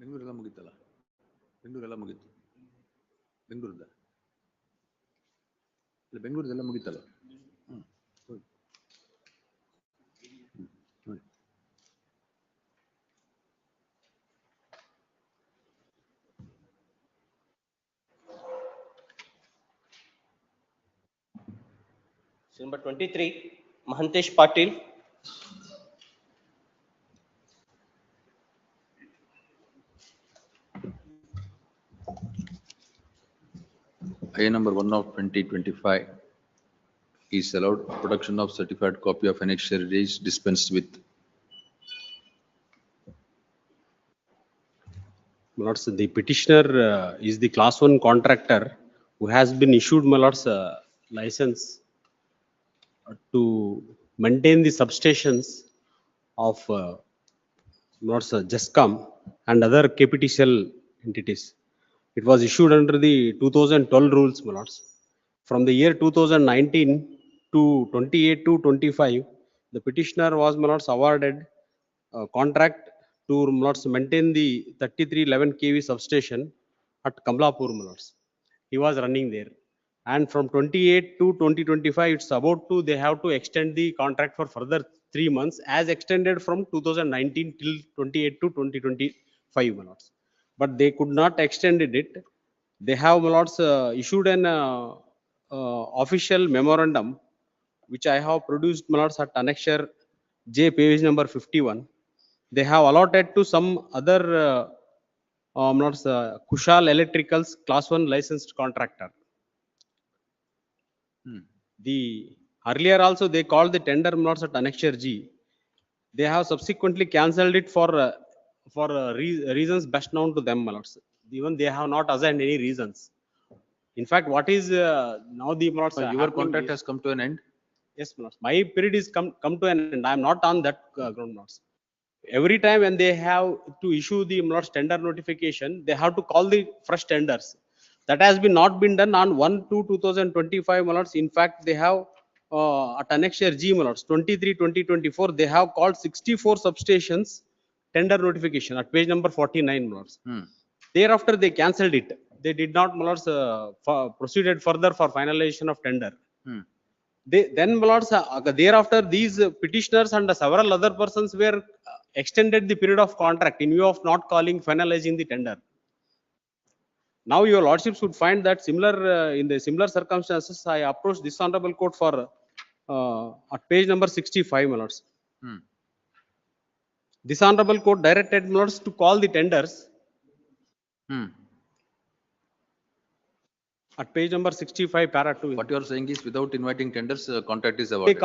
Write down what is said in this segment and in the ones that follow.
ಬೆಂಗಳೂರೆಲ್ಲ ಮುಗಿತಲ್ಲ, ಬೆಂಗಳೂರೆಲ್ಲ ಮುಗೀತು, ಬೆಂಗಳೂರದ ಇಲ್ಲ, ಬೆಂಗಳೂರದೆಲ್ಲ ಮುಗಿತಲ್ಲ. Number 23, Mahantesh Patil. IA number 1 of 2025 is allowed production of certified copy of annexure is dispensed with. My lords, the petitioner is the class 1 contractor who has been issued, my lords, license to maintain the substations of my lords, JESCOM and other KPTCL entities. It was issued under the 2012 rules, my lords. From the year 2019 to 28 to 25, the petitioner was, my lords, awarded a contract to, my lords, maintain the 3311 kV substation at Kamlapur, my lords. He was running there. And from 28 to 2025, it's about to, they have to extend the contract for further 3 months as extended from 2019 till 28 to 2025, my lords. But they could not extend it. They have, my lords, issued an official memorandum, which I have produced, my lords, at annexure J, page number 51. They have allotted to some other my lords, Kushal Electricals class 1 licensed contractor. The earlier also they called the tender, my lords, at annexure G. They have subsequently cancelled it for reasons best known to them, my lords. Even they have not assigned any reasons. In fact, what is now the, my lords, Your contract has come to an end. Yes, my lords. My period is come to an end. I am not on that ground, my lords. Every time when they have to issue the, my lords, tender notification, they have to call the fresh tenders. That has been not been done on 1/2/2025, my lords. In fact, they have at annexure G, my lords, 23/2024, they have called 64 substations tender notification at page number 49, my lords. Thereafter, they cancelled it. They did not, my lords, proceeded further for finalization of tender. Then, my lords, thereafter, these petitioners and several other persons were extended the period of contract in view of not calling, finalizing the tender. Now, your lordships would find that similar in the similar circumstances, I approached this honorable court for at page number 65, my lords. This honorable court directed, my lords, to call the tenders. At page number 65, para 2. What you are saying is without inviting tenders, contract is awarded.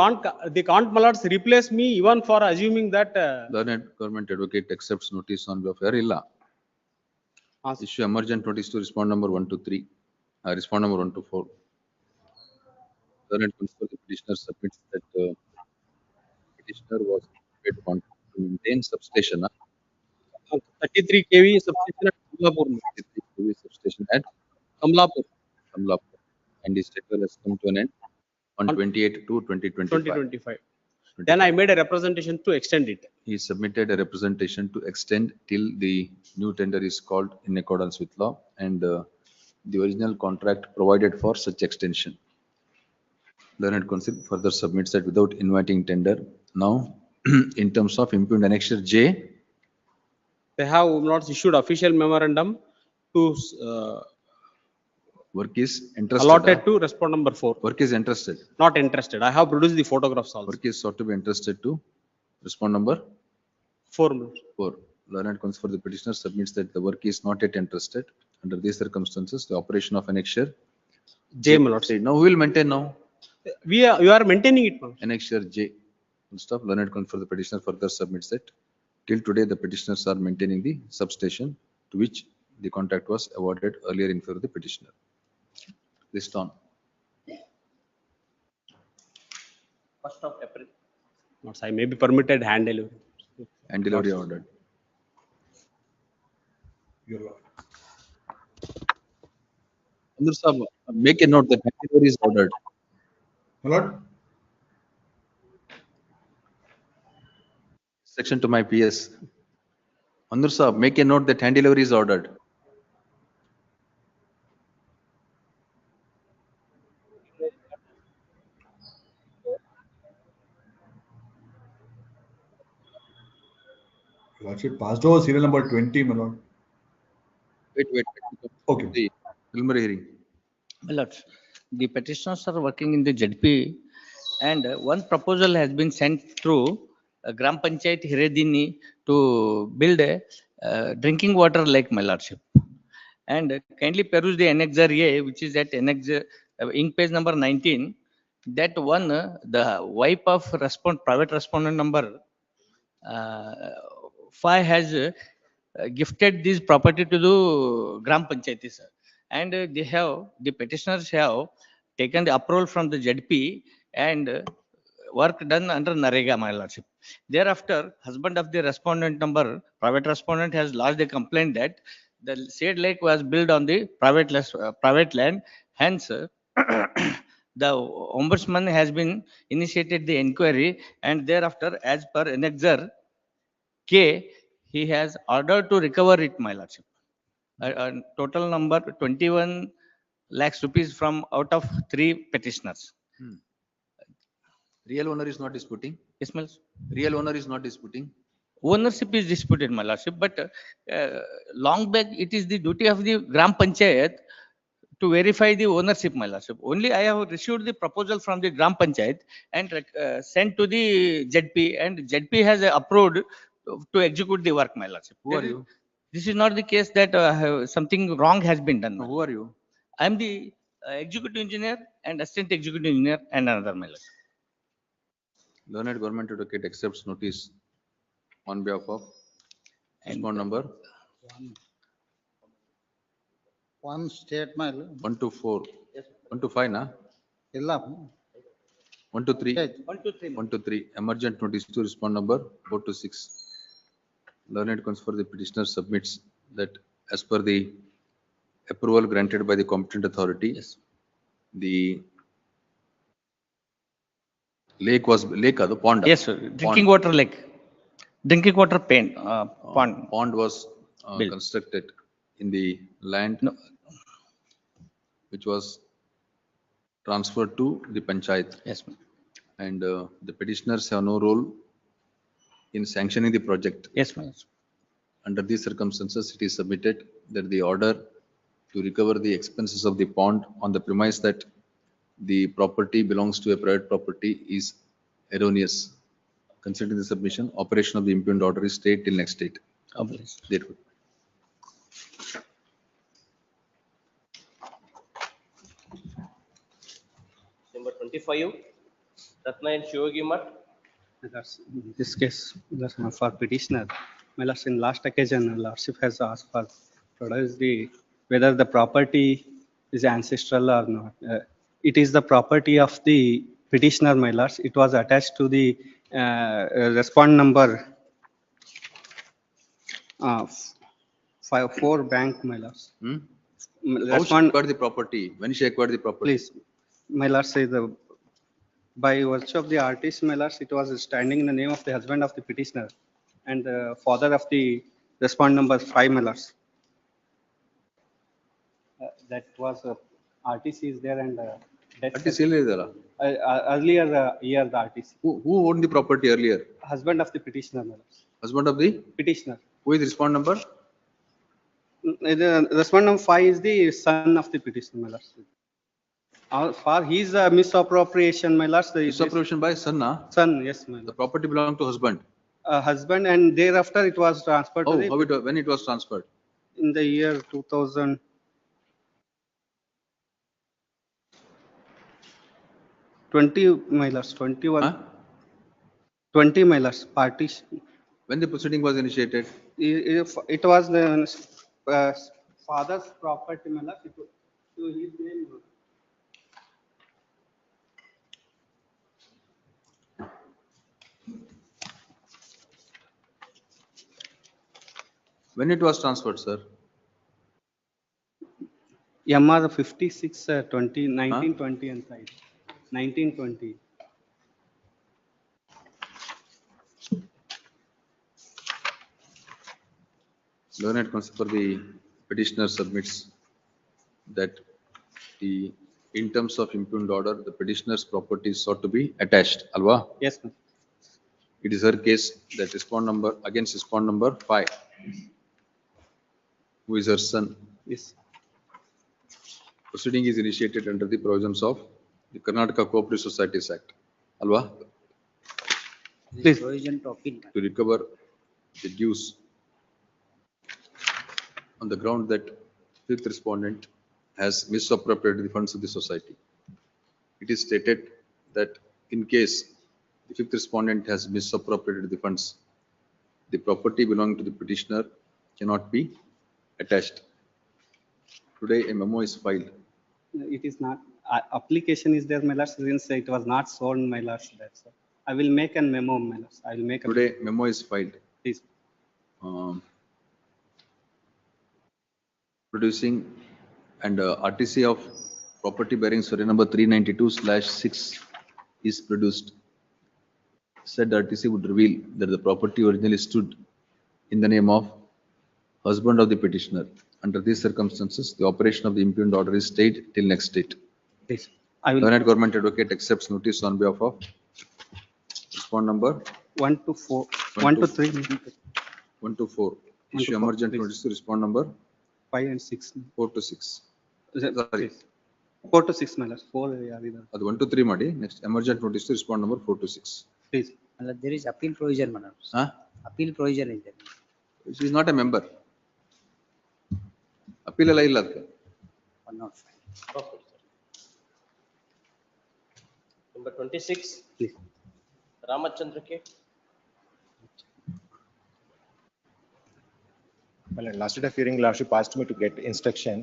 They can't, my lords, replace me even for assuming that. Learned government advocate accepts notice on behalf of Illa. Issue emergent notice to respond number 1 to 3. Respond number 1 to 4. Learned principal petitioner submits that petitioner was paid contract to maintain substation. 33 kV substation at Kamlapur. 33 kV substation at Kamlapur. And his tenure has come to an end on 28 to 2025. Then I made a representation to extend it. He submitted a representation to extend till the new tender is called in accordance with law, and the original contract provided for such extension. Learned counsel further submits that without inviting tender. Now, in terms of impugned annexure J, they have not issued official memorandum to work is interested. Allotted to respond number 4. Work is interested. Not interested. I have produced the photographs also. Work is sought to be interested to respond number 4. 4. Learned counsel for the petitioner submits that the work is not yet interested. Under these circumstances, the operation of annexure J, my lord. Now who will maintain now? We are maintaining it. Annexure J. Stop. Learned counsel for the petitioner further submits that till today the petitioners are maintaining the substation to which the contract was awarded earlier in favor of the petitioner. List on. 1st of April. I may be permitted hand delivery. Hand delivery ordered. Your lord. Make a note that hand delivery is ordered. My lord. Section to my PS. Manur Saab, make a note that hand delivery is ordered. Your Lordship, passed over serial number 20, my lord. Wait. Okay. The preliminary hearing. My lords, the petitioners are working in the ZP and one proposal has been sent through Gram Panchayat Hiredini to build a drinking water lake, my lordship. And kindly peruse the annexure A, which is at annexure, ink page number 19. That one, the wife of private respondent number 5 has gifted this property to the Gram Panchayati, sir. And the petitioners have taken the approval from the ZP and work done under Narega, my lordship. Thereafter, husband of the respondent number, private respondent has lodged a complaint that the said lake was built on the private land. Hence, the ombudsman has been initiated the inquiry and thereafter, as per annexure K, he has ordered to recover it, my lordship. Total number 21 lakhs rupees from out of 3 petitioners. Real owner is not disputing. Yes, my lordship. Real owner is not disputing. Ownership is disputed, my lordship, but long back it is the duty of the Gram Panchayat to verify the ownership, my lordship. Only I have received the proposal from the Gram Panchayat and sent to the ZP and ZP has approved to execute the work, my lordship. Who are you? This is not the case that something wrong has been done. No, who are you? I am the executive engineer and assistant executive engineer and another, my lordship. Learned Government Advocate accepts notice on behalf of respondent number One statement, 1 to 4. 1 to 5, na? illa 1 to 3. 1, 2, 3. 1 to 3. Emergent notice to respond number 4 to 6. Learned Counsel for the petitioner submits that as per the approval granted by the competent authority, Yes. the lake was the pond. Yes, sir. Drinking water lake. Drinking water pond. Pond was Built. constructed in the land No. which was transferred to the panchayat, Yes, ma'am. and the petitioners have no role in sanctioning the project. Yes, ma'am. Under these circumstances, it is submitted that the order to recover the expenses of the pond on the premise that the property belongs to a private property is erroneous. Considering the submission, operation of the impugned order is stayed till next date. Obliged. Therefore, Number 25, Ratna and Shivogi Mutt. That's in this case, that's for petitioner. My lords, in last occasion, lordship has asked for produce whether the property is ancestral or not. It is the property of the petitioner, my lords. It was attached to the respond number 4 bank, my lords. how she Respond, acquired the property? When she acquired the property? please, my lords, say by virtue of the artist, my lords, it was standing in the name of the husband of the petitioner and the father of the respond number 5, my lords. That was RTC is there and That that's is still there. earlier year the RTC, Who owned the property earlier? husband of the petitioner, my lords. Husband of the, Petitioner. who is the respond number? The respond number 5 is the son of the petitioner, my lords. For his misappropriation, my lords, the Misappropriation by son, na? son, yes, my The lord. property belonged to husband. Husband and thereafter it was transferred to When it was transferred? in the year 2000. 20, my lords, 21, Huh? 20, my lords, partition. When the proceeding was initiated? If it was the father's property, my lords, it was to his name. When it was transferred, sir? MR 56, 20, 1920 and side. 1920. Learned counsel for the petitioner submits that in terms of impugned order, the petitioner's property is sought to be attached. Alva? Yes, ma'am. It is her case that against respond number 5, who is her son. Yes. Proceeding is initiated under the provisions of the Karnataka Cooperative Societies Act. Alva? Please. Provision to appeal. To recover the dues on the ground that fifth respondent has misappropriated the funds of the society. It is stated that in case the fifth respondent has misappropriated the funds, the property belonging to the petitioner cannot be attached. Today, a memo is filed. It is not, application is there, my lords, since it was not sold, my lords, that's all. I will make a memo, my lords. I will make a. Today, memo is filed. Please. Producing and RTC of property bearing survey number 392/6 is produced. Said RTC would reveal that the property originally stood in the name of husband of the petitioner. Under these circumstances, the operation of the impugned order is stayed till next date. Please. I will. Learned government advocate accepts notice on behalf of respond number 1 to 4, 1 to 3, 1 to 4. to Issue 4, emergent please. notice to respond number 5 and 6. 4 to 6. Sorry. Sorry. 4 to 6, my lords. 4, yeah, either. ಅದು 1 to 3 ಮಾಡಿ next emergent notice to respond number 4 to 6. Please. There is appeal provision, madam. Huh? Appeal provision is there. She is not a member. Appeal ಎಲ್ಲ ಇಲ್ಲ ಅದಕ್ಕೆ. 105. Okay, sir. Number 26, Please. Ramachandra K. Well, at last date of hearing, Lordship asked me to get instruction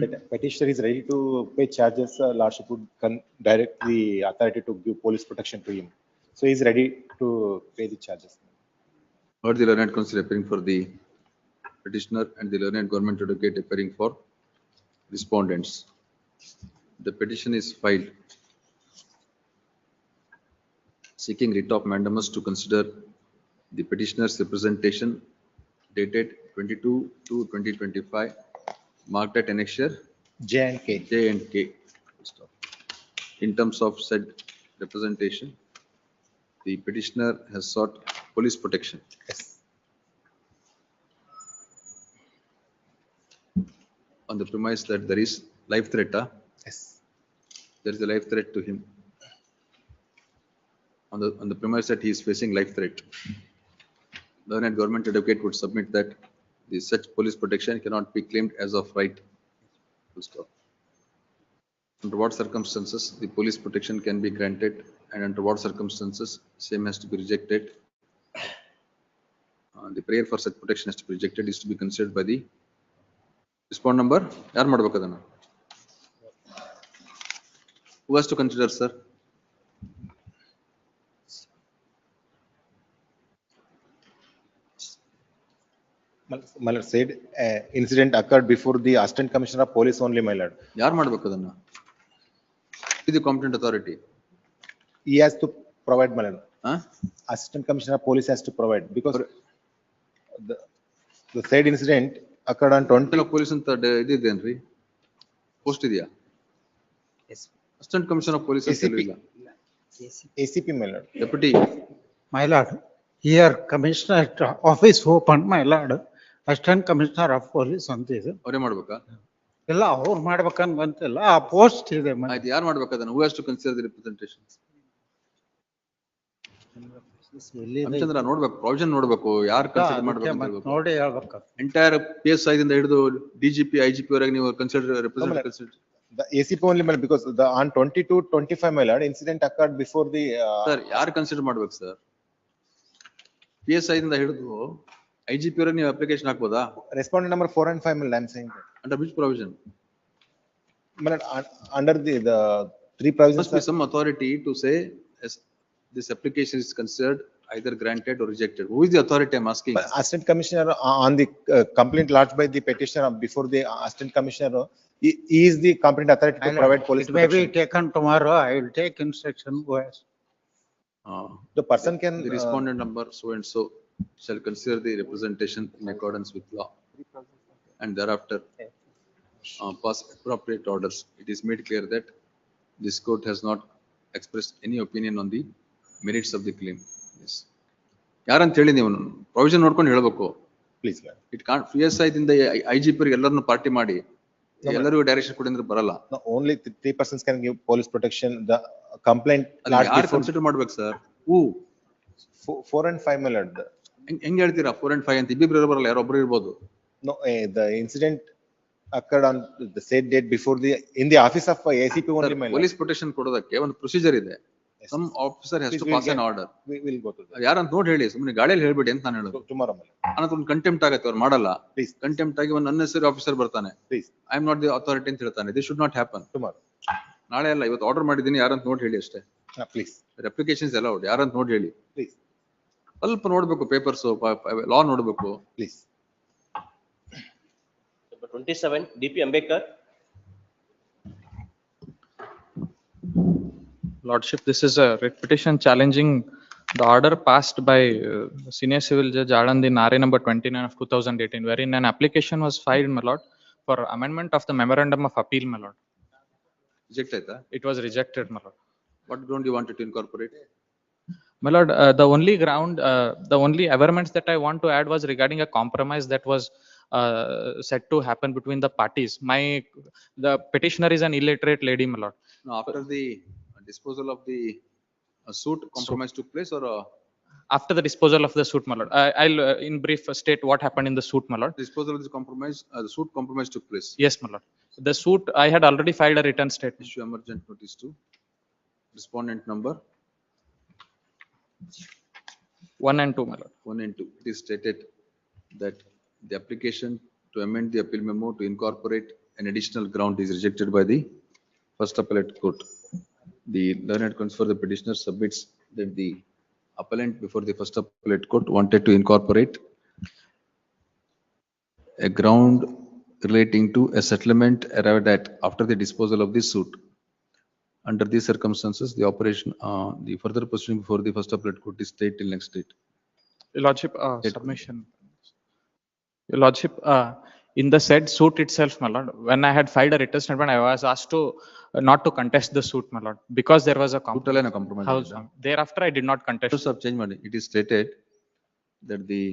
that petitioner is ready to pay charges. Lordship would direct the authority to give police protection to him. So he is ready to pay the charges. Heard the learned counsel appearing for the petitioner and the learned government advocate appearing for respondents. The petition is filed seeking writ of mandamus to consider the petitioner's representation dated 22/2/2025, marked at annexure J and K. J and K. In terms of said representation, the petitioner has sought police protection. Yes. On the premise that there is life threat. Yes. There is a life threat to him. On the premise that he is facing life threat. Learned government advocate would submit that the such police protection cannot be claimed as of right. Full stop. Under what circumstances the police protection can be granted and under what circumstances same has to be rejected. The prayer for such protection has to be rejected is to be considered by the respond number. Yaar madಬೇಕು ಅದನ್ನ? Who has to consider, sir? My lord said incident occurred before the Assistant Commissioner of Police only, my lord. ಯಾರು ಮಾಡ್ಬೇಕು ಅದನ್ನ? The competent authority. He has to provide, my lord. Huh? Assistant Commissioner of Police has to provide because the said incident occurred on 20. Police ಅಂತ ಇದೇನ್ರಿ? Post ಇದೆಯಾ? Yes. Assistant commissioner of police ACP. ಇಲ್ಲ. ACP, my lord. Deputy My lord, here Commissioner office open, my lord, Assistant Commissioner of Police ಅಂತ ಇದೆ. ಅವರೇ ಮಾಡ್ಬೇಕಾ? ಎಲ್ಲ ಅವ್ರು ಮಾಡ್ಬೇಕಂತಿಲ್ಲ, ಆ ಪೋಸ್ಟ್ ಇದೆ. ಆಯ್ತು, ಯಾರು ಮಾಡ್ಬೇಕು ಅದನ್ನ? Who has to consider the representation? Ramachandra ನೋಡ್ಬೇಕು, ಪ್ರಾವಿಷನ್ ನೋಡ್ಬೇಕು, ಯಾರು ಕನ್ಸಿಡರ್ ಮಾಡ್ಬೇಕು ನೋಡಿ ಹೇಳ್ಬೇಕು. ಎಂಟೈರ್ PSI ದಿಂದ ಹಿಡಿದು DGP IGP ವರೆಗೆ ನೀವು consider represent. The ACP only, my lord, because the on 22/25, my lord, incident occurred before the. Sir ಯಾರು ಕನ್ಸಿಡರ್ ಮಾಡ್ಬೇಕು ಸರ್? PSI ದಿಂದ ಹಿಡಿದು IGP ವರೆಗೆ ನೀವು application ಹಾಕ್ಬೋದಾ? Respondent number 4 and 5, my lord, I'm saying that. Under which provision? My lord, under the three provisions. Must be some authority to say yes, this application is considered either granted or rejected. Who is the authority I'm asking? Assistant Commissioner on the complaint lodged by the petitioner before the Assistant Commissioner, he is the competent authority to provide police It may be protection. taken tomorrow, I will take instruction, who has. The person can. The respondent number so and so shall consider the representation in accordance with law. and thereafter pass appropriate orders. It is made clear that this court has not expressed any opinion on the merits of the claim. Yes. ಯಾರಂತ ಹೇಳಿ ನೀವು provision ನೋಡ್ಕೊಂಡು ಹೇಳ್ಬೇಕು. Please. It can't PSI ದಿಂದ IGP ಎಲ್ಲರನ್ನು party ಮಾಡಿ ಎಲ್ಲರಿಗೂ direction ಕೊಡಿ ಅಂದ್ರೆ ಬರಲ್ಲ. No, only three persons can give police protection. The complaint ಯಾರು ಕನ್ಸಿಡರ್ ಮಾಡ್ಬೇಕು sir? Who 4 and 5 my lord. ಹೆಂಗ್ ಹೇಳ್ತೀರಾ 4 and 5 ಅಂತ? ಇಬ್ಬಿಬ್ರು ಬರಲ್ಲ, ಯಾರೊಬ್ರು ಇರ್ಬೋದು. No, the incident occurred on the said date before in the office of ACP only my lord. Police protection ಕೊಡೋದಕ್ಕೆ ಒಂದು procedure ಇದೆ. Some officer has to pass an order. We will go to that. ಯಾರಂತ ನೋಡಿ ಹೇಳಿ, ಸುಮ್ಮನೆ ಗಾಳಿಯಲ್ಲಿ ಹೇಳ್ಬೇಡಿ ಅಂತ ನಾನು ಹೇಳೋದು. Tomorrow my lord. ಅನ್ನೋದು ಒಂದು ಕಂಟೆಂಪ್ಟ್ ಆಗತ್ತೆ, ಅವ್ರು ಮಾಡಲ್ಲ. Please. ಕಂಟೆಂಪ್ಟ್ ಆಗಿ ಒಂದು ಅನ್ನೆಸರಿ ಆಫೀಸರ್ ಬರ್ತಾನೆ, Please. I am not the authority ಅಂತ ಹೇಳ್ತಾನೆ. This should not happen. Tomorrow. ನಾಳೆ ಅಲ್ಲ, ಇವತ್ತು ಆರ್ಡರ್ ಮಾಡಿದ್ದೀನಿ, ಯಾರಂತ ನೋಡಿ ಹೇಳಿ ಅಷ್ಟೇ. Please. ಅಪ್ಲಿಕೇಶನ್ಸ್ ಅಲೌಡ್, ಯಾರಂತ ನೋಡಿ ಹೇಳಿ. Please. ಸ್ವಲ್ಪ ನೋಡ್ಬೇಕು, ಪೇಪರ್ಸ್ ಲಾ ನೋಡ್ಬೇಕು. Please. Number 27, DP Ambekar. Lordship, this is a writ petition challenging the order passed by Senior Civil Judge Anand in RA number 29 of 2018, wherein an application was filed, my lord, for amendment of the memorandum of appeal, my lord. Reject ಆಯ್ತಾ? It was rejected, my lord. What ground you wanted to incorporate? My lord, the only ground, the only averments that I want to add was regarding a compromise that was said to happen between the parties. The petitioner is an illiterate lady, my lord. No, after the disposal of the suit, compromise took place, or After the disposal of the suit, my lord. I'll in brief state what happened in the suit, my lord. disposal of the compromise, the suit compromise took place. Yes, my lord. The suit, I had already filed a written statement. Issue emergent notice to respondent number 1 and 2, my lord. 1 and 2. It is stated that the application to amend the appeal memo to incorporate an additional ground is rejected by the first appellate court. The learned counsel for the petitioner submits that the appellant before the first appellate court wanted to incorporate a ground relating to a settlement arrived at after the disposal of the suit. Under these circumstances, the the further proceeding before the first appellate court is stayed till next date. Your lordship, submission. Your lordship, in the said suit itself, my lord, when I had filed a written statement, I was asked to not to contest the suit, my lord, because there was a compromise. House. Thereafter, I did not contest. Of change ಮಾಡಿ. It is stated that the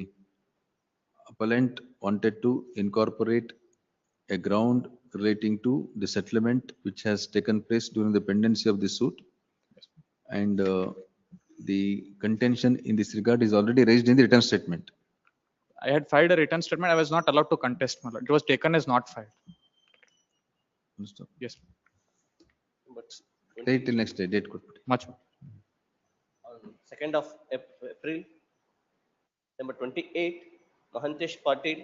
appellant wanted to incorporate a ground relating to the settlement which has taken place during the pendency of the suit, and the contention in this regard is already raised in the written statement. I had filed a written statement. I was not allowed to contest, my lord. It was taken as not filed. Understood? Yes, Number Stay till next day, date could. much more. on 2nd of April. Number 28, Mahantesh Patil.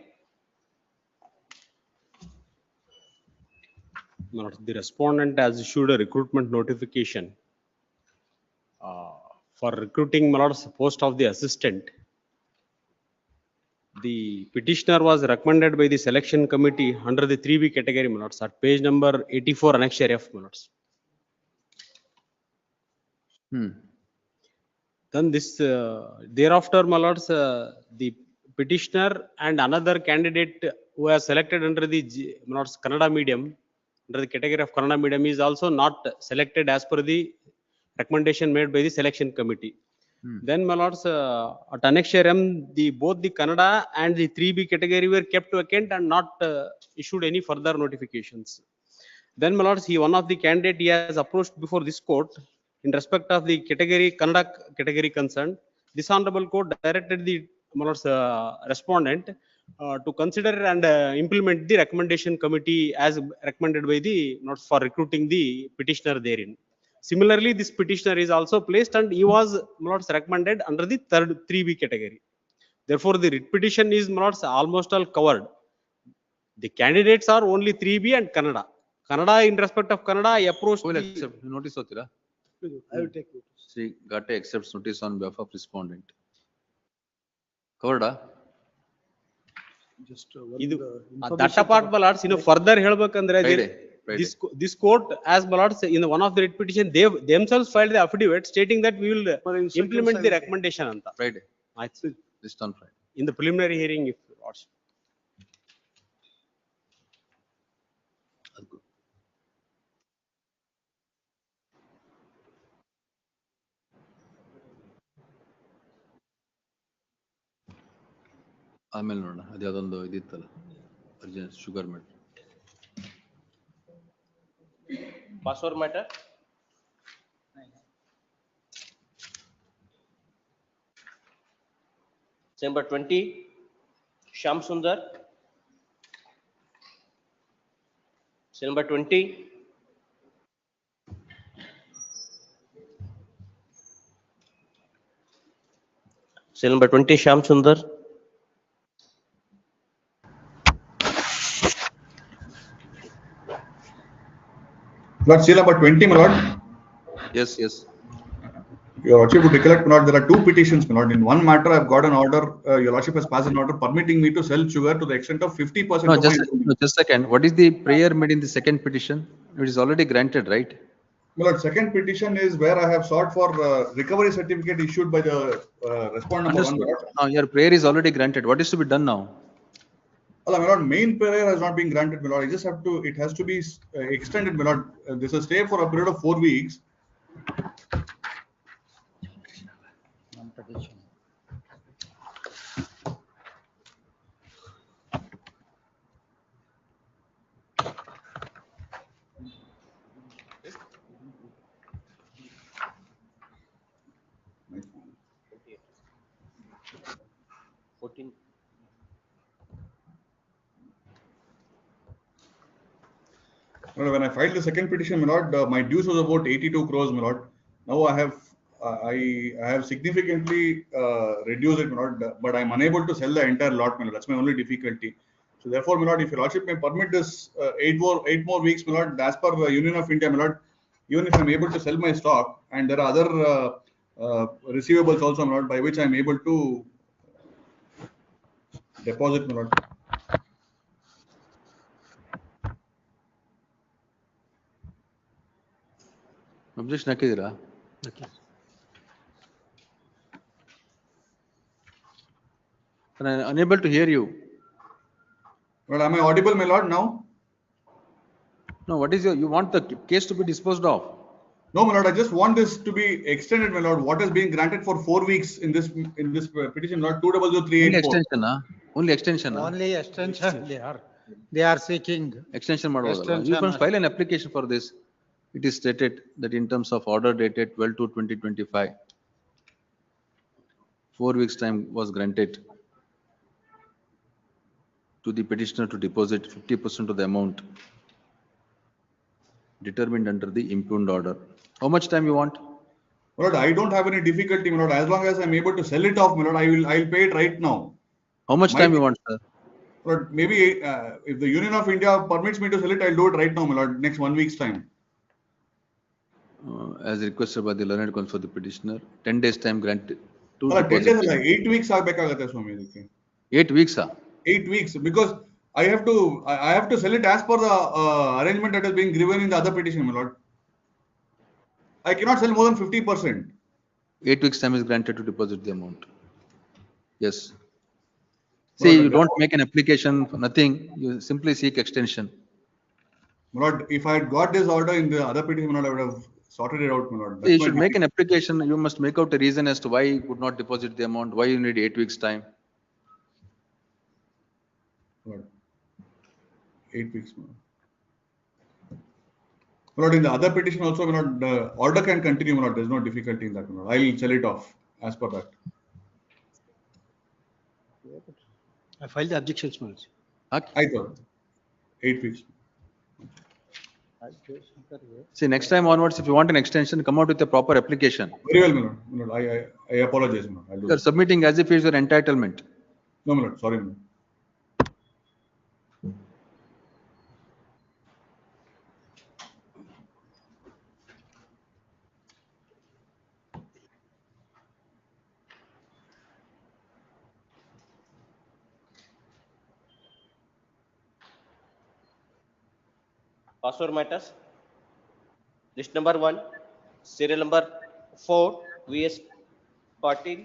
My lord, the respondent has issued a recruitment notification for recruiting, my lord, post of the assistant. The petitioner was recommended by the selection committee under the 3B category, my lords, at page number 84, annexure F, my lords. Then this, thereafter, my lords, the petitioner and another candidate who was selected under the my lords, Kannada medium, under the category of Kannada medium, is also not selected as per the recommendation made by the selection committee. Then, my lords, at annexure M, both the Kannada and the 3B category were kept vacant and not issued any further notifications. Then, my lords, one of the candidate he has approached before this court in respect of the category Kannada category concerned. This honorable court directed the, my lords, respondent to consider and implement the recommendation committee as recommended by the not for recruiting the petitioner therein. Similarly, this petitioner is also placed and he was, my lords, recommended under the third 3B category. Therefore, the writ petition is, my lords, almost all covered. The candidates are only 3B and Kannada. Kannada, in respect of Kannada, I approached. Who will accept notice? I will take notice. Sri Gate accepts notice on behalf of respondent. Covered? ಇದು that apart, my lords, further ಹೇಳ್ಬೇಕಂದ್ರೆ this court, as my lords, in one of the writ petition, they themselves filed the affidavit stating that we will implement the recommendation anta. Friday. List on Friday. In the preliminary hearing, if lords. ಆಮೇಲೆ ನೋಡೋಣ ಅದ್ಯಾವುದೊಂದು ಇದಿತ್ತಲ್ಲ urgent sugar met. Password matter. Number 20, Sham Sundar. Number 20. Cell number 20, Sham Sundar. Lord, seal number 20, my lord. Yes, yes. Your lordship would recollect, my lord, there are two petitions, my lord. In one matter, I've got an order, your lordship has passed an order permitting me to sell sugar to the extent of 50% No, of just my... no, just a second. What is the prayer made in the second petition? It is already granted, right? My lord, second petition is where I have sought for recovery certificate issued by the respondent number 1, my Understood. lord. Now your prayer is already granted. What is to be done now? My lord, main prayer has not been granted, my lord. I just have to, it has to be extended, my lord. This is stay for a period of 4 weeks. Non-petition. Well, when I filed the second petition, my lord, my dues was about 82 crores, my lord. Now I have significantly reduced it, my lord, but I'm unable to sell the entire lot, my lord. That's my only difficulty. So therefore, my lord, if your lordship may permit this 8 more weeks, my lord, as per the Union of India, my lord, even if I'm able to sell my stock, and there are other receivables also, my lord, by which I'm able to deposit, my lord. Objection ಹಾಕಿದ್ದೀರಾ? I'm unable to hear you. Well, am I audible, my lord, now? No, what is you want the case to be disposed of? No, my lord, I just want this to be extended, my lord. What has been granted for 4 weeks in this petition, Lord, Only 200384. extension, only extension. Only extension they are seeking. Extension ಮಾಡಬಹುದಲ್ಲ? You Extension can file an application for this. It is stated that in terms of order dated 12/2/2025, 4 weeks time was granted to the petitioner to deposit 50% of the amount determined under the impugned order. How much time you want? My lord, I don't have any difficulty, my lord. As long as I'm able to sell it off, my lord, I'll pay it right now. How much time you want, sir? Lord, maybe if the Union of India permits me to sell it, I'll do it right now, my lord, next 1 week's time. As requested by the learned counsel for the petitioner, 10 days time granted to Well, 10 deposit. days, 8 weeks ಆಗಬೇಕಾಗುತ್ತೆ ಸ್ವಾಮಿ ಇದಕ್ಕೆ. 8 weeks, 8 weeks, because I have to sell it as per the arrangement that is being given in the other petition, my lord. I cannot sell more than 50%. 8 weeks time is granted to deposit the amount. Yes. See, you don't make an application for nothing. You simply seek extension. My lord, if I had got this order in the other petition, my lord, I would have sorted it out, my lord. You should make an application. You must make out a reason as to why you could not deposit the amount, why you need 8 weeks time. Lord, 8 weeks, my lord. My lord, in the other petition also, my lord, the order can continue, my lord. There's no difficulty in that, my lord. I will sell it off as per that. I filed the objections, my lord. I thought 8 weeks. See, next time onwards, if you want an extension, come out with a proper application. Very well, my lord. My lord, I apologize, my lord. I'll do You are that. submitting as if it's your entitlement. No, my lord. Sorry, my lord. Password matters. List number 1, serial number 4, VS Patil.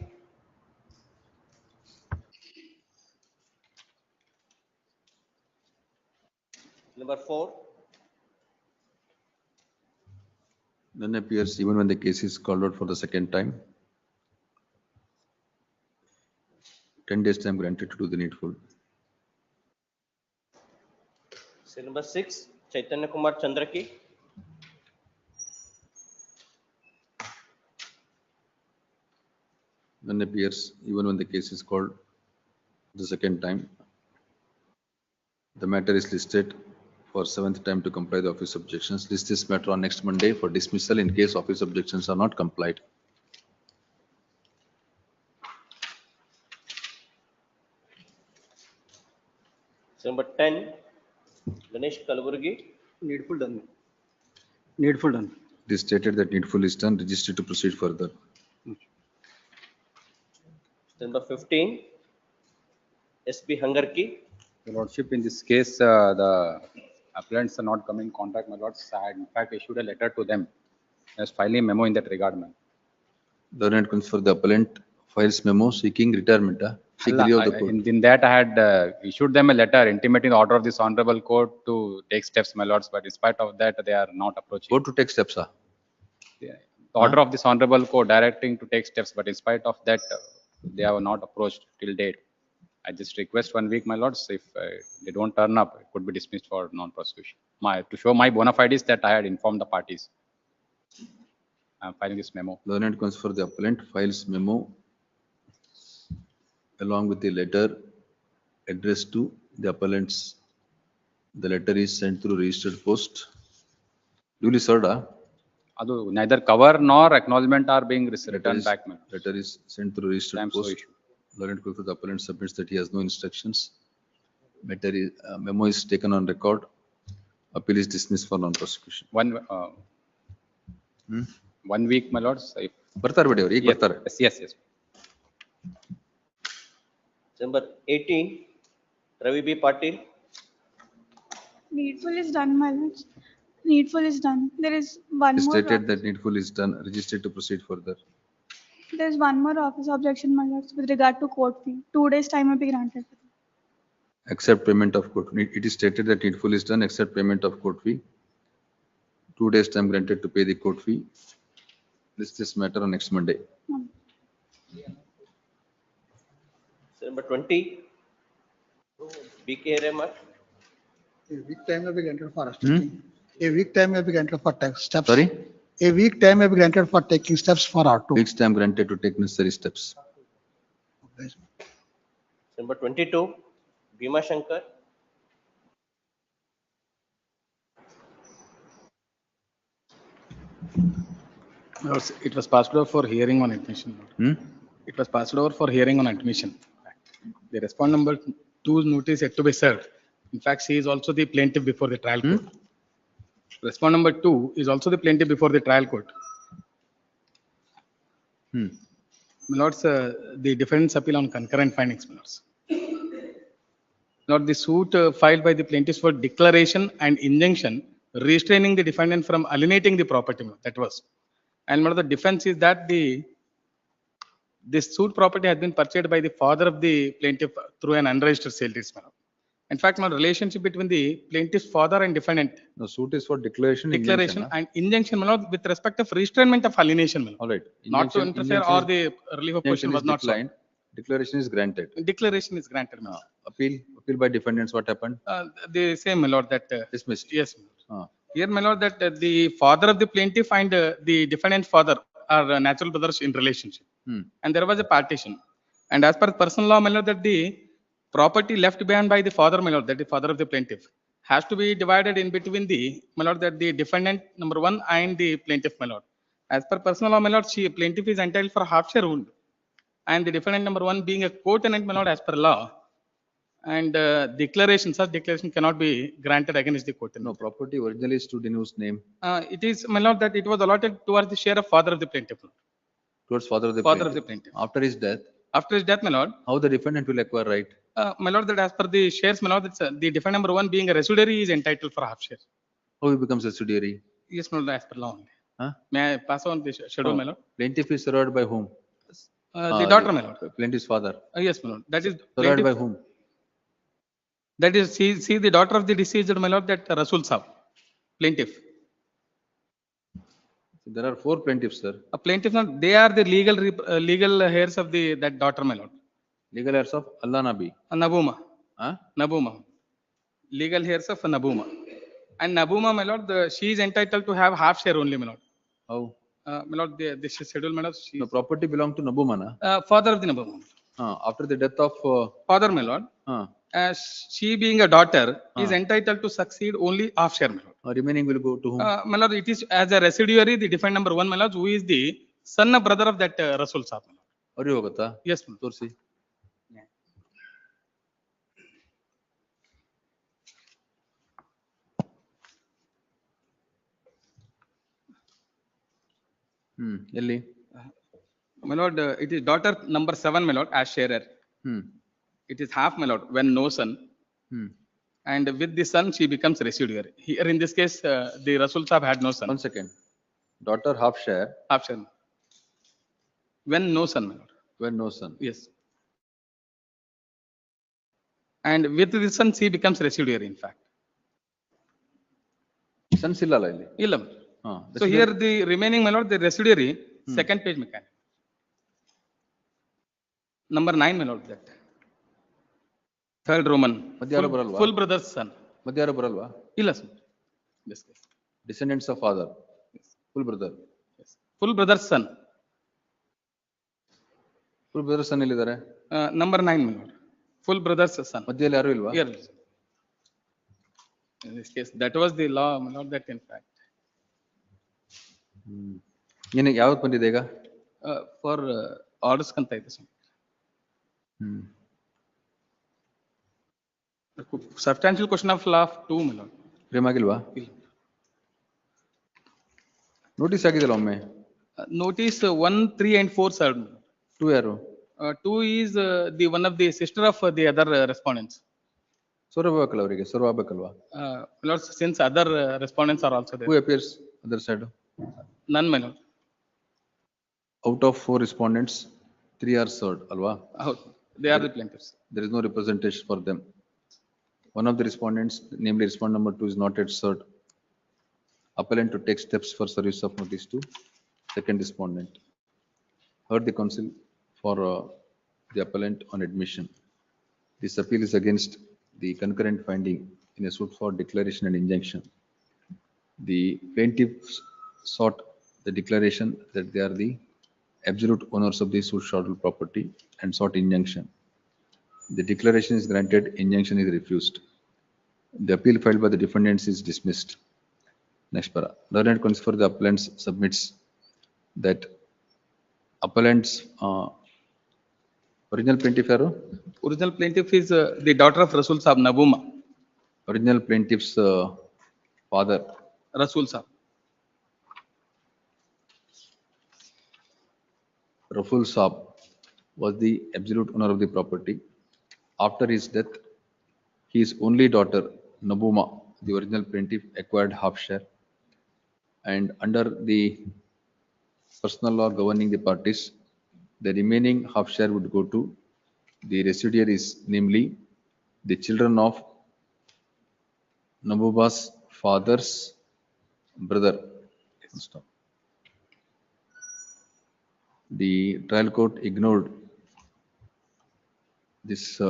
Number 4, Then appears even when the case is called out for the second time. 10 days time granted to do the needful. Seal number 6, Chaitanya Kumar Chandraki. When appears, even when the case is called the second time, the matter is listed for 7th time to comply the office objections. List this matter on next Monday for dismissal in case office objections are not complied. Seal number 10, Ganesh Kalaburagi. Needful done. Needful done. It is stated that needful is done, registered to proceed further. Seal number 15, SB Hangarki. Your Lordship, in this case, the appellants are not coming in contact, my lords. I had in fact issued a letter to them. I was filing a memo in that regard, ma'am. Learned for the appellant files memo seeking retirement. Seek review of the court. In that, I had issued them a letter intimating the order of this honorable court to take steps, my lords, but in spite of that, they are not approaching. Court to take steps. The order of this honorable court directing to take steps, but in spite of that, they have not approached till date. I just request 1 week, my lords. If they don't turn up, it could be dismissed for non-prosecution. To show my bona fides that I had informed the parties. I am filing this memo. Learned for the appellant files memo along with the letter addressed to the appellants. The letter is sent through registered post. Duly served. Adu neither cover nor acknowledgement are being returned back, ma'am. Letter is sent through registered Stamp so post. issued. Learned for the appellant submits that he has no instructions. Matter is, memo is taken on record. Appeal is dismissed for non-prosecution. 1 week, my lords. If, ಬರ್ತಾರೆ ಬಿಡಿ ಅವ್ರು ಈಗ ಬರ್ತಾರೆ. yes. Number 18, Ravi B. Patil. Needful is done, my lords. Needful is done. There is one It is more. stated that needful is done, registered to proceed further. There is one more office objection, my lords, with regard to court fee. 2 days time will be granted. Accept payment of court. It is stated that needful is done, accept payment of court fee. 2 days time granted to pay the court fee. List this matter on next Monday. Number 20, BK Remat. A week time will be granted for us. A week time will be granted for steps. Sorry? A week time will be granted for taking steps for our two. Weeks time granted to take necessary steps. Number 22, Bhima Shankar. It was passed over for hearing on admission. It was passed over for hearing on admission. The respondent number 2 notice yet to be served. In fact, she is also the plaintiff before the trial court. Respondent number 2 is also the plaintiff before the trial court. My lords, the defendant's appeal on concurrent findings, my lords. Lord, the suit filed by the plaintiffs for declaration and injunction restraining the defendant from alienating the property. That was. And one of the defense is that this suit property has been purchased by the father of the plaintiff through an unregistered sale deeds. In fact, my relationship between the plaintiff's father and defendant. The suit is for declaration. And injunction, my lord, with respect of restrainment of alienation. My lord. All right. Not to interfere or the relief of question was not declined. Declaration is granted. Declaration is granted. My lord. Appeal by defendants. What happened? The same, my lord, that dismissed. Yes. My lord. Here, my lord, that the father of the plaintiff and the defendant's father are natural brothers in relationship. And there was a partition. And as per personal law, my lord, that the property left behind by the father, my lord, that the father of the plaintiff, has to be divided in between the, my lord, that the defendant number 1 and the plaintiff, my lord. As per personal law, my lord, plaintiff is entitled for half share wound. And the defendant number 1 being a co-tenant, my lord, as per law. And such declaration cannot be granted against the co-tenant. No, property originally stood in whose name? It is, my lord, that it was allotted towards the share of father of the plaintiff. Towards father of the plaintiff. After his death? After his death, my lord. How the defendant will acquire right? My lord, that as per the shares, my lord, that's, the defendant number 1 being a residuary is entitled for half share. How he becomes a subsidiary? Yes, my lord, as per law only. May I pass on the schedule, my lord? Plaintiff is survived by whom? The daughter, my lord. Plaintiff's father. Yes, my lord. That is survived by whom? That is, see the daughter of the deceased, my lord, that Rasul Saab, plaintiff. There are 4 plaintiffs, sir. A plaintiff, they are the legal heirs of that daughter, my lord. Legal heirs of Allah Nabi. Nabuma. Huh? Nabuma. Legal heirs of Nabuma. And Nabuma, my lord, she is entitled to have half share only, my lord. How? My lord, this schedule, my lord, she The is, property belonged to Nabumana. father of the Nabuma. After the death of Father, my lord. She being a daughter is entitled to succeed only half share, my lord. remaining will go to whom? My lord, it is as a residuary, the defined number 1, my lord, who is the son of brother of that Rasul Sahib. ಅವ್ರಿಗೆ ಹೋಗುತ್ತಾ? Yes, my lord. ತೋರಿಸಿ. ಎಲ್ಲಿ? My lord, it is daughter number 7, my lord, as sharer. It is half, my lord, when no son. And with the son, she becomes residuary. Here in this case, the Rasul Sahib had no son. 1 second. Daughter half share. Half share. When no son, my lord. When no son. Yes. And with the son, she becomes residuary, in fact. Sons ಇಲ್ಲ ಅಲ್ಲ ಇಲ್ಲಿ? ಇಲ್ಲ. So here the remaining, my lord, the residuary, second page mechanic. Number 9, my lord, that. Third Roman. ಮಧ್ಯಾಹ್ನ ಬರಲ್ವಾ? Full brother's son. ಮಧ್ಯಾಹ್ನ ಬರಲ್ವಾ? ಇಲ್ಲ sir. This case. Descendants of father. Yes. Full brother. Yes. Full brother's son. Full brother son ಎಲ್ಲಿದ್ದಾರೆ? Number 9, my lord. Full brother's son. ಮಧ್ಯದಲ್ಲಿ ಯಾರು ಇಲ್ವಾ? Here. In this case, that was the law, my lord, that in fact. ನಿನಗೆ ಯಾವ್ದು ಬಂದಿದೆ ಈಗ? For orders ಕಂತ ಇದೆ sir. Substantial question of law 2, my lord. Frame ಆಗಿಲ್ವಾ? ಇಲ್ಲ. ನೋಟಿಸ್ ಆಗಿದೆಲ್ಲ ಒಮ್ಮೆ. Notice 1, 3 and 4, sir. 2 ಯಾರು? 2 is the one of the sister of the other respondents. ಸೊರಬೇಕಲ್ಲ ಅವರಿಗೆ, ಸೊರಬೇಕಲ್ವಾ? Lord, since other respondents are also there. Who appears other side? None, my lord. Out of 4 respondents, 3 are served, alwa? They are the plaintiffs. There is no representation for them. One of the respondents, namely respondent number 2, is not yet served. Appellant to take steps for service of notice to second respondent. Heard the counsel for the appellant on admission. This appeal is against the concurrent finding in a suit for declaration and injunction. The plaintiffs sought the declaration that they are the absolute owners of the suitable property and sought injunction. The declaration is granted, injunction is refused. The appeal filed by the defendants is dismissed. Next para. Learned counsel for the appellants submits that appellants original plaintiff yaru? Original plaintiff is the daughter of Rasul Sahib, Nabuma. Original plaintiff's father? Rasul Sahib. Rasul Sahib was the absolute owner of the property. After his death, his only daughter, Nabuma, the original plaintiff, acquired half share. And under the personal law governing the parties, the remaining half share would go to the residuaries, namely the children of Nabuma's father's brother. Stop. The trial court ignored this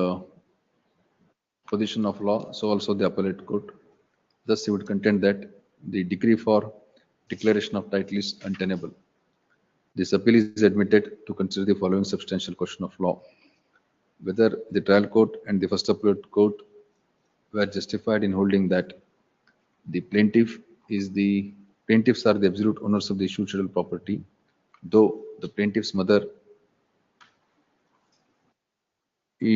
position of law, so also the appellate court. Thus, he would contend that the decree for declaration of title is untenable. This appeal is admitted to consider the following substantial question of law: whether the trial court and the first appellate court were justified in holding that the plaintiffs are the absolute owners of the suitable property, though the plaintiff's mother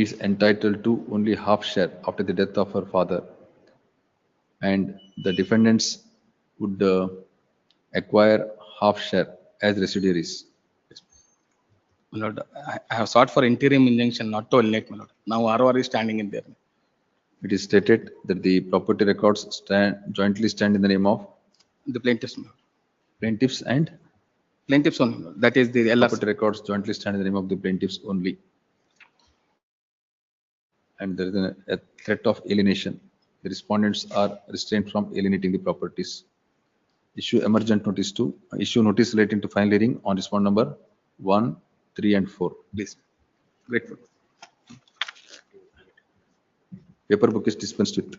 is entitled to only half share after the death of her father, and the defendants would acquire half share as residuaries. My lord, I have sought for interim injunction not to eliminate, my lord. Now ROR is standing in there. It is stated that the property records jointly stand in the name of the plaintiffs. Plaintiffs and plaintiffs only. That is the LRC. Property records jointly stand in the name of the plaintiffs only. And there is a threat of alienation. The respondents are restrained from alienating the properties. Issue emergent notice to issue notice relating to final hearing on respondent number 1, 3, and 4. Please. Grateful. Paper book is dispensed with.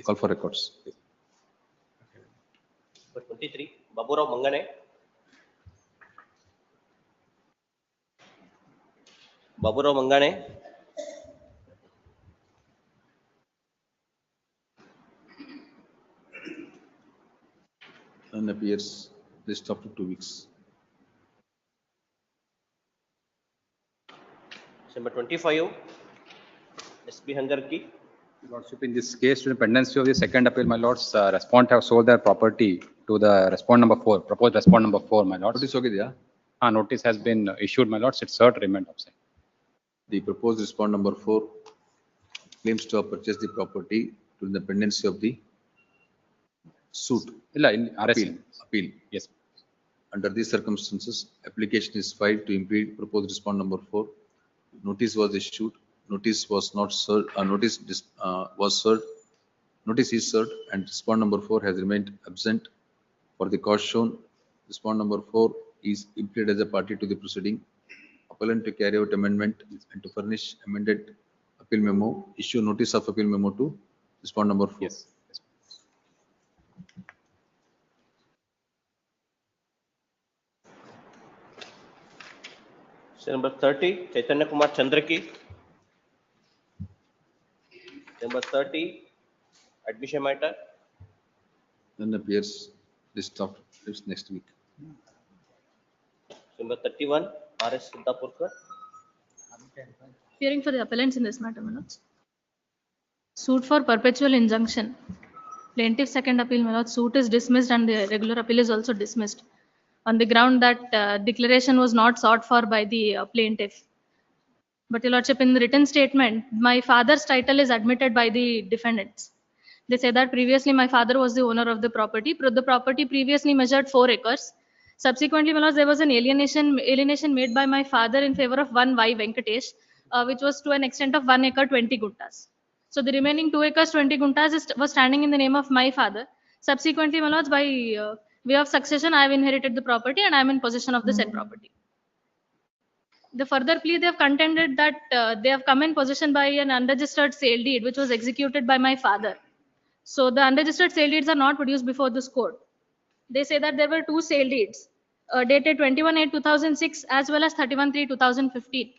Call for records. Number 23, Baburao Mangane. Baburao Mangane. And appears list after 2 weeks. Number 25, SB Hangarki. Lordship, in this case, to the pendency of the second appeal, my lords, respondent have sold their property to the respondent number 4, proposed respondent number 4, my lords. Notice okay, Notice has been issued, my lords. Its cert remained outside. The proposed respondent number 4 claims to have purchased the property during the pendency of the suit. In RSC. Appeal. Yes. Under these circumstances, application is filed to impede proposed respondent number 4. Notice was issued. Notice was not served. Notice was served. Notice is served, and respondent number 4 has remained absent. For the cause shown, respondent number 4 is impleaded as a party to the proceeding. Appellant to carry out amendment and to furnish amended appeal memo. Issue notice of appeal memo to respondent number 4. Yes. Number 30, Chaitanya Kumar Chandraki. Number 30, admission matter. Then appears list of next week. Number 31, RS Siddhapurkar. Appearing for the appellants in this matter, my lords. Suit for perpetual injunction. Plaintiff second appeal, my lords. Suit is dismissed and the regular appeal is also dismissed on the ground that declaration was not sought for by the plaintiff. But your lordship, in the written statement, my father's title is admitted by the defendants. They say that previously my father was the owner of the property. The property previously measured 4 acres. Subsequently, my lords, there was an alienation made by my father in favor of one Y Venkatesh, which was to an extent of 1 acre 20 guntas. So the remaining 2 acres 20 guntas was standing in the name of my father. Subsequently, my lords, by way of succession, I have inherited the property and I am in possession of the said property. The further plea, they have contended that they have come in possession by an unregistered sale deed, which was executed by my father. So the unregistered sale deeds are not produced before this court. They say that there were 2 sale deeds dated 21/8/2006 as well as 31/3/2015.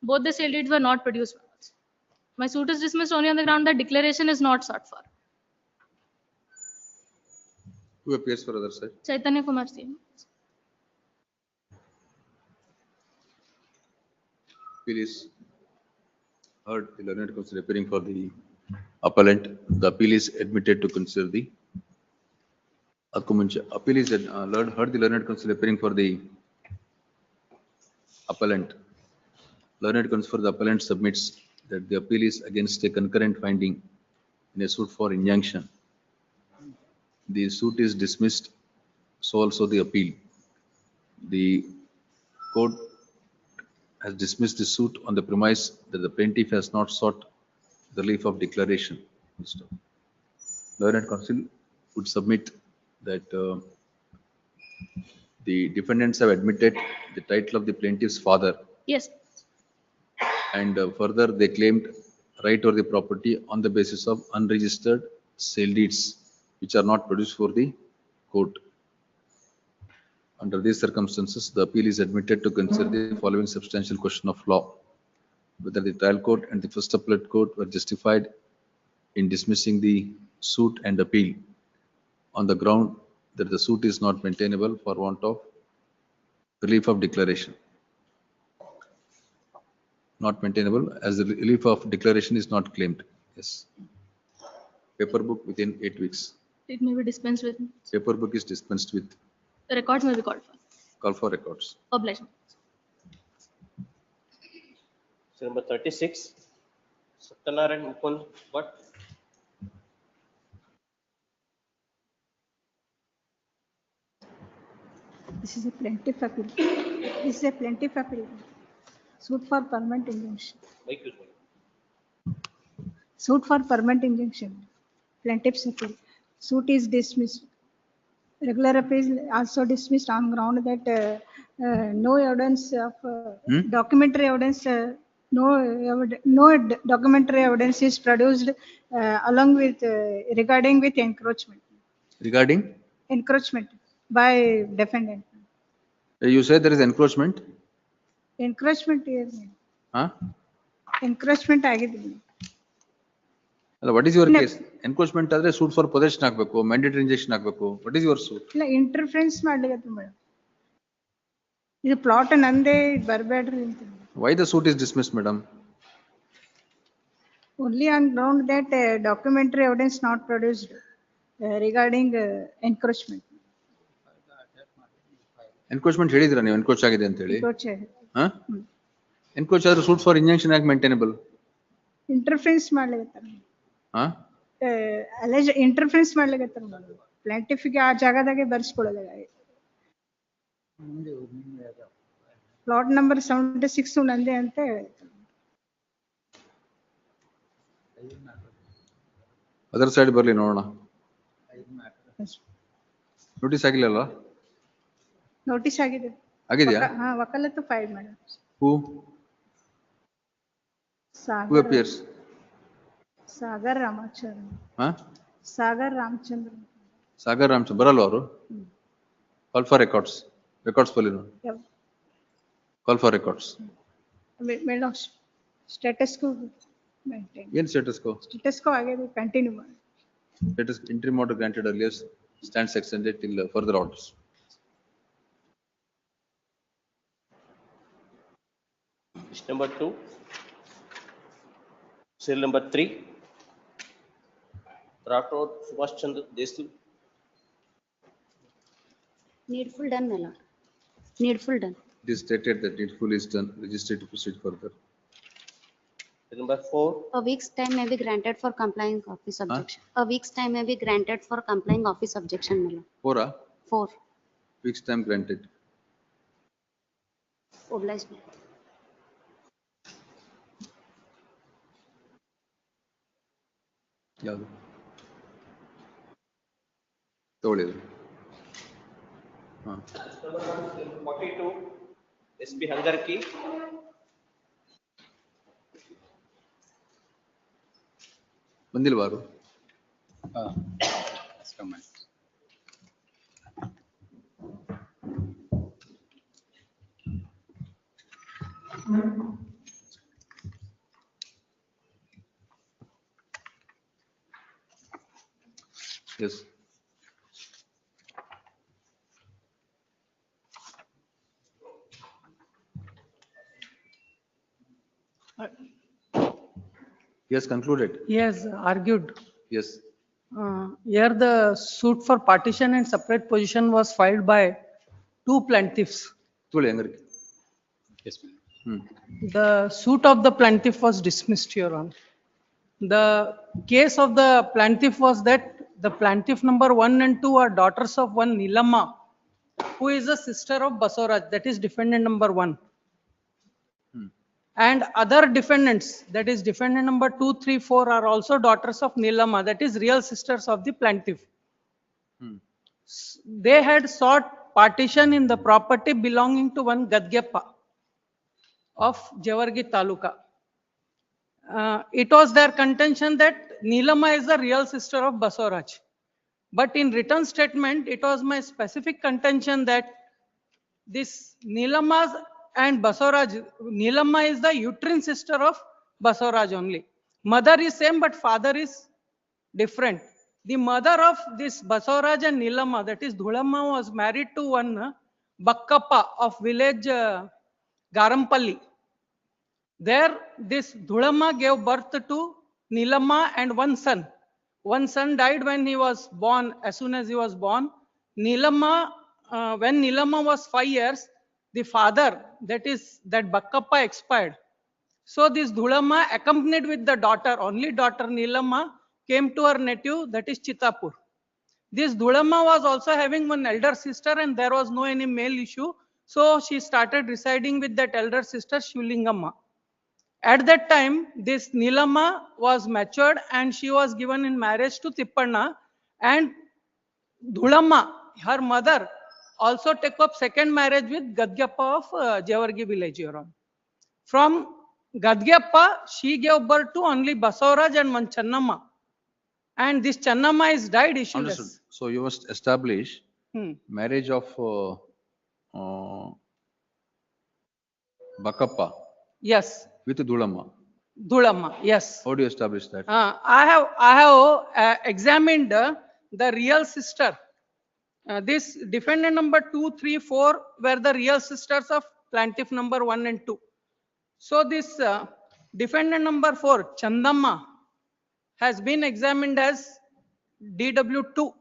Both the sale deeds were not produced. My suit is dismissed only on the ground that declaration is not sought for. Who appears for other side? Chaitanya Kumar Singh. Appeal is heard. The learned counsel appearing for the appellant. The appeal is admitted to consider the appeal is heard. The learned counsel appearing for the appellant. Learned counsel for the appellant submits that the appeal is against a concurrent finding in a suit for injunction. The suit is dismissed, so also the appeal. The court has dismissed the suit on the premise that the plaintiff has not sought the relief of declaration. Learned counsel would submit that the defendants have admitted the title of the plaintiff's father. Yes. And further, they claimed right over the property on the basis of unregistered sale deeds, which are not produced for the court. Under these circumstances, the appeal is admitted to consider the following substantial question of law: whether the trial court and the first appellate court were justified in dismissing the suit and appeal on the ground that the suit is not maintainable for want of relief of declaration. Not maintainable as the relief of declaration is not claimed. Yes. Paper book within 8 weeks. It may be dispensed with. Paper book is dispensed with. The records may be called for. Call for records. Obligation. Number 36, Satyanarayan Mukund Bhatt. This is a plaintiff appeal. This is a plaintiff appeal. Suit for permanent injunction. Suit for permanent injunction. Plaintiff's appeal. Suit is dismissed. Regular appeal also dismissed on ground that no evidence of documentary evidence no documentary evidence is produced along with regarding with encroachment. Regarding, Encroachment by defendant. you say there is encroachment? Encroachment is Huh? encroachment ಆಗಿದೆ. What is your case? Encroachment ಆದರೆ suit for possession ಆಗಬೇಕು, mandatory injection ಆಗಬೇಕು. What is your suit? ಇಲ್ಲ interference ಮಾಡ್ಲಿಕ್ಕೆ madam. ಇದು plot ನಂದೇ ಬರಬೇಡ್ರಿ ಅಂತ. Why the suit is dismissed, madam? Only on ground that documentary evidence not produced regarding encroachment. Encroachment ಹೇಳಿದ್ರ ನೀವು encroach ಆಗಿದೆ ಅಂತ ಹೇಳಿ? Encroach. Encroach ಆದ್ರೆ suit for injunction ಆಗಿ maintainable. ಇಂಟರ್ಫರೆನ್ಸ್ ಮಾಡ್ಲಿಕ್ಕೆ. ಅಲೆಜ್ ಇಂಟರ್ಫರೆನ್ಸ್ ಮಾಡ್ಲಿಕ್ಕೆ ಪ್ಲಾಂಟಿಫ್ ಗೆ ಆ ಜಾಗದಾಗೆ ಬರ್ಸ್ಕೊಳ್ಳೋದು. ಪ್ಲಾಟ್ ನಂಬರ್ 76 ನಂದೇ ಅಂತ ಅದರ್ ಸೈಡ್ ಬರ್ಲಿ ನೋಡೋಣ. ನೋಟಿಸ್ ಆಗಿಲ್ಲಲ್ಲ? ನೋಟಿಸ್ ಆಗಿದೆ. ಆಗಿದೆಯಾ? ಹಾ, ವಕಾಲತ್ತು ಫೈಲ್ ಮಾಡಿ. Who ಸಾಗರ್. appears? ಸಾಗರ್ ರಾಮಚಂದ್ರ. ಹಾ? ಸಾಗರ್ ರಾಮಚಂದ್ರ. ಸಾಗರ್ ರಾಮಚಂದ್ರ ಬರಲ್ವ ಅವರು? ಕಾಲ್ ಫಾರ್ ರೆಕಾರ್ಡ್ಸ್. ರೆಕಾರ್ಡ್ಸ್ ಬಲ್ಲಿ ನೋಡಿ. Call for records. Madam status quo maintain. ಏನ್ ಸ್ಟೇಟಸ್ ಕೋ? ಸ್ಟೇಟಸ್ ಕೋ ಆಗಿದೆ, ಕಂಟಿನ್ಯೂ ಮಾಡಿ. Status interim order granted earlier stands extended till further orders. Number 2, serial number 3, Rathod Subhash Chandra Desu. Needful done, my lord. Needful done. It is stated that needful is done, registered to proceed further. Number 4, A week's time may be granted for complying office objection. A week's time may be granted for complying office objection, my lord. 4 4. weeks time granted. Obliged. ಯಾವುದು ತಗೊಳ್ಳಿ. number 42, SP Hangarki. ಬಂದಿಲ್ವಾರು? Yes. Yes, concluded. Yes, argued. Yes. Here the suit for partition and separate position was filed by two plaintiffs. ತಗೊಳ್ಳಿ ಹಂಗಾರೆ. Yes, ma'am. The suit of the plaintiff was dismissed, Your Honor. The case of the plaintiff was that the plaintiff number 1 and 2 are daughters of one Nilamma, who is a sister of Basoraj, that is defendant number 1. And other defendants, that is defendant number 2, 3, 4 are also daughters of Nilamma, that is real sisters of the plaintiff. They had sought partition in the property belonging to one Gadgyappa of Jawargi Taluka. It was their contention that Nilamma is the real sister of Basoraj. But in written statement, it was my specific contention that this Nilamma and Basoraj, Nilamma is the uterine sister of Basoraj only. Mother is same, but father is different. The mother of this Basoraj and Nilamma, that is Dhulamma, was married to one Bakkappa of village Garampalli. There, this Dhulamma gave birth to Nilamma and one son. One son died when he was born. As soon as he was born, Nilamma, when Nilamma was 5 years, the father, that is that Bakkappa, expired. So this Dhulamma, accompanied with the daughter, only daughter Nilamma, came to her native, that is Chittapur. This Dhulamma was also having one elder sister, and there was no any male issue. So she started residing with that elder sister Shivlingamma. At that time, this Nilamma was matured and she was given in marriage to Tippanna, and Dhulamma, her mother, also took up second marriage with Gadgyappa of Jawargi village. From Gadgyappa, she gave birth to only Basavaraj and one Channamma. And this Channamma is died issueless. Understood. So you must establish marriage of Bakappa Yes, with Dhulamma. Dhulamma, yes. How do you establish that? I have examined the real sister. This defendant number 2, 3, 4 were the real sisters of plaintiff number 1 and 2. So this defendant number 4, Chandamma, has been examined as DW2.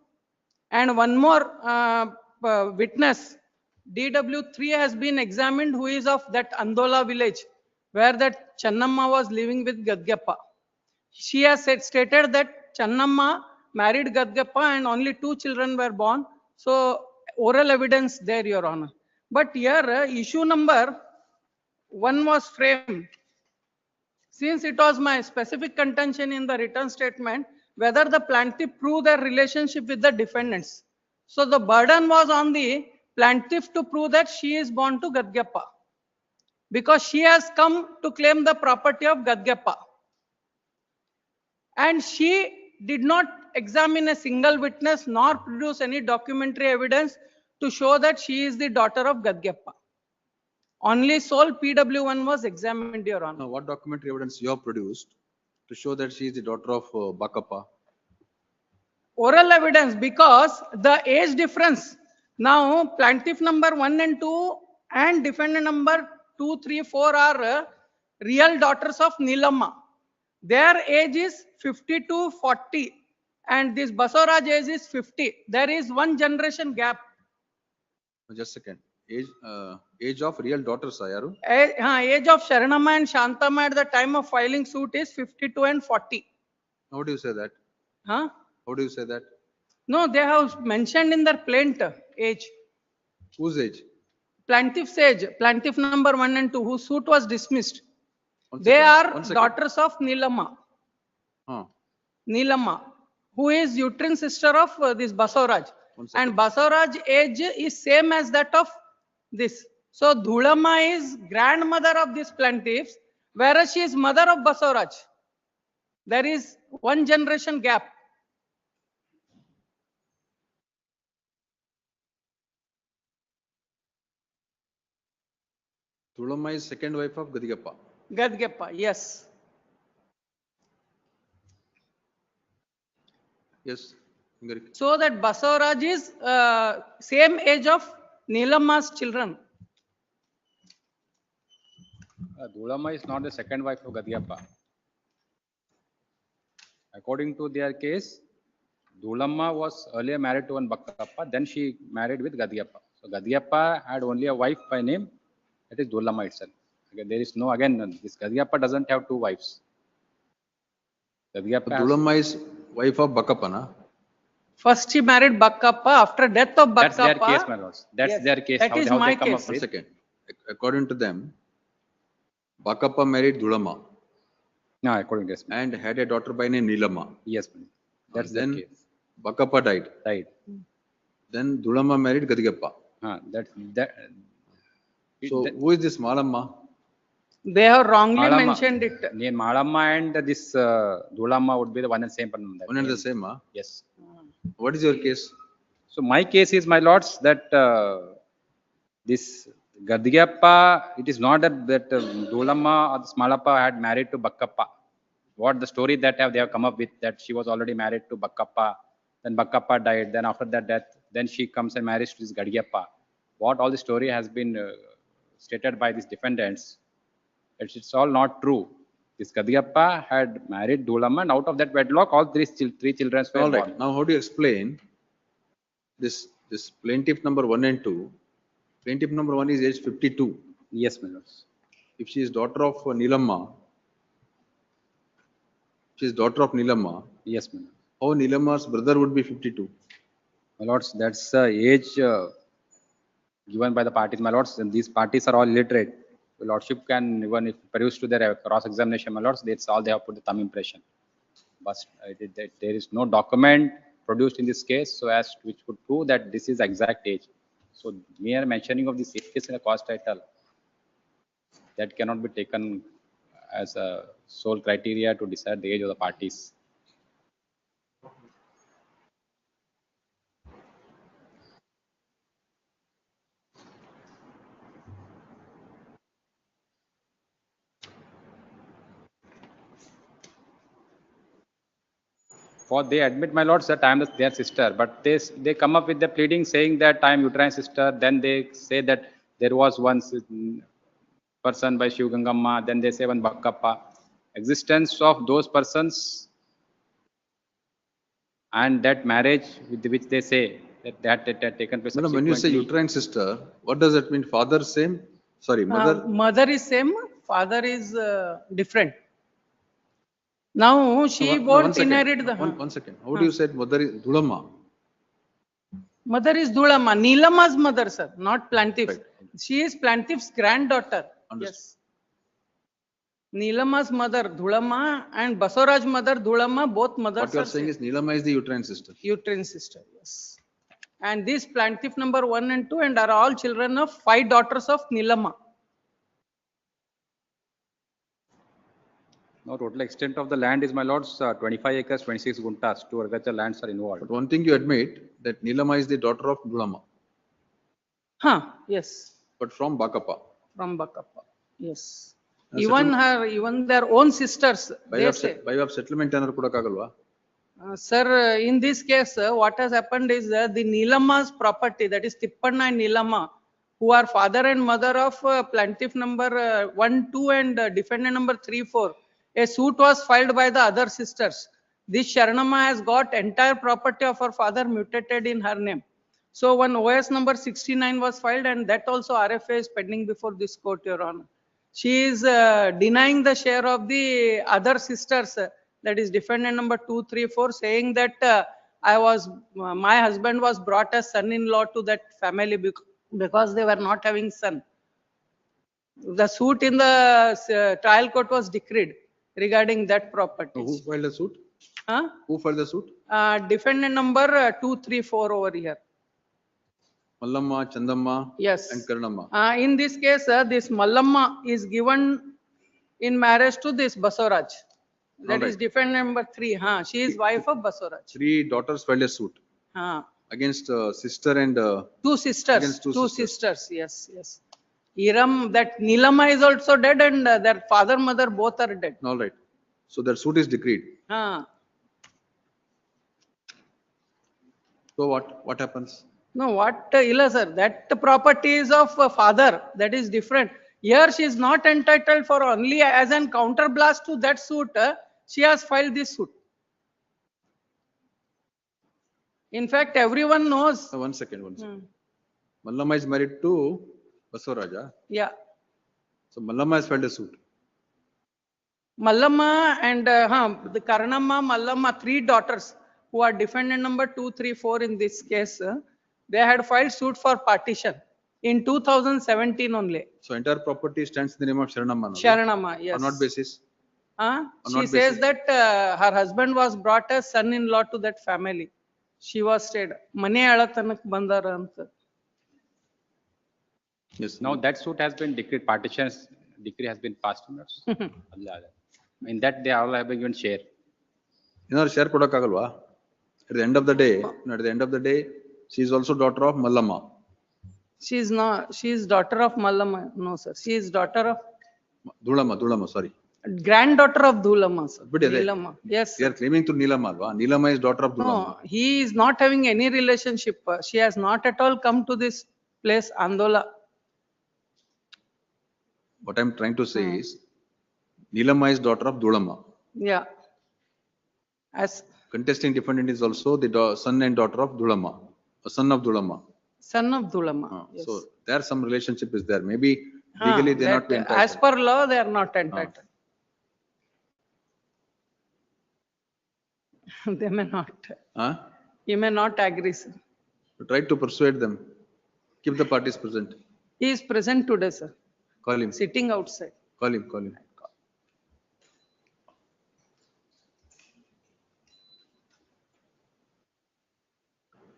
And one more witness, DW3 has been examined, who is of that Andola village, where that Channamma was living with Gadgyappa. She has stated that Channamma married Gadgyappa and only 2 children were born. So oral evidence there, Your Honor. But here issue number 1 was framed. Since it was my specific contention in the written statement, whether the plaintiff prove their relationship with the defendants. So the burden was on the plaintiff to prove that she is born to Gadgyappa, because she has come to claim the property of Gadgyappa. And she did not examine a single witness nor produce any documentary evidence to show that she is the daughter of Gadgyappa. Only sole PW1 was examined, Your Honor. Now, what documentary evidence you have produced to show that she is the daughter of Bakappa? Oral evidence, because the age difference. Now, plaintiff number 1 and 2 and defendant number 2, 3, 4 are real daughters of Neelamma. Their age is 50 to 40 and this Basavaraj age is 50. There is 1 generation gap. Just a second. Age of real daughters, Ayaru? Age of Sharanamma and Shantama at the time of filing suit is 52 and 40. How do you say that? Huh? How do you say that? No, they have mentioned in their plaint age. Whose age? Plaintiff's age, plaintiff number 1 and 2, whose suit was dismissed. They are daughters of Neelamma. Neelamma, who is uterine sister of this Basavaraj. And Basavaraj age is same as that of this. So Dhulamma is grandmother of this plaintiffs, whereas she is mother of Basavaraj. There is 1 generation gap. Dhulamma is second wife of Gadgyappa. Gadgyappa, yes. Yes. So that Basavaraj is same age of Neelamma's children. Dhulamma is not the second wife of Gadgyappa. According to their case, Dhulamma was earlier married to one Bakappa, then she married with Gadgyappa. So Gadgyappa had only a wife by name, that is Dhulamma itself. Again, there is no, again, this Gadgyappa doesn't have 2 wives. Dhulamma is wife of Bakappa, na? First she married Bakappa, after death of Bakappa. That's their case, my lords. That's yes, their case. That is my case. 1 second. According to them, Bakappa married Dhulamma. No, according to this. And had a daughter by name Neelamma. Yes, that's then the case. Bakappa died. Then Dhulamma married Gadgyappa. So who is this Malamma? They have wrongly mentioned it. Malamma and this Dhulamma would be the one and same person. One and the same, huh? Yes. What is your case? So my case is, my lords, that this Gadgyappa, it is not that Dhulamma or Smalappa had married to Bakappa. What the story that they have come up with, that she was already married to Bakappa, then Bakappa died, then after that death, then she comes and marries to this Gadgyappa. What all the story has been stated by these defendants, it's all not true. This Gadgyappa had married Dhulamma, and out of that wedlock, all three children were all right. born. Now, how do you explain this plaintiff number 1 and 2? Plaintiff number 1 is age 52. Yes, my lords. If she is daughter of Neelamma, she is daughter of Neelamma. Yes, my lord. How Neelamma's brother would be 52? My lords, that's age given by the parties, my lords, and these parties are all illiterate. The lordship can, even if produced to their cross-examination, my lords, that's all they have put the thumb impression. But there is no document produced in this case so as which would prove that this is exact age. So mere mentioning of this age in a cause title, that cannot be taken as a sole criteria to decide the age of the parties. For they admit, my lords, that I am their sister, but they come up with the pleading saying that I am uterine sister. Then they say that there was one person by Shiv Gangamma. Then they say one Bakkappa. Existence of those persons and that marriage with which they say that had taken place. Madam, when you say uterine sister, what does that mean? Father same? Sorry, mother. Mother is same, father is different. Now she won't inherit the. One second. How do you say mother is Dhulamma? Mother is Dhulamma. Neelama's mother, sir, not plaintiff. Right. She is plaintiff's granddaughter. Understood. Yes. Neelama's mother Dhulamma and Basoraj's mother Dhulamma, both mothers. What you are saying is Neelama is the uterine sister. Uterine sister, yes. And this plaintiff number 1 and 2 and are all children of 5 daughters of Neelama. Now, total extent of the land is, my lords, 25 acres, 26 guntas. 2 agricultural lands are involved. But one thing you admit that Neelama is the daughter of Dhulama. Yes. But from Bakappa. From Bakappa, yes. Even their own sisters. By way of settlement, sir, in this case, what has happened is the Neelama's property, that is Tippanna and Neelama, who are father and mother of plaintiff number 1, 2 and defendant number 3, 4. A suit was filed by the other sisters. This Sharanamma has got entire property of her father mutated in her name. So one OS number 69 was filed, and that also RFA is pending before this court, Your Honor. She is denying the share of the other sisters, that is defendant number 2, 3, 4, saying that my husband was brought as son-in-law to that family because they were not having son. The suit in the trial court was decreed regarding that property. Who filed the suit? Who filed the suit? Defendant number 2, 3, 4 over here. Mallamma, Chandamma, yes, and Karnamma. In this case, this Mallamma is given in marriage to this Basoraj. That is defendant number 3. She is wife of Basoraj. 3 daughters filed a suit against sister and 2 sisters. Against 2 sisters. Yes, yes. Iram, that Neelama is also dead, and their father, mother both are dead. All right. So their suit is decreed. So what happens? No, what Ila sir, that property is of father, that is different. Here she is not entitled for only as an counterblast to that suit, she has filed this suit. In fact, everyone knows. One second. Mallamma is married to Basoraja. Yeah. So Mallamma has filed a suit. Mallamma and the Karnamma, Mallamma, 3 daughters who are defendant number 2, 3, 4 in this case. They had filed suit for partition in 2017 only. So entire property stands in the name of Sharanamma. Sharanamma, yes. On what basis? She says that her husband was brought as son-in-law to that family. She was stayed. Mane alatanak bandara anta. Yes. Now that suit has been decreed. Partition's decree has been passed. In that they all have been given share. Share kodakagalwa. At the end of the day, she is also daughter of Mallamma. She is not. She is daughter of Mallamma. No, sir. She is daughter of Dhulamma, sorry. Granddaughter of Dhulamma, sir. Neelama. Yes. They are claiming to Neelama. Neelama is daughter of Dhulamma. No, he is not having any relationship. She has not at all come to this place, Andola. What I am trying to say is, Neelama is daughter of Dhulamma. Yeah. As contesting defendant is also the son and daughter of Dhulamma. Son of Dhulamma. Son of Dhulamma. Yes. So there some relationship is there. Maybe legally they are not entitled. As per law, they are not entitled. They may not. He may not agree, sir. Try to persuade them. Keep the parties present. He is present today, sir. Call him. Sitting outside. Call him.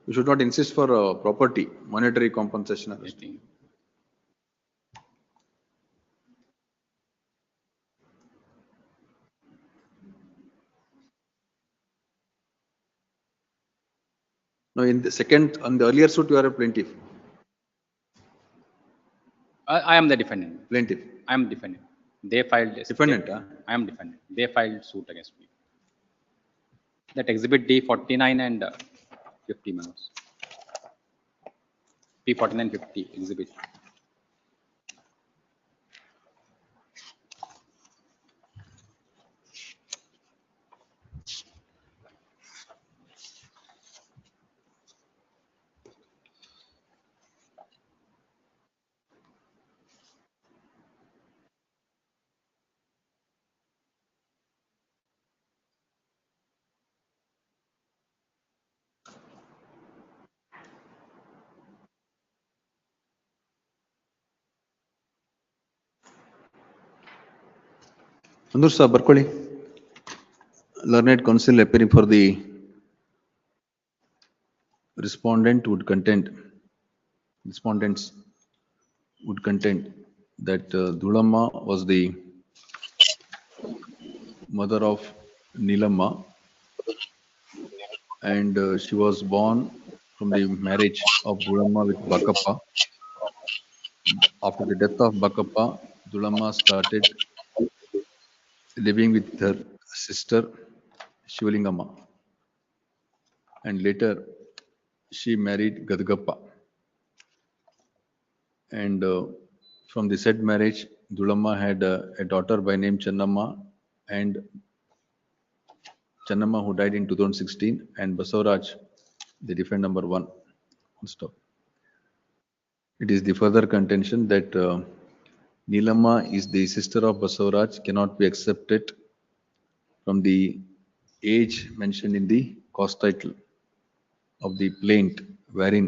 You should not insist for property, monetary compensation. No, in the second, on the earlier suit, you are a plaintiff. I am the defendant. Plaintiff. I am defendant. They filed this. Defendant, huh? I am defendant. They filed suit against me. That exhibit D 49 and 50 minutes. P 49 50 exhibit. Andur sir, ಬರ್ಕೊಳ್ಳಿ. Learned counsel appearing for the respondents would contend that Dhulamma was the mother of Nilamma, and she was born from the marriage of Dhulamma with Bakappa. After the death of Bakappa, Dhulamma started living with her sister Shivalingamma, and later she married Gadgappa. And from the said marriage, Dhulamma had a daughter by name Channamma, and Channamma, who died in 2016, and Basavaraj, the defendant number 1. Stop. It is the further contention that Nilamma is the sister of Basavaraj, cannot be accepted from the age mentioned in the cause title of the plaint, wherein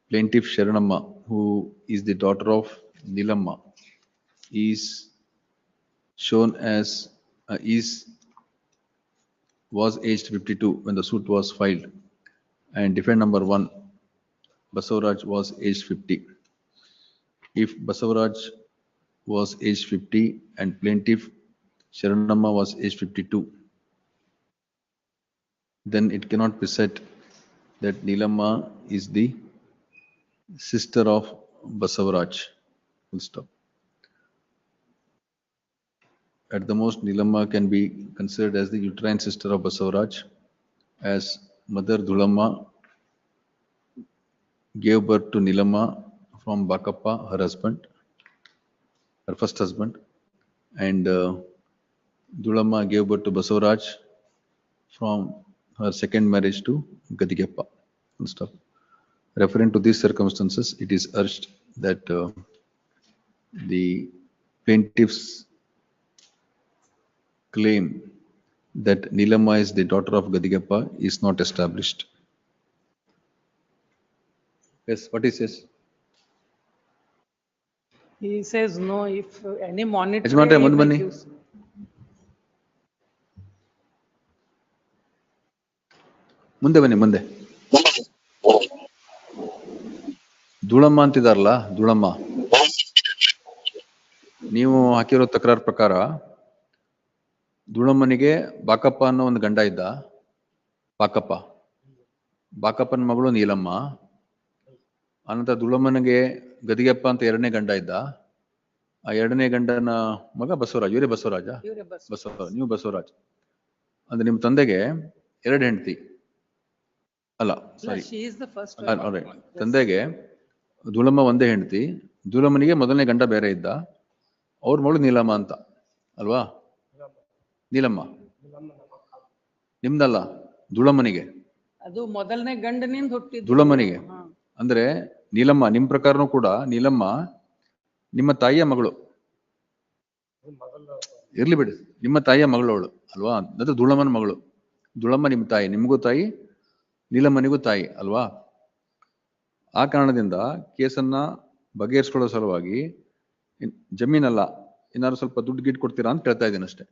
plaintiff Sharanamma, who is the daughter of Nilamma, is shown as was aged 52 when the suit was filed, and defendant number 1, Basavaraj, was aged 50. If Basavaraj was aged 50 and plaintiff Sharanamma was aged 52, then it cannot be said that Nilamma is the sister of Basavaraj. Full stop. At the most, Nilamma can be considered as the uterine sister of Basavaraj, as Mother Dhulamma gave birth to Nilamma from Bakappa, her husband, her first husband, and Dhulamma gave birth to Basavaraj from her second marriage to Gadigappa. Full stop. Referring to these circumstances, it is urged that the plaintiff's claim that Nilamma is the daughter of Gadigappa is not established. Yes, what he says? He says no, if any monetary. ಯಜಮಾನ್ರೆ, ಮುಂದೆ ಬನ್ನಿ. ಮುಂದೆ ಬನ್ನಿ, ಮುಂದೆ. ಧೂಳಮ್ಮ ಅಂತಿದಾರಲ್ಲ, ಧೂಳಮ್ಮ, ನೀವು ಹಾಕಿರೋ ತಕರಾರು ಪ್ರಕಾರ ಧೂಳಮ್ಮನಿಗೆ ಬಾಕಪ್ಪ ಅನ್ನೋ ಒಂದು ಗಂಡ ಇದ್ದ. ಬಾಕಪ್ಪನ ಮಗಳು ನೀಲಮ್ಮ. ಅನಂತರ ಧೂಳಮ್ಮನಿಗೆ ಗದಿಗೆಪ್ಪ ಅಂತ ಎರಡನೇ ಗಂಡ ಇದ್ದ. ಆ ಎರಡನೇ ಗಂಡನ ಮಗ ಬಸವರಾಜ್. ಇವರೇ ಬಸವರಾಜ? ಬಸವರಾಜ್. ನೀವು ಬಸವರಾಜ್ ಅಂದ್ರೆ ನಿಮ್ಮ ತಂದೆಗೆ 2 ಹೆಂಡತಿ ಅಲ್ಲ, ಸಾರಿ, ತಂದೆಗೆ ಧೂಳಮ್ಮ ಒಂದೇ ಹೆಂಡತಿ. ಧೂಳಮ್ಮನಿಗೆ ಮೊದಲನೇ ಗಂಡ ಬೇರೆ ಇದ್ದ, ಅವ್ರ ಮಗಳು ನೀಲಮ್ಮ ಅಂತ ಅಲ್ವಾ? ನೀಲಮ್ಮ ನಿಮ್ದಲ್ಲ, ಧೂಳಮ್ಮನಿಗೆ. ಅದು ಮೊದಲನೇ ಗಂಡನಿಂದ ಹುಟ್ಟಿದ್ದು ಧೂಳಮ್ಮನಿಗೆ. ಅಂದ್ರೆ ನೀಲಮ್ಮ, ನಿಮ್ ಪ್ರಕಾರನೂ ಕೂಡ ನೀಲಮ್ಮ ನಿಮ್ಮ ತಾಯಿಯ ಮಗಳು. ಇರ್ಲಿ ಬಿಡಿ, ನಿಮ್ಮ ತಾಯಿಯ ಮಗಳು ಅವಳು ಅಲ್ವಾ? ಅದು ಧೂಳಮ್ಮನ ಮಗಳು. ಧೂಳಮ್ಮ ನಿಮ್ ತಾಯಿ, ನಿಮ್ಗೂ ತಾಯಿ, ನೀಲಮ್ಮನಿಗೂ ತಾಯಿ ಅಲ್ವಾ? ಆ ಕಾರಣದಿಂದ ಕೇಸನ್ನ ಬಗೆಹರಿಸ್ಕೊಳ್ಳೋ ಸಲುವಾಗಿ ಜಮೀನಲ್ಲ, ಏನಾದ್ರು ಸ್ವಲ್ಪ ದುಡ್ಡು ಗಿಡ್ ಕೊಡ್ತೀರಾ ಅಂತ ಕೇಳ್ತಾ ಇದ್ದೀನಿ ಅಷ್ಟೇ.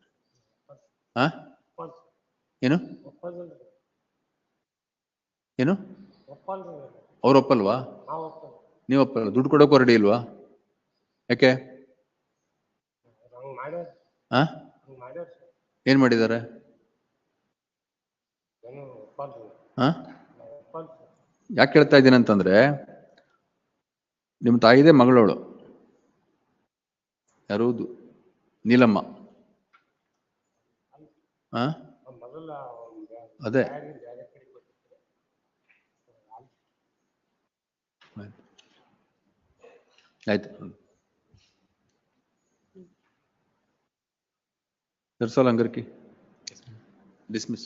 ಏನು ಏನು ಅವ್ರ ಒಪ್ಪಲ್ವಾ? ನೀವು ಒಪ್ಪಲ್ಲ? ದುಡ್ಡು ಕೊಡೋಕ್ಕೂ ರೆಡಿ ಇಲ್ವಾ? ಯಾಕೆ? ಏನ್ ಮಾಡಿದ್ದಾರೆ? ಯಾಕೆ ಹೇಳ್ತಾ ಇದ್ದೀನಿ ಅಂತಂದ್ರೆ, ನಿಮ್ಮ ತಾಯಿದೆ ಮಗಳವಳು ಯಾರು? ನೀಲಮ್ಮ. ಆ? ಅದೇ ಆಯ್ತು. That's all, Angarki. Dismiss.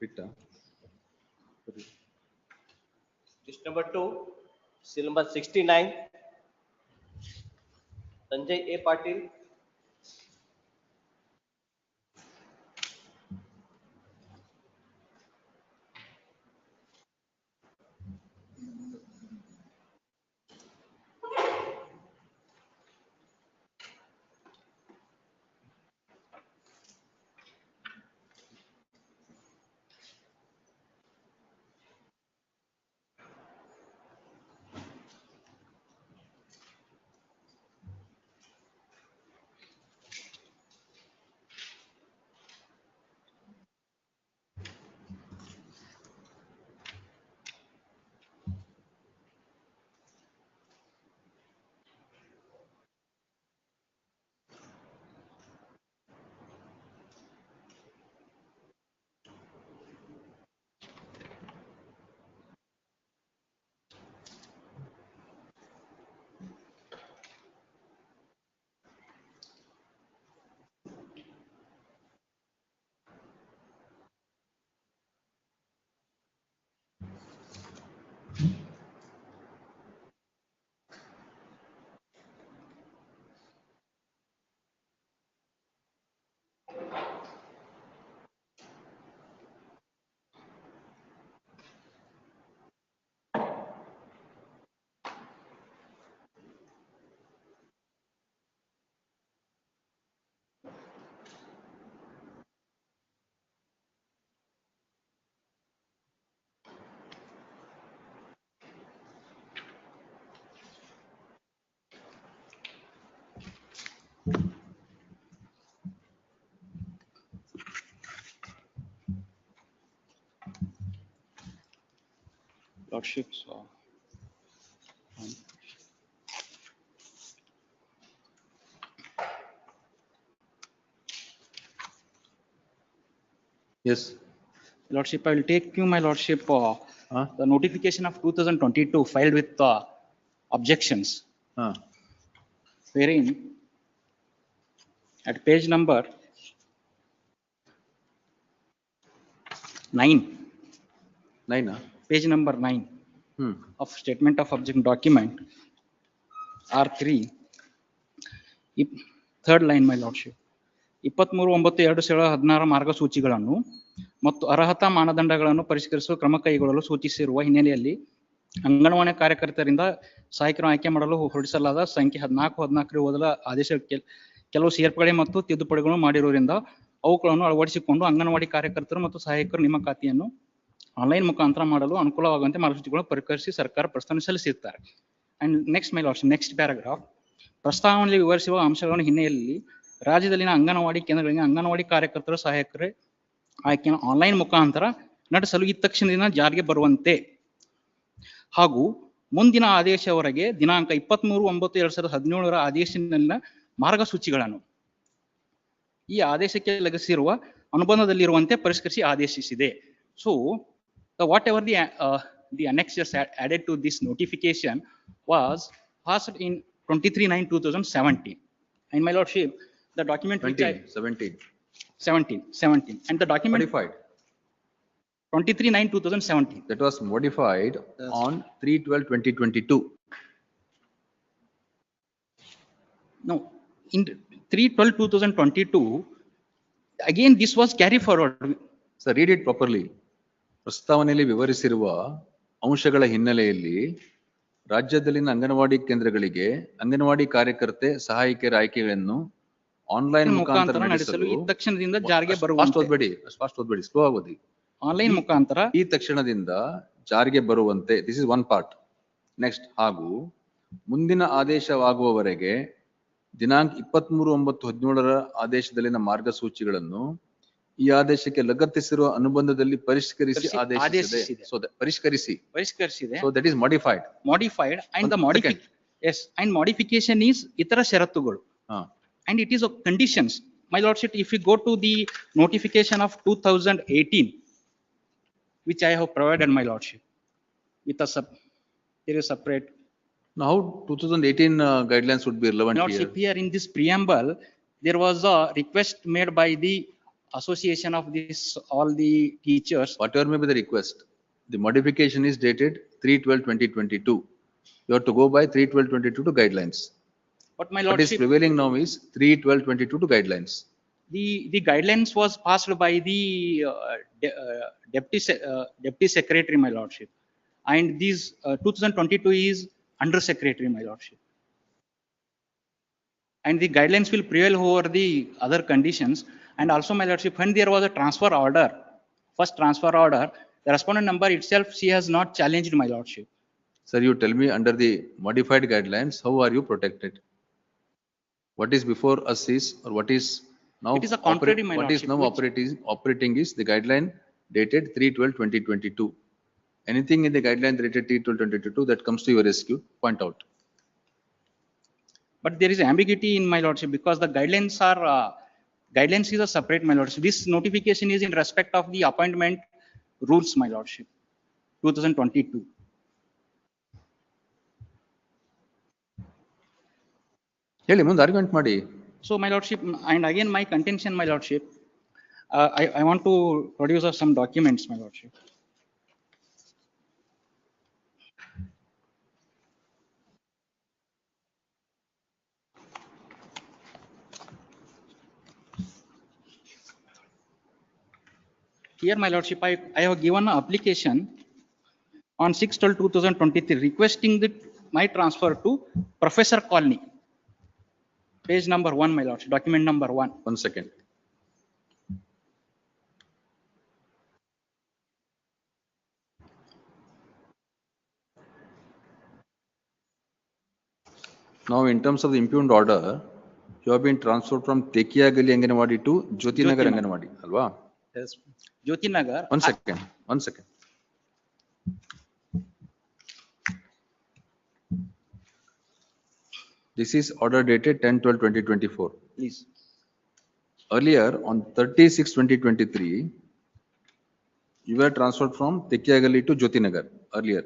Pitta. List number 2, seal number 69, Sanjay A. Patil. Lordships. Yes. Lordship, I will take you, my Lordship, the notification of 2022 filed with objections, wherein at page number 9, page number 9 of statement of objection document R3, third line, my Lordship. 23/9/2016 ಮಾರ್ಗಸೂಚಿಗಳನ್ನು ಮತ್ತು ಅರ್ಹತಾ ಮಾನದಂಡಗಳನ್ನು ಪರಿಷ್ಕರಿಸುವ ಕ್ರಮ ಕೈಗೊಳ್ಳಲು ಸೂಚಿಸಿರುವ ಹಿನ್ನೆಲೆಯಲ್ಲಿ ಅಂಗನವಾಡಿ ಕಾರ್ಯಕರ್ತರಿಂದ ಸಹಾಯಕರು ಆಯ್ಕೆ ಮಾಡಲು ಹೊರಡಿಸಲಾದ ಸಂಖ್ಯೆ 14 ಓದಲ ಆದೇಶ ಕೆಲವು ಸೇರ್ಪಡೆ ಮತ್ತು ತಿದ್ದುಪಡಿಗಳನ್ನು ಮಾಡಿರುವುದರಿಂದ ಅವುಗಳನ್ನು ಅಳವಡಿಸಿಕೊಂಡು ಅಂಗನವಾಡಿ ಕಾರ್ಯಕರ್ತರು ಮತ್ತು ಸಹಾಯಕರು ನೇಮಕಾತಿಯನ್ನು ಆನ್ಲೈನ್ ಮುಖಾಂತರ ಮಾಡಲು ಅನುಕೂಲವಾಗುವಂತೆ ಮಾರ್ಗಸೂಚಿಗಳನ್ನು ಪರಿಷ್ಕರಿಸಿ ಸರ್ಕಾರ ಪ್ರಸ್ತಾವನೆ ಸಲ್ಲಿಸಿರುತ್ತಾರೆ. And next my lordship, next paragraph, ಪ್ರಸ್ತಾವನೆಯಲ್ಲಿ ವಿವರಿಸುವ ಅಂಶಗಳ ಹಿನ್ನೆಲೆಯಲ್ಲಿ ರಾಜ್ಯದಲ್ಲಿನ ಅಂಗನವಾಡಿ ಕೇಂದ್ರಗಳಿಗೆ ಅಂಗನವಾಡಿ ಕಾರ್ಯಕರ್ತರು ಸಹಾಯಕರೇ ಆಯ್ಕೆಯನ್ನು ಆನ್ಲೈನ್ ಮುಖಾಂತರ ನಡೆಸಲು ಈ ತಕ್ಷಣದಿಂದ ಜಾರಿಗೆ ಬರುವಂತೆ ಹಾಗೂ ಮುಂದಿನ ಆದೇಶವರೆಗೆ ದಿನಾಂಕ 23/9/2017 ಆದೇಶದಲ್ಲಿನ ಮಾರ್ಗಸೂಚಿಗಳನ್ನು ಈ ಆದೇಶಕ್ಕೆ ಲಗಸಿರುವ ಅನುಬಂಧದಲ್ಲಿರುವಂತೆ ಪರಿಷ್ಕರಿಸಿ ಆದೇಶಿಸಿದೆ. So whatever the annexures added to this notification was passed in 23/9/2017. And my Lordship, the document 17 and the document modified 23/9/2017. That was modified on 3/12/2022. No, in 3/12/2022 again this was carried forward. So read it properly. ಪ್ರಸ್ತಾವನೆಯಲ್ಲಿ ವಿವರಿಸಿರುವ ಅಂಶಗಳ ಹಿನ್ನೆಲೆಯಲ್ಲಿ ರಾಜ್ಯದಲ್ಲಿನ ಅಂಗನವಾಡಿ ಕೇಂದ್ರಗಳಿಗೆ ಅಂಗನವಾಡಿ ಕಾರ್ಯಕರ್ತೆ ಸಹಾಯಕಿಯರ ಆಯ್ಕೆಗಳನ್ನು online ಮುಖಾಂತರ ನಡೆಸಲು ಈ ತಕ್ಷಣದಿಂದ ಜಾರಿಗೆ ಫಾಸ್ಟ್ ಬರುವಂತೆ ಓದ್ಬೇಡಿ ಸ್ಲೋ ಆಗೋದಿ. ಆನ್ಲೈನ್ ಮುಖಾಂತರ ಈ ತಕ್ಷಣದಿಂದ ಜಾರಿಗೆ ಬರುವಂತೆ, this is one part. Next, ಹಾಗೂ ಮುಂದಿನ ಆದೇಶವಾಗುವವರೆಗೆ ದಿನಾಂಕ 23/9/17 ಆದೇಶದಲ್ಲಿನ ಮಾರ್ಗಸೂಚಿಗಳನ್ನು ಈ ಆದೇಶಕ್ಕೆ ಲಗತ್ತಿಸಿರುವ ಅನುಬಂಧದಲ್ಲಿ ಪರಿಷ್ಕರಿಸಿ ಆದೇಶಿಸಿದೆ. ಪರಿಷ್ಕರಿಸಿ. So that is modified. And the modification is ಇತರ ಷರತ್ತುಗಳು. And it is of conditions. My lordship, if you go to the notification of 2018, which I have provided, my lordship, with there is separate. Now, how 2018 guidelines would be relevant My lordship, here in this preamble, there was a request made by the association of all the teachers. Whatever may be the request, the modification is dated 3/12/2022. You have to go by 3/12/22 to guidelines. But my What is lordship, prevailing now is 3/12/22 to guidelines. the guidelines was passed by the deputy secretary, my lordship, and these 2022 is under secretary, my lordship, and the guidelines will prevail over the other conditions. And also, my lordship, when there was a transfer order, first transfer order, the respondent number itself, she has not challenged, my lordship. Sir, you tell me, under the modified guidelines, how are you protected? What is before us is, or what is now, It is a contrary, my what is lordship, now operating is the guideline dated 3/12/2022. Anything in the guideline dated 3/12/2022 that comes to your rescue, point out. But there is ambiguity in, my lordship, because the guidelines are guidelines is a separate, my lordship. This notification is in respect of the appointment rules, my lordship, 2022. ಹೇಳಿ ಮುಂದೆ argument ಮಾಡಿ. So, my lordship, and again my contention, my lordship, I want to produce some documents, my lordship. Here, my lordship, I have given an application on 6/12/2023 requesting my transfer to Professor Colony. Page number 1, my lordship, document number 1. 1 second. Now, in terms of the impugned order, you have been transferred from Tekiyagali Anganwadi to Jyotinagar Anganwadi, alva? Yes. Jyotinagar. 1 second. 1 second. This is order dated 10/12/2024. Please. Earlier, on 30/6/2023, you were transferred from Tekiyagali to Jyotinagar earlier.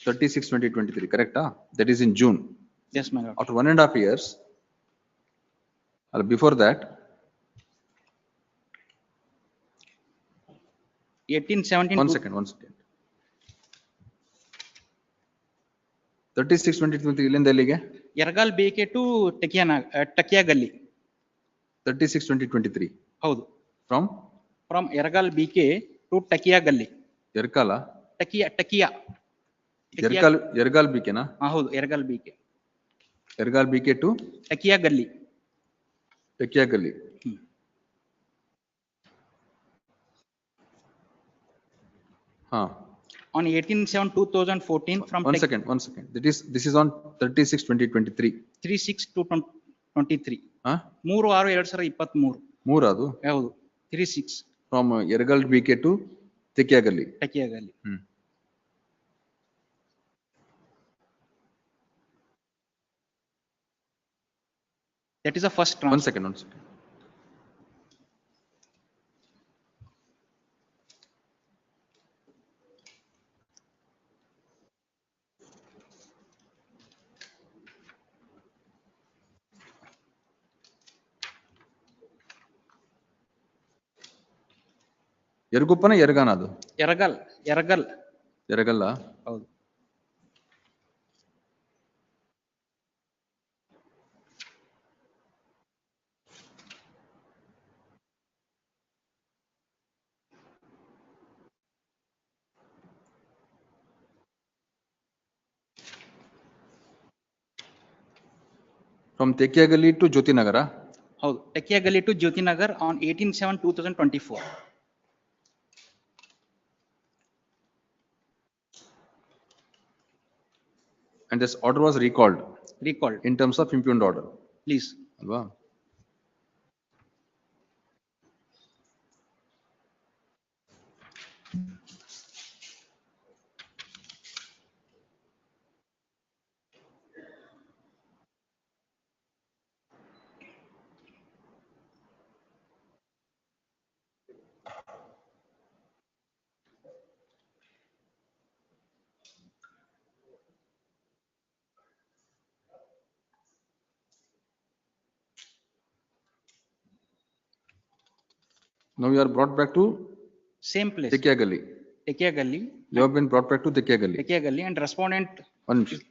30/6/2023, correct? That is in June. Yes, my lord. After 1.5 years, before that, 18/17. 1 second. 36/2023 ಇಲ್ಲಿಂದ ಎಲ್ಲಿಗೆ? Yargal BK to Tekiyagali. 36/2023. ಹೌದು. From Yargal BK to Tekiyagali. Yarkala? Tekiya. Yargal BK na? ಹೌದು, Yargal BK. Yargal BK to Tekiyagali. On 18/7/2014 from 1 second. This is on 36/2023. 3/6/23. 3/6/2023. 3 ಅದು? ಹೌದು, 3/6. From Yargal BK to Tekiyagali. That is the first transfer. 1 second. Yarguppana Yargana ಅದು? Yaragalla? ಹೌದು. From Tekiagalli to Jyoti Nagara. ಹೌದು ಟೆಕಿಯಾಗಲ್ಲಿ to ಜ್ಯೋತಿನಗರ್ on 18/7/2024. And this order was recalled Recalled. in terms of impugned order. Please. Alva? Now you are brought back to Same place. Tekiagalli. Tekiagalli. You have been brought back to Tekiagalli. Tekiagalli and respondent. One minute.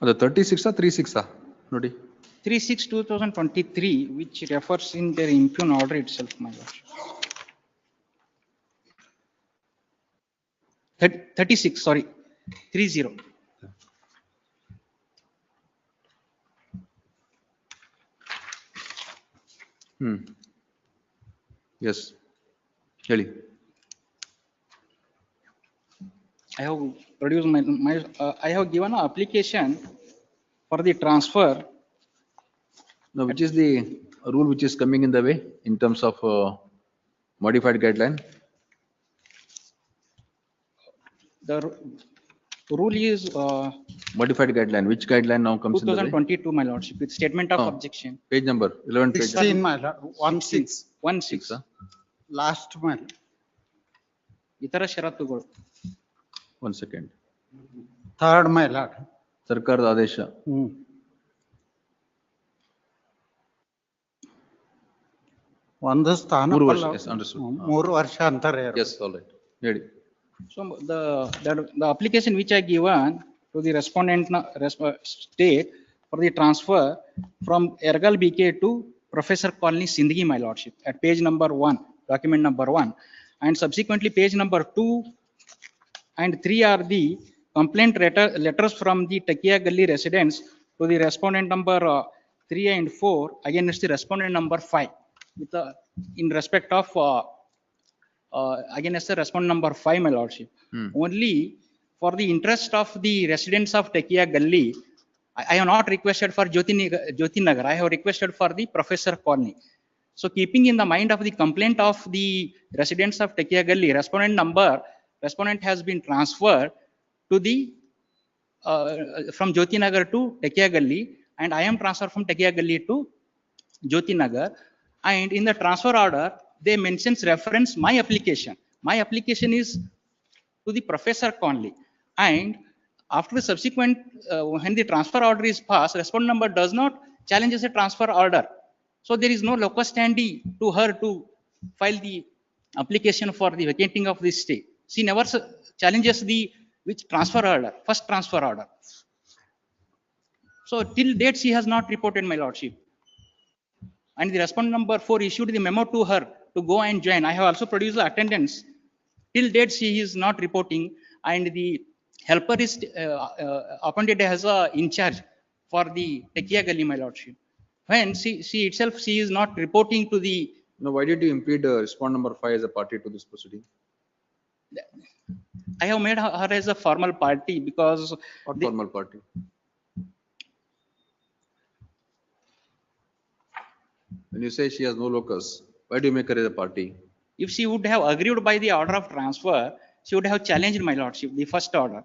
The 36 or 36 Nodi. 3/6/2023, which refers in their impugned order itself, my lord. 36, sorry, 30. Yes. Heli. I have produced I have given an application for the transfer. Now, which is the rule which is coming in the way in terms of modified guideline? The rule is modified guideline. Which guideline now comes in the way? 2022, my lordship, with statement of objection. Page number 11. 16, my lord. 16. 16. Last one. ಇತರ ಷರತ್ತುಗಳು. 1 second. Third, my lord. ಸರ್ಕಾರದ ಆದೇಶ. ಒಂದು ಸ್ಥಾನ 3 ವರ್ಷ. Yes, understood. 3 ವರ್ಷ ಅಂತಾರೆ. Yes, all right. ಹೇಳಿ. So the application which I given to the respondent state for the transfer from Ergal BK to Professor Colony Sindhi, my lordship, at page number 1, document number 1, and subsequently page number 2 and 3 are the complaint letters from the Tekiagalli residents to the respondent number 3 and 4 against the respondent number 5 with in respect of against the respondent number 5, my lordship. Only for the interest of the residents of Tekiagalli, I have not requested for Jyoti Nagar. I have requested for the Professor Colony. So keeping in the mind of the complaint of the residents of Tekiagalli, respondent has been transferred to the from Jyoti Nagar to Tekiagalli, and I am transferred from Tekiagalli to Jyoti Nagar. And in the transfer order, they mentions reference my application. My application is to the Professor Conley, and after the subsequent when the transfer order is passed, respondent number does not challenge a transfer order. So there is no locus standi to her to file the application for the vacating of this stay. She never challenges the which transfer order, first transfer order. So till date she has not reported, my lordship. And the respondent number 4 issued the memo to her to go and join. I have also produced the attendance. Till date she is not reporting, and the helper is appointed as a in charge for the Tekiagalli, my lordship. When she itself is not reporting to the. Now, why did you impede respondent number 5 as a party to this proceeding? I have made her as a formal party because. What formal party? When you say she has no locus, why do you make her as a party? If she would have agreed by the order of transfer, she would have challenged, my lordship, the first order.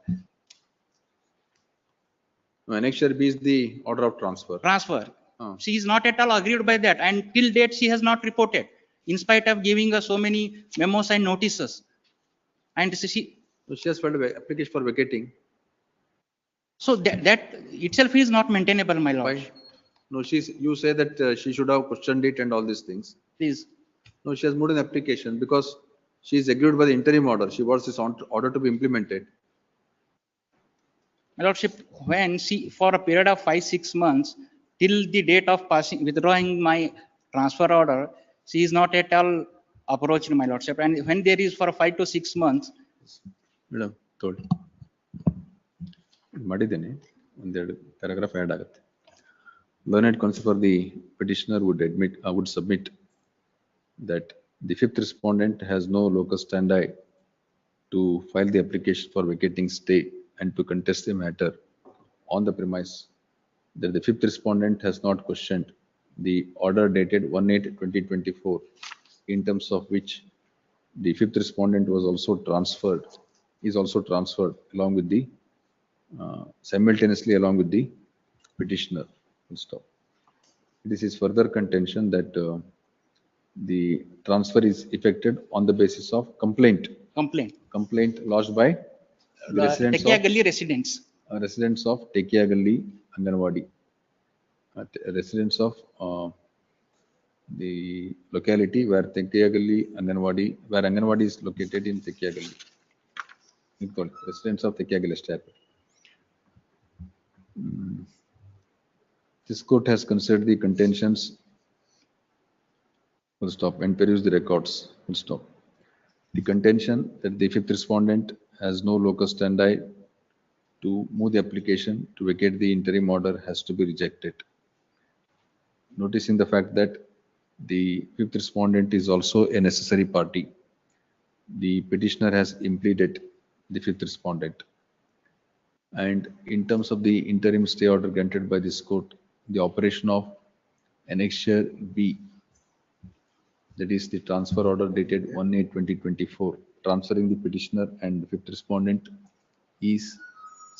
No, Annexure B is the order of transfer. transfer. Ah. She is not at all agreed by that, and till date she has not reported, in spite of giving us so many memos and notices. And she, So she has filed an application for vacating. so that itself is not maintainable, my lord. Why? No, you say that she should have questioned it and all these things. Please. No, she has moved an application because she is agreed by the interim order. She wants this order to be implemented. My lordship, when she, for a period of 5-6 months, till the date of withdrawing my transfer order, she is not at all approached, my lordship. And when there is for 5 to 6 months, Madam, told. ಮಾಡಿದ್ದೇನೆ ಒಂದೆರಡು paragraph add ಆಗುತ್ತೆ. Learned counsel for the petitioner would submit that the fifth respondent has no locus standi to file the application for vacating stay and to contest the matter on the premise that the fifth respondent has not questioned the order dated 1/8/2024, in terms of which the fifth respondent is also transferred along with the simultaneously along with the petitioner. Full stop. This is further contention that the transfer is effected on the basis of complaint lodged by the residents of Tekiagalli Anganwadi, residents of the locality where Anganwadi is located in Tekiagalli. Residents of Tekiagalli estate. This court has considered the contentions. Full stop. And peruse the records. Full stop. The contention that the fifth respondent has no locus standi to move the application to vacate the interim order has to be rejected. Noticing the fact that the fifth respondent is also a necessary party, the petitioner has impleaded the fifth respondent. And in terms of the interim stay order granted by this court, the operation of Annexure B, that is the transfer order dated 1/8/2024, transferring the petitioner and the fifth respondent, is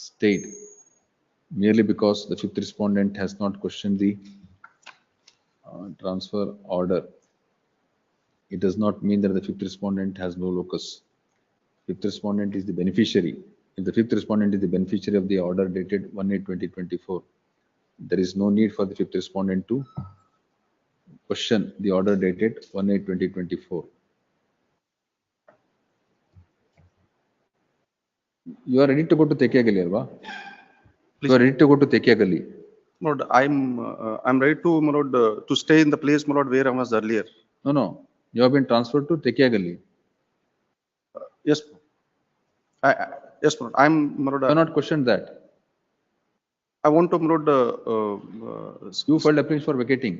stayed merely because the fifth respondent has not questioned the transfer order. It does not mean that the fifth respondent has no locus. Fifth respondent is the beneficiary. If the fifth respondent is the beneficiary of the order dated 1/8/2024, there is no need for the fifth respondent to question the order dated 1/8/2024. You are ready to go to Tekiagalli, Alva? You are ready to go to Tekiagalli. Lord, I'm ready to, Lord, to stay in the place, Lord, where I was earlier. No. You have been transferred to Tekiagalli. Yes. Yes, Lord. Lord. You have not questioned that. I want to, Lord. You filed application for vacating.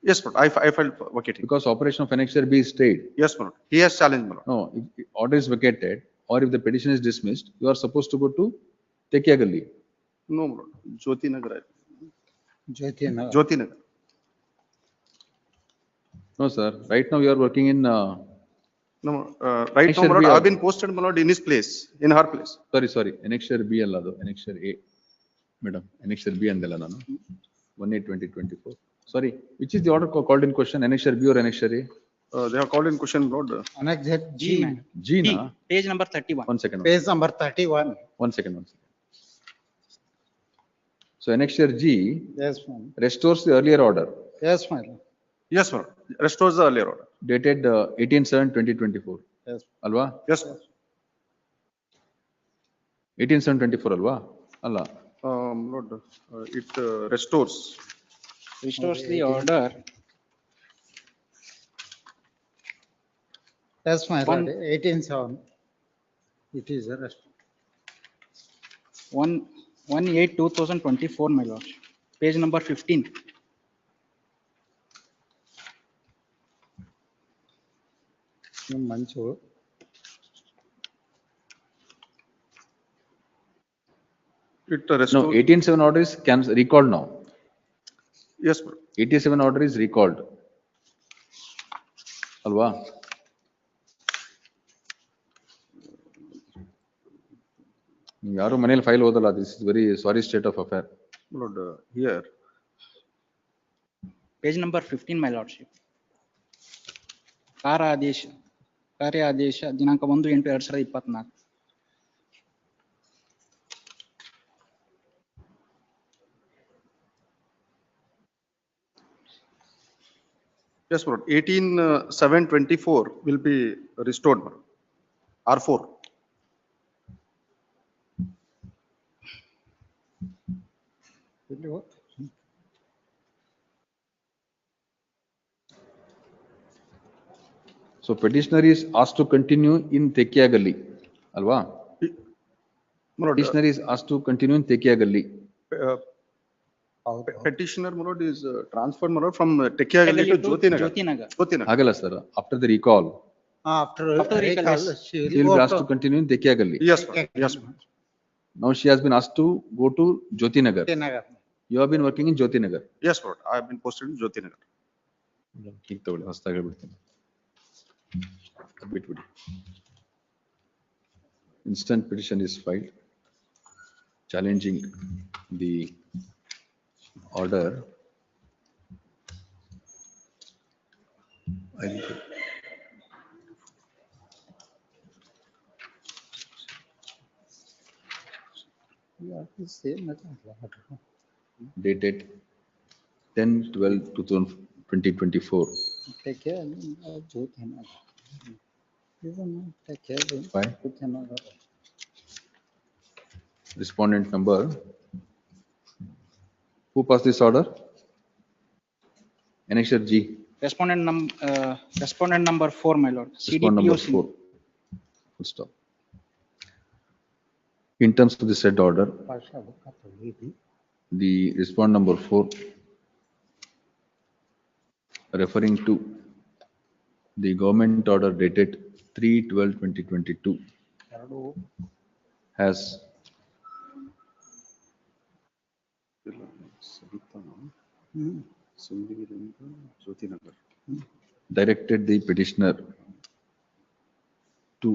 Yes, Lord. I filed for vacating. Because operation of Annexure B is stayed. Yes, Lord. He has challenged, Lord. No, if order is vacated or if the petition is dismissed, you are supposed to go to Tekiagalli. No, Lord. Jyoti Nagar. No, sir. Right now you are working in. No, right now, Lord, I have been posted, Lord, in his place, in her place. Sorry. Annexure B allado. Annexure A. Madam, Annexure B andela nanu. 1/8/2024. Sorry, which is the order called in question? Annexure B or Annexure A? They are called in question, Lord. Annexure G. G, na? Page number 31. One second. Page number 31. One second. So Annexure G Yes, ma'am. restores the earlier order. Yes, ma'am. Yes, Lord. Restores the earlier order. Dated 18/7/2024. Yes. Alva? Yes. 18/7/24 alva? Allah. Lord, it restores the order. Yes, my lord. 18/7. It is a rest. 1/8/2024, my lord. Page number 15. Manchu. it restores. No, 18/7 order is recalled now. Yes, bro. 87 order is recalled. Alva? ಯಾರು ಮನೇಲಿ file ಓದಲ್ಲ. This is very sorry state of affair. My lord, here, Page number 15, my lordship. ಕಾರ್ಯಾದೇಶ ದಿನಾಂಕ 1/8/2024. yes, my lord, 18/7/24 will be restored, my lord. R4. So petitioner is asked to continue in Tekia Gali, alwa? My lord, Petitioner is asked to continue in Tekia Gali. petitioner, my lord, is transferred, my lord, from Tekiagalli to Jyotinagar. Jyotinagar. Agala sir, after the recall, After the recall, recall, yes. she she will will go be asked to to continue in Tekia Gali. Yes, my lord. Yes, my lord. Now she has been asked to go to Jyotinagar. Jyotinagar. You have been working in Jyotinagar. Yes, my lord. I have been posted in Jyotinagar. ಈಗ ತಗೊಳ್ಳಿ ಹೊಸದಾಗಿ ಹೇಳ್ಬಿಡ್ತೀನಿ ಅದು ಬಿಟ್ಬಿಡಿ. Instant petition is filed challenging the order. Dated 10/12/2024. Fine. Respondent number. Who passed this order? Annexure G. Respondent number 4, my lord. Respondent number CDPO. 4. Full stop. In terms of the said order, the respondent number 4, referring to the government order dated 3/12/2022, has directed the petitioner to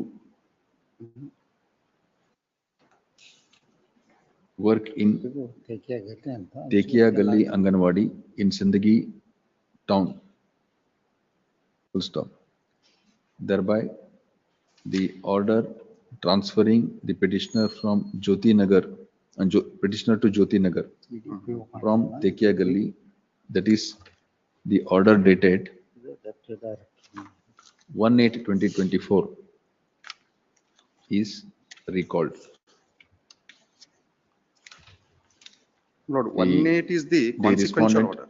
work in Tekia Gali Anganwadi in Sindagi town. Full stop. Thereby, the order transferring the petitioner from Jyoti Nagar, petitioner to Jyoti Nagar from Tekia Gali, that is the order dated 1/8/2024, is recalled. Lord, 1/8 is the consequential respondent- order.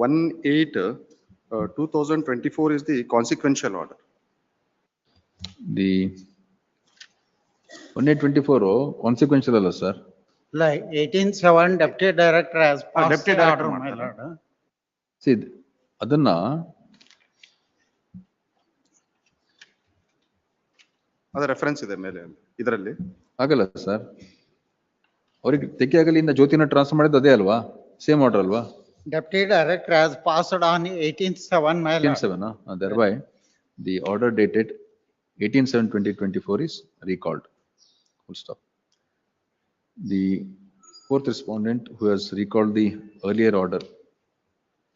1/8/2024 is the consequential order. The 1/8/24 consequential ಅಲ್ಲ sir. Like 18/7 deputy director has passed deputy the director order, my ಮಾಡ್ತಾರೆ. lord. See, ಅದನ್ನ ಅದ reference ಇದೆ ಮೇಲೆ ಇದರಲ್ಲಿ. ಆಗಲ್ಲ sir. ಅವ್ರಿಗೆ ತೆಕ್ಕಿಯಾಗಲಿಂದ ಜ್ಯೋತಿನ transfer ಮಾಡಿದ್ದು ಅದೇ ಅಲ್ವಾ? ಸೇಮ್ ಆರ್ಡರ್ ಅಲ್ವಾ? Deputy director has passed on 18/7, my lord. 18/7, thereby the order dated 18/7/2024 is recalled. Full stop. The fourth respondent who has recalled the earlier order,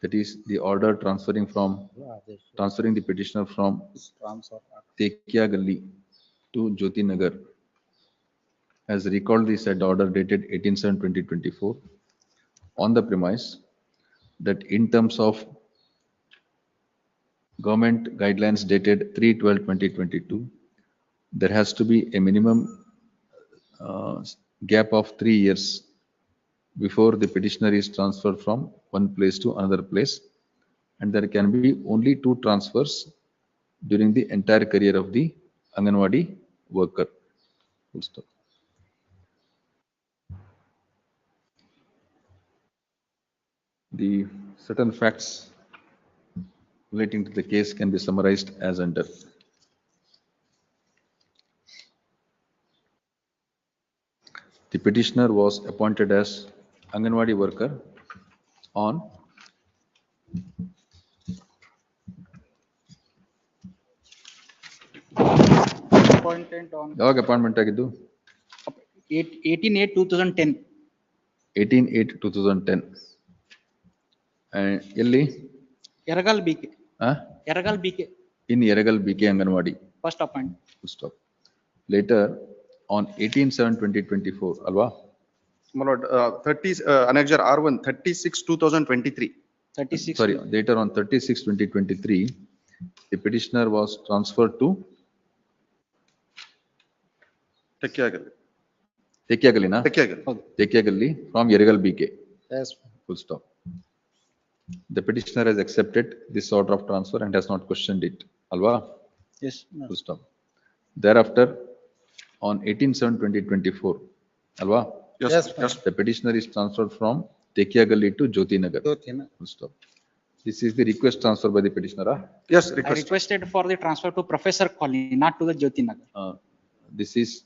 that is the order transferring the petitioner from Tekia Gali to Jyoti Nagar, has recalled the said order dated 18/7/2024 on the premise that in terms of government guidelines dated 3/12/2022, there has to be a minimum gap of 3 years before the petitioner is transferred from one place to another place, and there can be only 2 transfers during the entire career of the Anganwadi worker. Full stop. The certain facts relating to the case can be summarized as under. The petitioner was appointed as Anganwadi worker on Appointed on ಯಾವಾಗ appointment ಆಗಿದ್ದು? 18/8/2010. 18/8/2010. And Yelli, Yaragal BK. Yaragal BK. in Yaragal BK Anganwadi. First appointment. Full stop. Later, on 18/7/2024, Alva? My lord, 30, Annexure R1, 36/2023. 36. Sorry, later on 36/2023, the petitioner was transferred to Tekyagalli. Tekyagalli, na? Tekyagalli from Yaragal BK. Yes. Full stop. The petitioner has accepted this order of transfer and has not questioned it. Alva? Yes. Full stop. Thereafter, on 18/7/2024, Alva? Yes. The petitioner is transferred from Tekyagalli to Jyoti Nagar. Full stop. This is the request transfer by the petitioner. Yes, I requested for the transfer to Professor Colony, not to the Jyoti Nagar. This is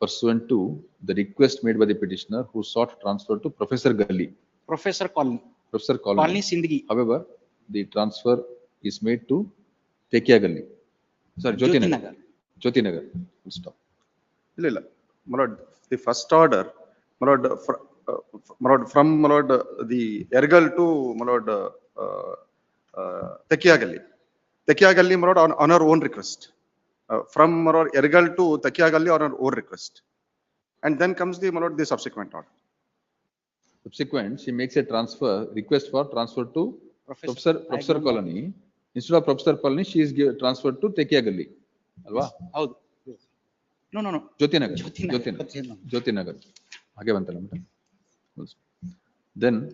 pursuant to the request made by the petitioner who sought transfer to Professor Gully. Professor Colony. Professor Colony. Colony Sindhi. However, the transfer is made to Tekyagalli. Sorry, Jyoti Nagar. Jyoti Nagar. Full stop. Lila. My lord, the first order, my lord, from my lord, the Ergal to my lord, Tekyagalli. Tekyagalli, my lord, on our own request. From my lord, Ergal to Tekyagalli on our own request. And then comes the, my lord, the subsequent order. Subsequent, she makes a request for transfer to Professor Colony. Instead of Professor Colony, she is transferred to Tekyagalli. Alva? Howd. No. Jyoti Nagar. Jyoti Nagar. Hage bantala madam. Then,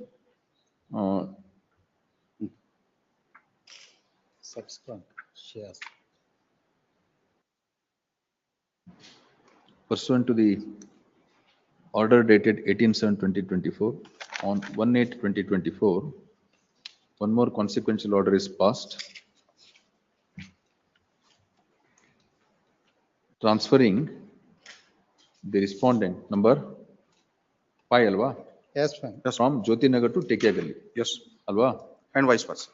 Subsequent. Yes. pursuant to the order dated 18/7/2024, on 1/8/2024, one more consequential order is passed, transferring the respondent number 5, Alva? Yes, ma'am. From Jyoti Nagar to Tekyagalli. Yes. Alva? And vice versa.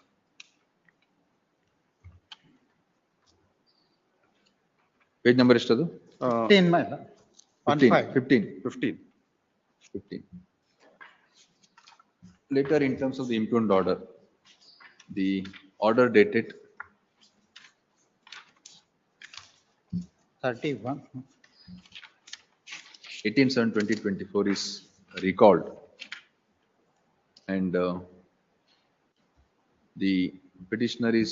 Page number estadu? 15, madam. 15. Later, in terms of the impugned order, the order dated 31. 18/7/2024 is recalled, and the petitioner is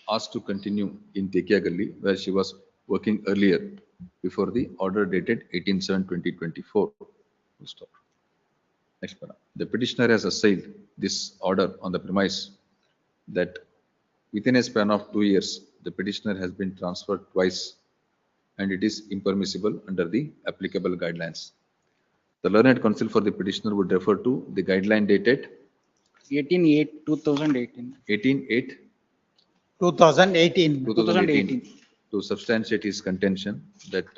asked to continue in Tekyagalli, where she was working earlier before the order dated 18/7/2024. Stop. Next paragraph. The petitioner has assailed this order on the premise that within a span of 2 years, the petitioner has been transferred twice, and it is impermissible under the applicable guidelines. The learned counsel for the petitioner would refer to the guideline dated 18/8/2018. 18/8/2018 to substantiate his contention that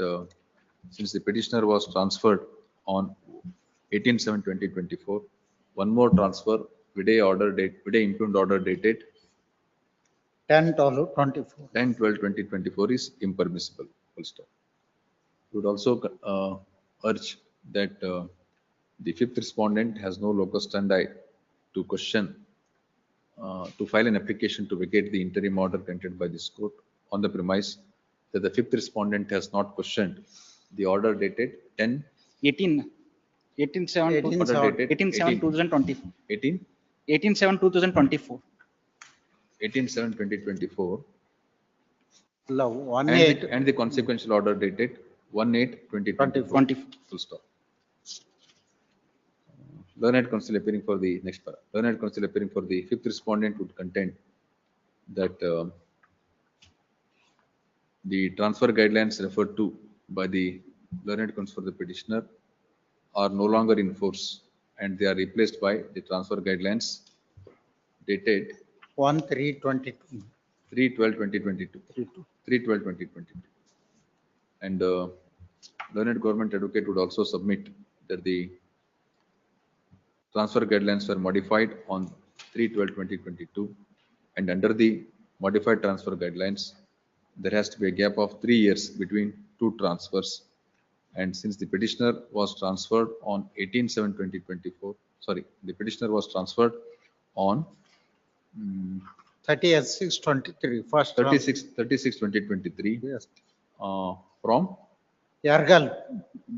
since the petitioner was transferred on 18/7/2024, one more transfer, vide impugned order dated 10/12/2024 is impermissible. Full stop. We would also urge that the fifth respondent has no locus standi to question, to file an application to vacate the interim order granted by this court on the premise that the fifth respondent has not questioned the order dated 18/7/2024. 18/7/2024 and the consequential order dated 1/8/2024. Full stop. Learned counsel appearing for the next paragraph. Learned counsel appearing for the fifth respondent would contend that the transfer guidelines referred to by the learned counsel for the petitioner are no longer in force, and they are replaced by the transfer guidelines dated 1/3/22. 3/12/2022. 3/12/2022. And learned government advocate would also submit that the transfer guidelines were modified on 3/12/2022, and under the modified transfer guidelines, there has to be a gap of 3 years between two transfers, And since the petitioner was transferred on 18/7/2024, sorry, the petitioner was transferred on 30/6/23, first. 36/2023. Yes. From Yargal.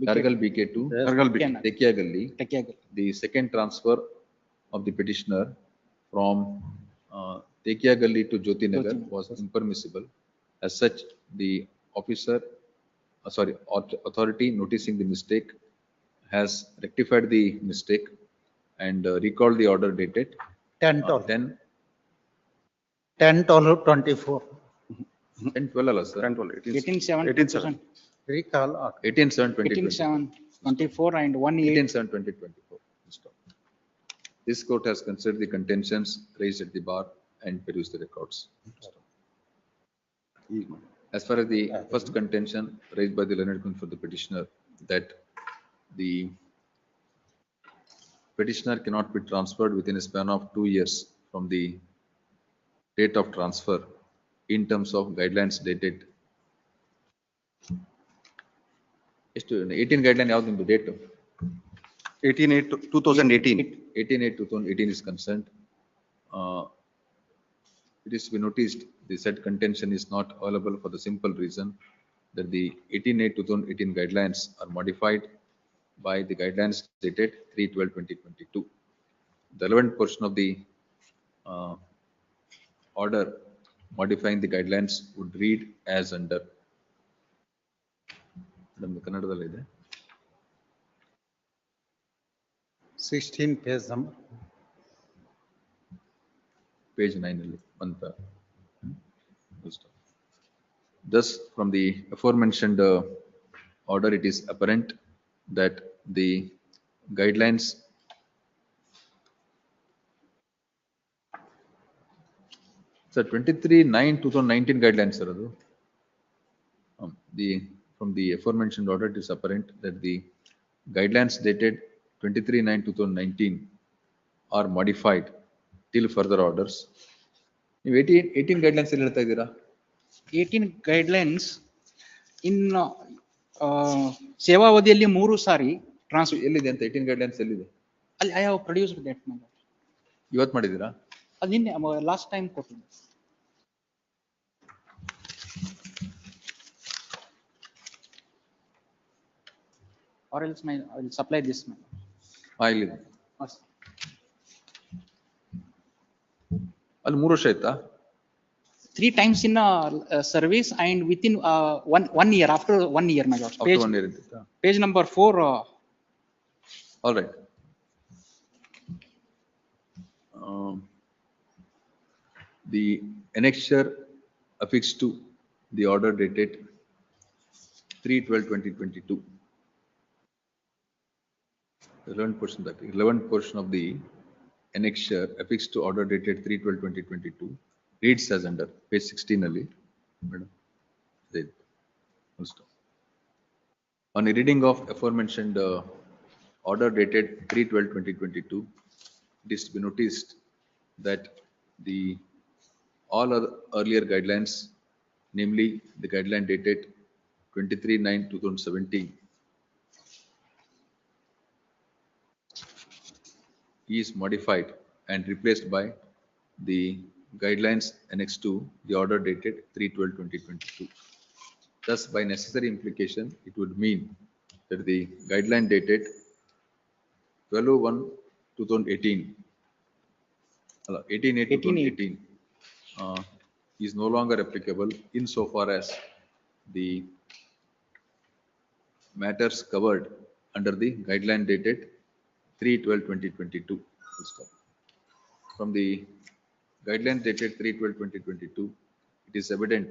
Yargal BK to Yes. Tekia Galli. The second transfer of the petitioner from Tekia Galli to Jyoti Nagar was impermissible. As such, the officer, authority noticing the mistake has rectified the mistake and recalled the order dated 10/12. 10/12/24. 10/12 ಅಲ್ಲ sir. 18/7/2024 Recall. 18/7/2024. and 1/8. 18/7/2024. This court has considered the contentions raised at the bar and perused the records. As far as the first contention raised by the learned counsel for the petitioner, that the petitioner cannot be transferred within a span of 2 years from the date of transfer in terms of guidelines dated. 18 guideline ಯಾವ್ದು ನಿಮ್ದು date? 18/8/2018. 18/8/2018 is concerned. It is to be noticed the said contention is not available for the simple reason that the 18/8/2018 guidelines are modified by the guidelines dated 3/12/2022. The relevant portion of the order modifying the guidelines would read as under. ಕನ್ನಡದಲ್ಲಿದೆ. 16 page number. Page 9 ಅಲ್ಲಿ ಅಂತ. Thus, from the aforementioned order, it is apparent that the guidelines sir 23/9/2019 guidelines sir adu. From the aforementioned order, it is apparent that the guidelines dated 23/9/2019 are modified till further orders. ನೀವು 18 guidelines ಎಲ್ಲಿ ಹೇಳ್ತಾ ಇದ್ದೀರಾ? 18 guidelines in ಸೇವಾವಧಿಯಲ್ಲಿ 3 sorry transfer ಎಲ್ಲಿದೆ ಅಂತ 18 guidelines ಎಲ್ಲಿದೆ? ಅಲ್ಲಿ I have produced that. ಇವತ್ತು ಮಾಡಿದ್ದೀರಾ? ಅದು ನಿನ್ನೆ ಲಾಸ್ಟ್ ಟೈಮ್ ಕೊಟ್ಟಿದ್ದೆ. Or else I will supply this. ಇಲ್ಲಿದೆ. ಅಲ್ಲಿ 3 ವರ್ಷ ಆಯ್ತಾ? 3 times in service and within one year, after 1 year, my lord. After 1 year ಇದ್ದಿತ್ತಾ? Page number 4. All right. The annexure affixed to the order dated 3/12/2022. Relevant portion of the annexure affixed to order dated 3/12/2022 reads as under. Page 16 ಅಲ್ಲಿ madam. On a reading of aforementioned order dated 3/12/2022, it is to be noticed that all other earlier guidelines, namely the guideline dated 23/9/2017, is modified and replaced by the guidelines annexed to the order dated 3/12/2022. Thus, by necessary implication, it would mean that the guideline dated 12/01/2018, 18/8/2018, is no longer applicable insofar as the matters covered under the guideline dated 3/12/2022. From the guideline dated 3/12/2022, it is evident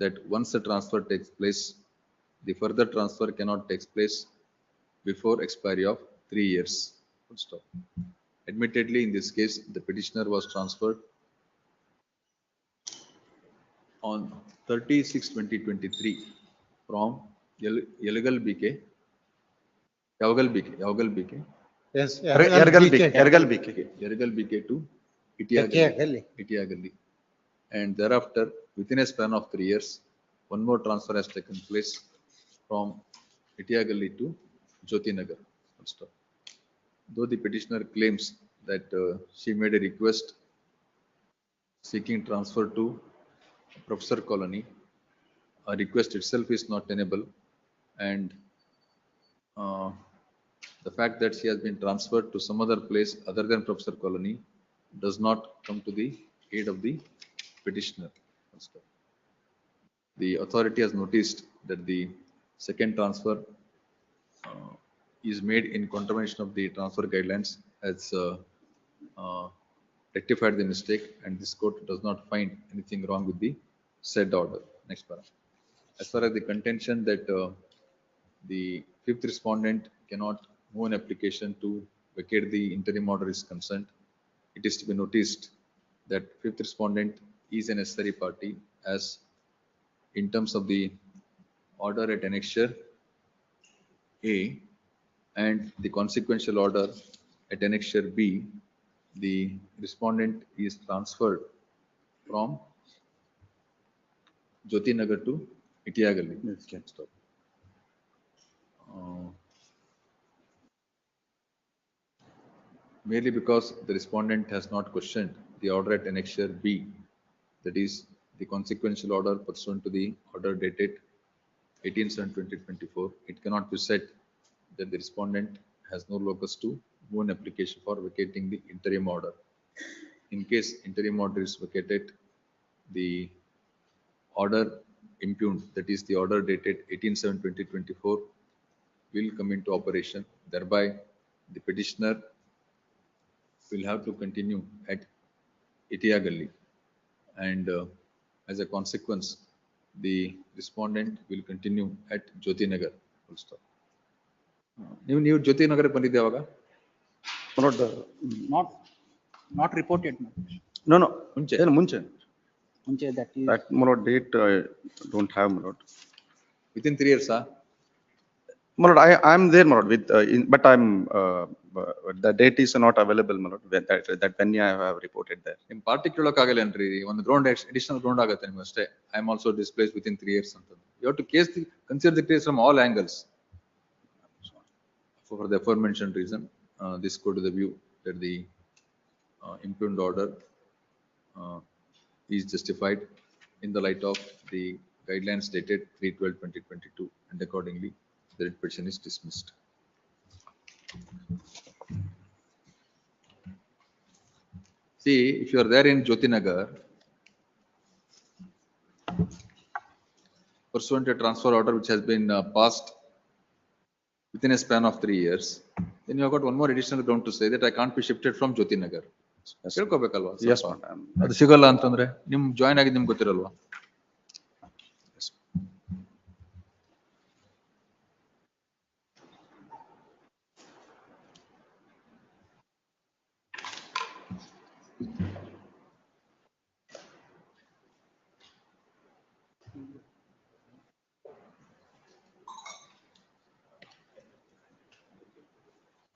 that once the transfer takes place, the further transfer cannot take place before expiry of 3 years. Full stop. Admittedly, in this case, the petitioner was transferred on 30/6/2023 from Yelagal BK. Yavagal BK. Yes, Yargal BK. Yargal BK to Itiagalli. And thereafter, within a span of 3 years, one more transfer has taken place from Itiagalli to Jyotinagar. Full stop. Though the petitioner claims that she made a request seeking transfer to Professor Colony, a request itself is not tenable, and uh, the fact that she has been transferred to some other place other than Professor Colony does not come to the aid of the petitioner. The authority has noticed that the second transfer is made in contravention of the transfer guidelines, has rectified the mistake, and this court does not find anything wrong with the said order. Next paragraph. As far as the contention that the fifth respondent cannot move an application to vacate the interim order is concerned, it is to be noticed that fifth respondent is a necessary party, as in terms of the order at annexure A and the consequential order at annexure B, the respondent is transferred from Jyotinagar to Itiagalli. Stop. Merely because the respondent has not questioned the order at annexure B, that is the consequential order pursuant to the order dated 18/7/2024, it cannot be said that the respondent has no locus to move an application for vacating the interim order. In case interim order is vacated, the order impugned, that is the order dated 18/7/2024, will come into operation. Thereby, the petitioner will have to continue at Itiagalli, and as a consequence, the respondent will continue at Jyotinagar. Full stop. ನೀವು ಜ್ಯೋತಿನಗರ ಬಂದಿದ್ದೆ ಅವಾಗ? Not reported. No, no. ಮುಂಚೆ ಮುಂಚೆ. That is That Malord date I don't have, Malord. within 3 years, Malord, I'm there, Malord, with but I'm the date is not available, Malord. That when I have reported there. In particular ಆಗಲ್ಲೇನ್ರಿ ಒಂದು ground additional ground ಆಗುತ್ತೆ ನಿಮ್ಗೆ ಅಷ್ಟೇ. I am also displaced within 3 years ಅಂತ. You have to consider the case from all angles. For the aforementioned reason, this go to the view that the impugned order is justified in the light of the guidelines dated 3/12/2022, and accordingly the writ petition is dismissed. See, if you are there in Jyotinagar, pursuant to a transfer order which has been passed within a span of 3 years, then you have got one more additional ground to say that I can't be shifted from Jyotinagar. ಕೇಳ್ಕೋಬೇಕಲ್ವಾ? Yes, ಅದು ಸಿಗಲ್ಲ ಅಂತಂದ್ರೆ ನಿಮ್ join ಆಗಿ ನಿಮ್ಗೆ ಗೊತ್ತಿರಲ್ವಾ?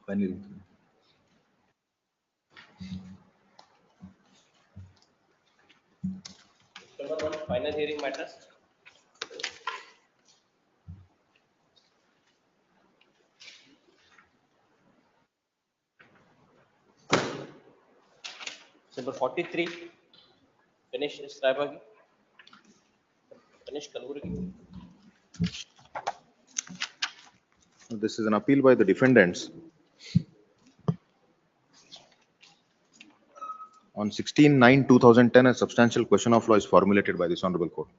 Finally. Number 1, final hearing matters. Number 43, Ganesh Strabagi. Ganesh Kalaburagi. This is an appeal by the defendants. On 16/9/2010, a substantial question of law is formulated by this honorable court.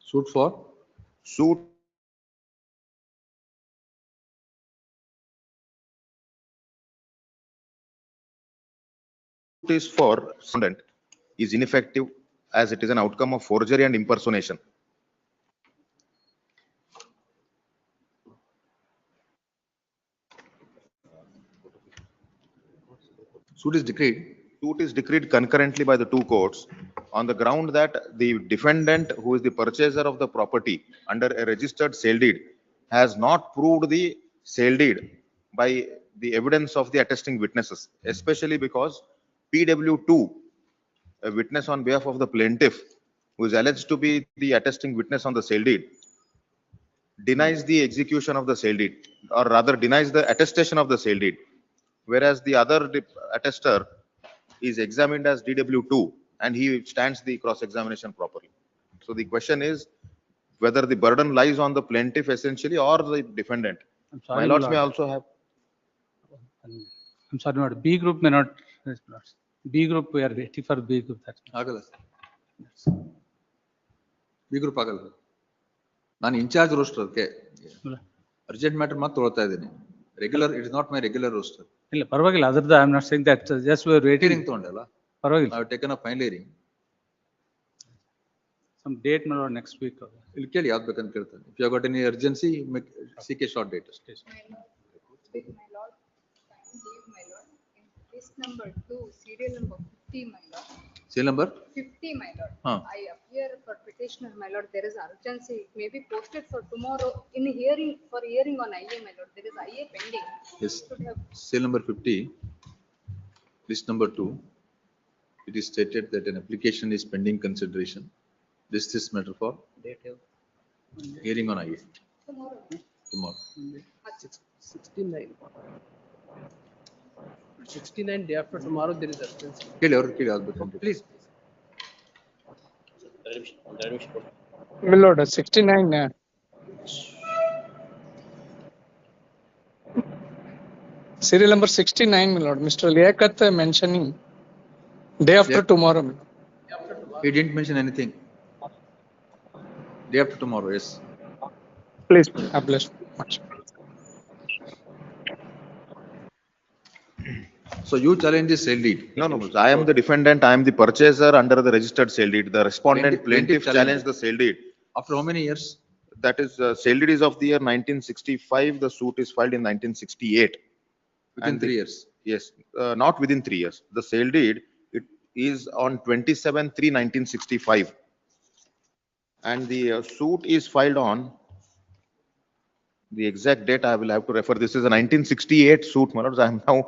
Suit for? Suit is for respondent is ineffective as it is an outcome of forgery and impersonation. Suit is decreed. Suit is decreed concurrently by the two courts on the ground that the defendant, who is the purchaser of the property under a registered sale deed, has not proved the sale deed by the evidence of the attesting witnesses, especially because PW2, a witness on behalf of the plaintiff, who is alleged to be the attesting witness on the sale deed, denies the execution of the sale deed, or rather denies the attestation of the sale deed, whereas the other attester is examined as DW2 and he stands the cross-examination properly. So the question is whether the burden lies on the plaintiff essentially or the defendant. I'm My sorry, lords my may lord. also have. I'm sorry, my lord. B group may not. B group, we are waiting for B group. That's ಆಗಲ್ಲ B group ಆಗಲ್ಲ. ನಾನು in charge roster ಅದಕ್ಕೆ urgent matter ಮಾತ್ರ ತೊಗೊಳ್ತಾ ಇದ್ದೀನಿ. Regular it is not my regular roster. ಇಲ್ಲ ಪರವಾಗಿಲ್ಲ, ಅದ್ರದ್ದು I am not saying that, just we are waiting ತೊಗೊಂಡಲ್ಲ ಪರವಾಗಿಲ್ಲ. I have taken up final hearing. Some date my lord next week. ಇಲ್ಲಿ ಕೇಳಿ ಯಾವ್ದು ಬೇಕಂತ ಕೇಳ್ತಾನೆ. If you have got any urgency seek a short date. List number 2, serial number 50, my lord. Serial number 50, my lord. Huh. I appear for petitioner, my lord. There is urgency. It may be posted for tomorrow in hearing, for hearing on IA, my lord. There is IA pending. Yes. Should have. Serial number 50, list number 2. It is stated that an application is pending consideration. This matter for hearing on IA. Tomorrow. Tomorrow. At 69. 69 day after tomorrow there is urgency. ಕೇಳಿ ಅವ್ರು ಕೇಳಿ ಯಾವ್ದು ಬೇಕಂತ. Please. My lord, 69. Serial number 69, my lord. Mr. Liaquat mentioning day after tomorrow. He didn't mention anything. Day after tomorrow, yes. Please, I bless much. So you challenge the sale deed? No. I am the defendant. I am the purchaser under the registered sale deed. The respondent plaintiff challenged the sale deed. After how many years? That is, sale deed is of the year 1965. The suit is filed in 1968. Within 3 years? Yes, not within 3 years. The sale deed, it is on 27/3/1965. And the suit is filed on the exact date. I will have to refer. This is a 1968 suit, my lords. I am now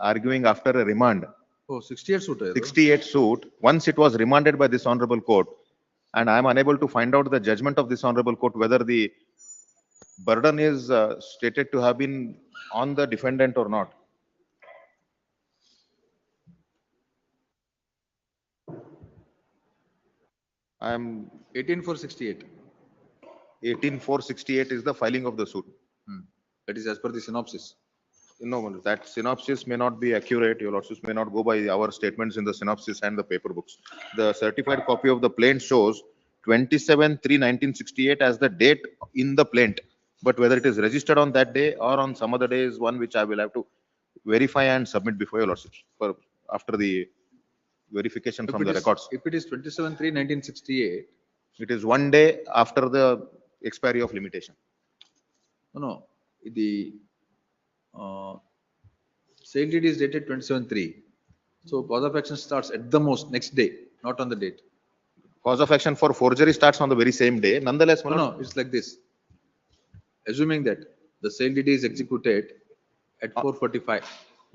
arguing after a remand. Oh, 68 suit. 68 suit. Once it was remanded by this honorable court, and I am unable to find out the judgment of this honorable court whether the burden is stated to have been on the defendant or not. I am 18/4/68. 18/4/68 is the filing of the suit. That is as per the synopsis. No, that synopsis may not be accurate. Your lordships may not go by our statements in the synopsis and the paper books. The certified copy of the plaint shows 27/3/1968 as the date in the plaint. But whether it is registered on that day or on some other day is one which I will have to verify and submit before your lordships for after the verification from the records. If it is 27/3/1968, it is one day after the expiry of limitation. No. The sale deed is dated 27/3. So cause of action starts at the most next day, not on the date. Cause of action for forgery starts on the very same day. Nonetheless, no, it's like this. Assuming that the sale deed is executed at 4:45.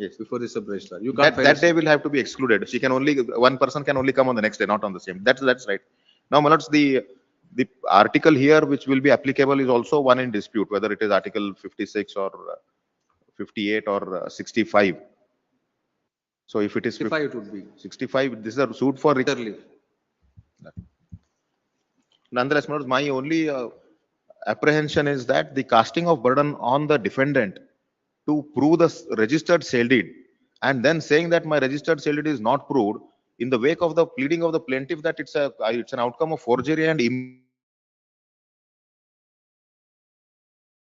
Yes. Before the sub registrar. You can't that day will have to be excluded. She can only, one person can only come on the next day, not on the same. That's right. Now, my lords, the article here which will be applicable is also one in dispute, whether it is article 56 or 58 or 65. So if it is 65, it would be 65. This is a suit for relief. Nonetheless, my lords, my only apprehension is that the casting of burden on the defendant to prove the registered sale deed and then saying that my registered sale deed is not proved in the wake of the pleading of the plaintiff that it's an outcome of forgery and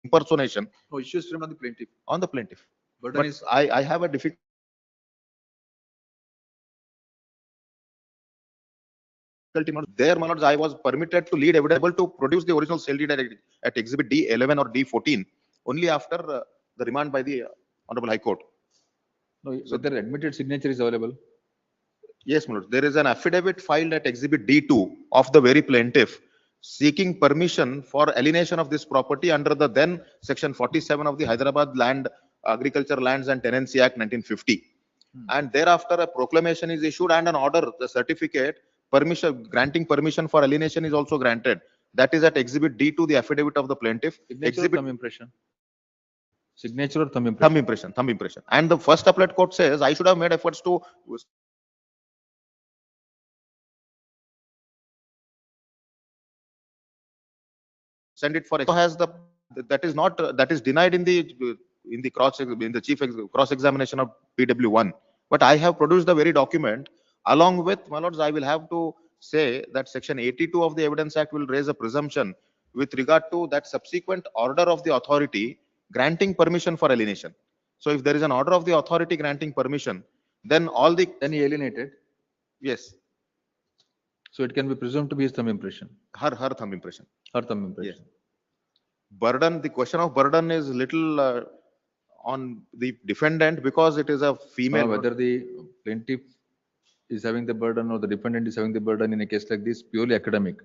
impersonation. No, issues framed on the plaintiff. On the plaintiff. Burden But is I have a difficulty. There, my lords, I was permitted to lead evidence, able to produce the original sale deed at exhibit D11 or D14 only after the remand by the Honorable High Court. No, so their admitted signature is available. Yes, my lord. There is an affidavit filed at exhibit D2 of the very plaintiff seeking permission for alienation of this property under the then section 47 of the Hyderabad Agriculture Lands and Tenancy Act 1950. And thereafter a proclamation is issued and an order, the certificate granting permission for alienation is also granted That is at exhibit D to the affidavit of the plaintiff. Signature or Exhibit thumb impression? Signature or thumb impression? thumb impression, thumb impression. And the first appellate court says I should have made efforts to send it for has the that is not that is denied in the cross examination of PW1. But I have produced the very document along with, my lords, I will have to say that section 82 of the Evidence Act will raise a presumption with regard to that subsequent order of the authority granting permission for alienation. So if there is an order of the authority granting permission, then all the Then he alienated. yes, So it can be presumed to be his thumb impression. her thumb impression. Her thumb impression. Yes. Burden, the question of burden is little on the defendant because it is a female. Whether the plaintiff is having the burden or the defendant is having the burden in a case like this, purely academic.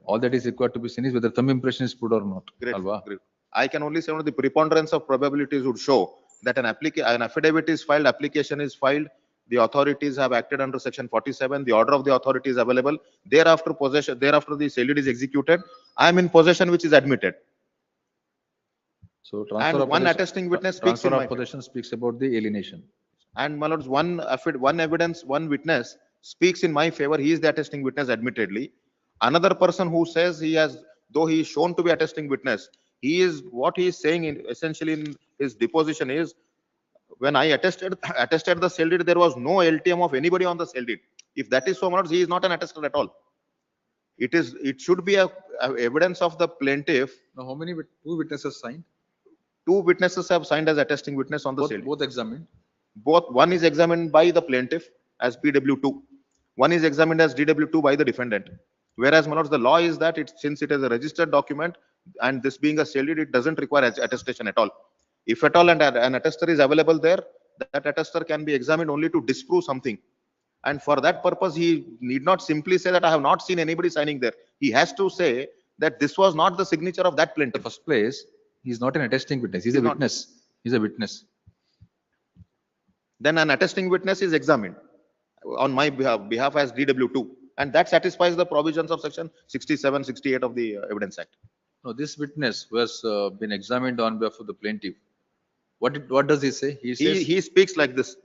All that is required to be seen is whether thumb impression is put or not. Great, Alva? great. I can only say the preponderance of probabilities would show that an affidavit is filed, application is filed, the authorities have acted under section 47, the order of the authority is available, thereafter the SAILID is executed, I am in possession which is admitted. So transfer And of one possession- attesting witness speaks transfer in my of possession speaks about the alienation. And my lords, one evidence, one witness speaks in my favor. He is the attesting witness, admittedly. Another person who says he has, though he is shown to be attesting witness, what he is saying essentially in his deposition is, when I attested the cell deed, there was no LTM of anybody on the cell deed. If that is so, my lords, he is not an attester at all. It should be a evidence of the plaintiff. Now, how many two witnesses signed? Two witnesses have signed as attesting witness on the cell deed. Both examined. One is examined by the plaintiff as PW2. One is examined as DW2 by the defendant. Whereas, my lords, the law is that since it is a registered document and this being a cell deed, it doesn't require attestation at all. If at all an attester is available there, that attester can be examined only to disprove something. And for that purpose, he need not simply say that I have not seen anybody signing there. He has to say that this was not the signature of that plaintiff. In the first place, he is not an attesting witness. He is a witness. He is a witness. Then an attesting witness is examined on my behalf as DW2. And that satisfies the provisions of section 67, 68 of the Evidence Act. No, this witness who has been examined on behalf of the plaintiff, what does he say? He speaks like this.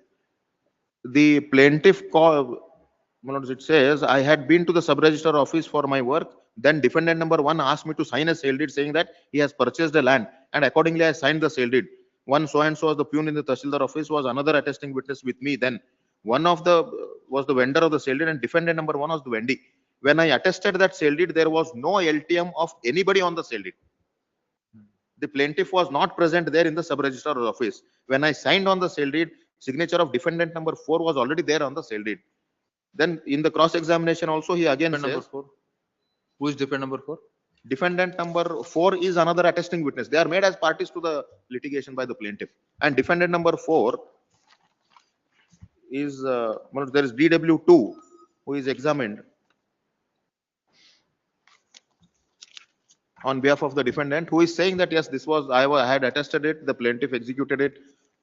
The plaintiff it says, I had been to the sub-register office for my work. Then defendant number 1 asked me to sign a sale deed saying that he has purchased the land, and accordingly I signed the sale deed. One so and so as the peon in the Tahsildar office was another attesting witness with me. Then one of was the vendor of the sale deed, and defendant number 1 was the vendee. When I attested that sale deed, there was no LTM of anybody on the sale deed. The plaintiff was not present there in the sub-register office. When I signed on the sale deed, signature of defendant number 4 was already there on the sale deed. Then in the cross-examination also, he again says, number 4. Who is defendant number 4? Defendant number 4 is another attesting witness. They are made as parties to the litigation by the plaintiff. And defendant number 4 is, there is DW2 who is examined on behalf of the defendant, who is saying that yes, this was, I had attested it, the plaintiff executed it,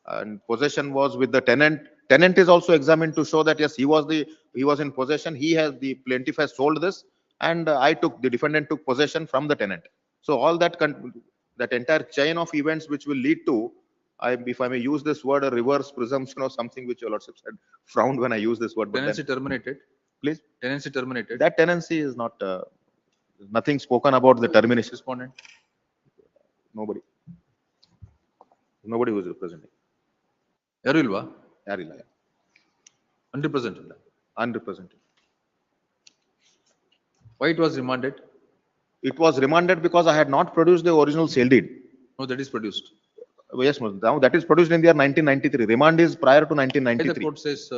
and possession was with the tenant. Tenant is also examined to show that yes, he was in possession. The plaintiff has sold this, and the defendant took possession from the tenant. So all that entire chain of events which will lead to, if I may use this word, a reverse presumption or something which your lordship said, frowned when I use this word. Tenancy terminated. Please. Tenancy terminated. That tenancy is not, nothing spoken about the termination. Respondent. Nobody who is representing. Yarilla. Yarilla. Unrepresented. Unrepresented. Why it was remanded? It was remanded because I had not produced the original sale deed. No, that is produced. Yes, now that is produced in the year 1993. Remand is prior to 1993. The court says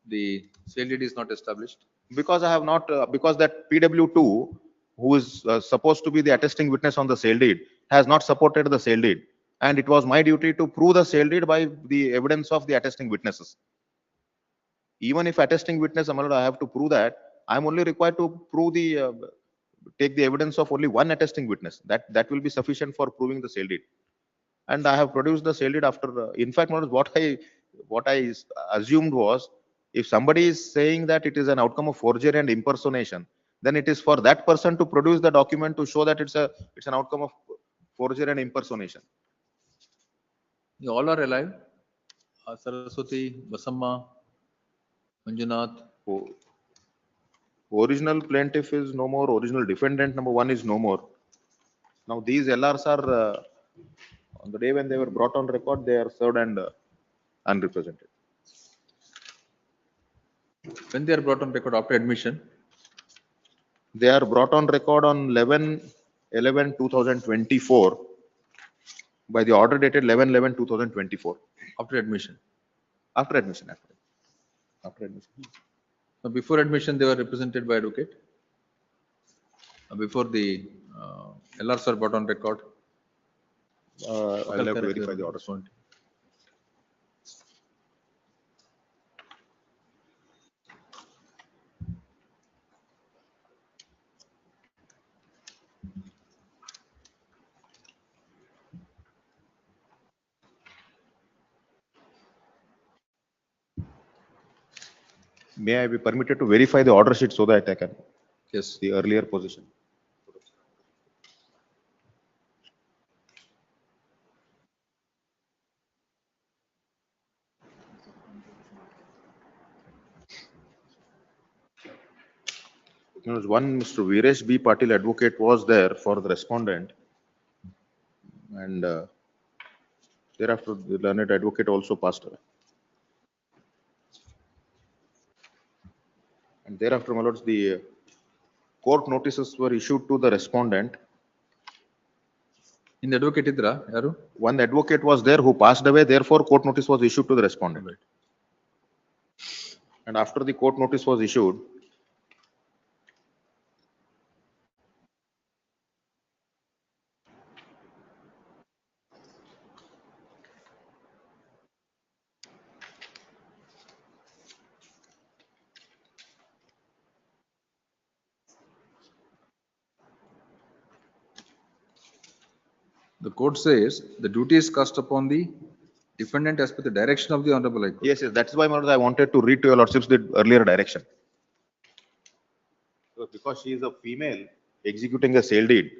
the sale deed is not established. Because I have not, because that PW2, who is supposed to be the attesting witness on the sale deed, has not supported the sale deed. And it was my duty to prove the sale deed by the evidence of the attesting witnesses. Even if attesting witness, I have to prove that, I am only required to prove take the evidence of only one attesting witness. That will be sufficient for proving the sale deed. And I have produced the sale deed after, in fact, what I assumed was, if somebody is saying that it is an outcome of forgery and impersonation, then it is for that person to produce the document to show that it's an outcome of forgery and impersonation. You all are alive? Saraswati, Basamma, Manjunath. Original plaintiff is no more. Original defendant number 1 is no more. Now these LRs are on the day when they were brought on record, they are served and unrepresented. When they are brought on record after admission? They are brought on record on 11/11/2024 by the order dated 11/11/2024. After admission? After admission. After admission. So before admission, they were represented by advocate? Before the LRs are brought on record? I'll have to verify the order. May I be permitted to verify the order sheet so that I can? Yes. The earlier position. There was one Mr. Viresh B. Patil advocate was there for the respondent, and thereafter the learned advocate also passed away. And thereafter, my lords, the court notices were issued to the respondent. In the advocate idra, yaru? One advocate was there who passed away, therefore court notice was issued to the respondent. Right. And after the court notice was issued, The court says the duty is cast upon the defendant as per the direction of the Honorable High Court. yes, that's why, my lords, I wanted to read to your lordships the earlier direction. So because she is a female executing a sale deed,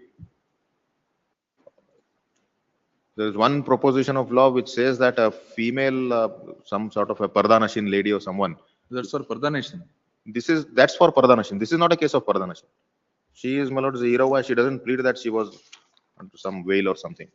there is one proposition of law which says that a female, some sort of a Pardanashin lady or someone. That's for Pardanashin. That's for Pardanashin. This is not a case of Pardanashin. She is, my lords, Irava. She doesn't plead that she was onto some whale or something.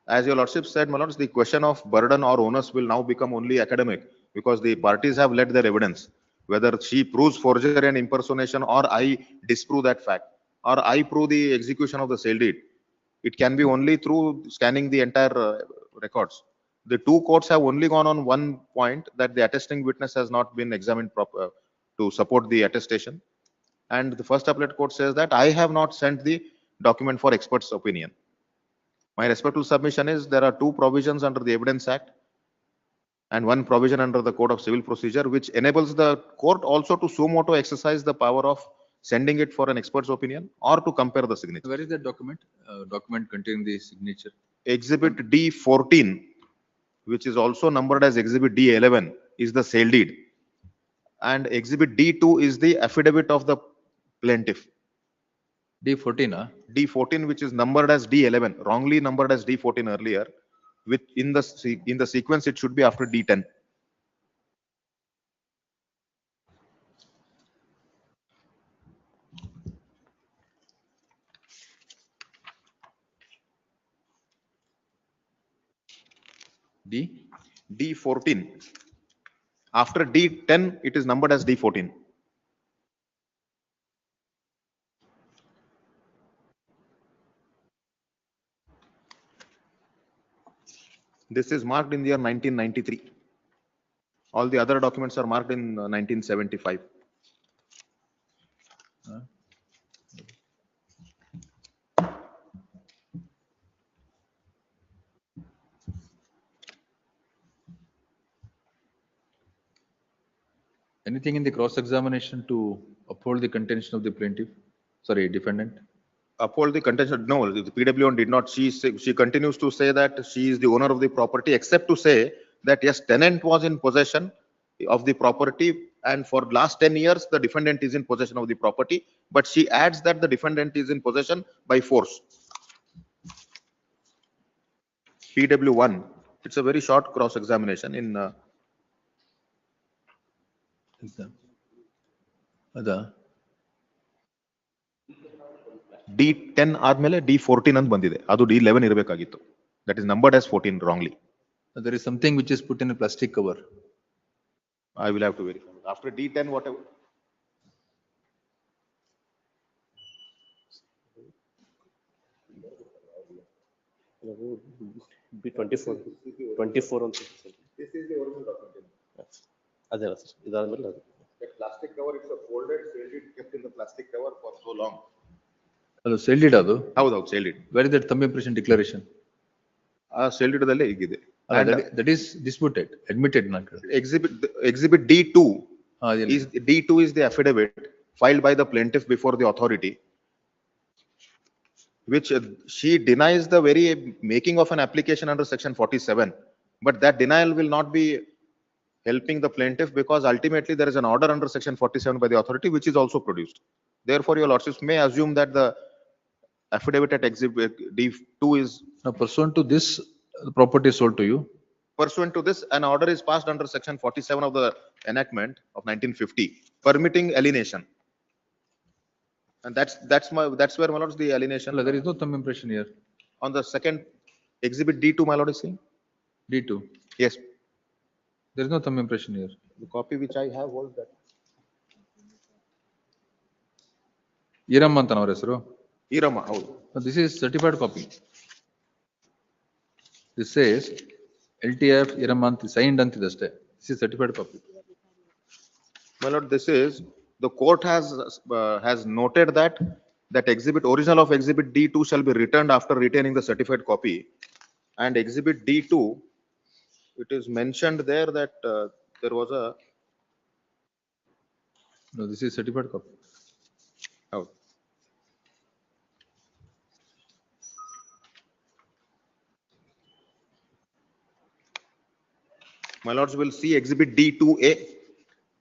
As your lordship said, my lords, the question of burden or onus will now become only academic because the parties have led their evidence. Whether she proves forgery and impersonation or I disprove that fact or I prove the execution of the sale deed, it can be only through scanning the entire records. The two courts have only gone on one point, that the attesting witness has not been examined proper to support the attestation. And the first appellate court says that I have not sent the document for expert's opinion. My respectful submission is there are two provisions under the Evidence Act and one provision under the Code of Civil Procedure which enables the court also to suo motu exercise the power of sending it for an expert's opinion or to compare the signature. Where is that document? Document containing the signature. Exhibit D14, which is also numbered as Exhibit D11, is the sale deed. And Exhibit D2 is the affidavit of the plaintiff. D14, huh? D14, which is numbered as D11, wrongly numbered as D14 earlier. With in the sequence, it should be after D10. D14. After D10, it is numbered as D14. This is marked in the year 1993. All the other documents are marked in 1975. Anything in the cross-examination to uphold the contention of the plaintiff? Sorry, defendant? Uphold the contention? No, the PW did not. She continues to say that she is the owner of the property, except to say that yes, tenant was in possession of the property and for last 10 years, the defendant is in possession of the property, but she adds that the defendant is in possession by force. PW1, it's a very short cross-examination in D10 ಆದ್ಮೇಲೆ D14 ಅಂತ ಬಂದಿದೆ. ಅದು D11 ಇರಬೇಕಾಗಿತ್ತು. That is numbered as 14 wrongly. There is something which is put in a plastic cover. I will have to verify. After D10, whatever. B24 24 ಅಂತ This is the original document. ಅದೇ sir ಇದಾದ್ಮೇಲೆ ಅದು That plastic cover, it's a folded, sealed it, kept in the plastic cover for so long. ಅದು sealed it ಅದು? ಹೌದು, sealed it. Where is that thumb impression declaration? sealed it ದಲ್ಲೇ ಹೀಗಿದೆ. That is disputed, admitted. Exhibit D2 D2 is the affidavit filed by the plaintiff before the authority, which she denies the very making of an application under section 47, but that denial will not be helping the plaintiff because ultimately there is an order under section 47 by the authority which is also produced. Therefore, your lordships may assume that the affidavit at exhibit D2 is pursuant to this, the property is sold to you. Pursuant to this, an order is passed under section 47 of the enactment of 1950 permitting alienation, and that's where, my lords, the alienation. There is no thumb impression here on the second exhibit D2, my lord is saying. D2, yes, there is no thumb impression here. The copy which I have holds that. Iramma ಅಂತ ಅವರ ಹೆಸರು? Iramma, ಹೌದು. This is certified copy. This says LTF Iramma ಅಂತ signed ಅಂತಿದೆ ಅಷ್ಟೇ. This is certified copy. My lord, this is the court has noted that original of exhibit D2 shall be returned after retaining the certified copy, and exhibit D2, it is mentioned there that there was a no, this is certified copy. Oh. My lords will see exhibit D2A.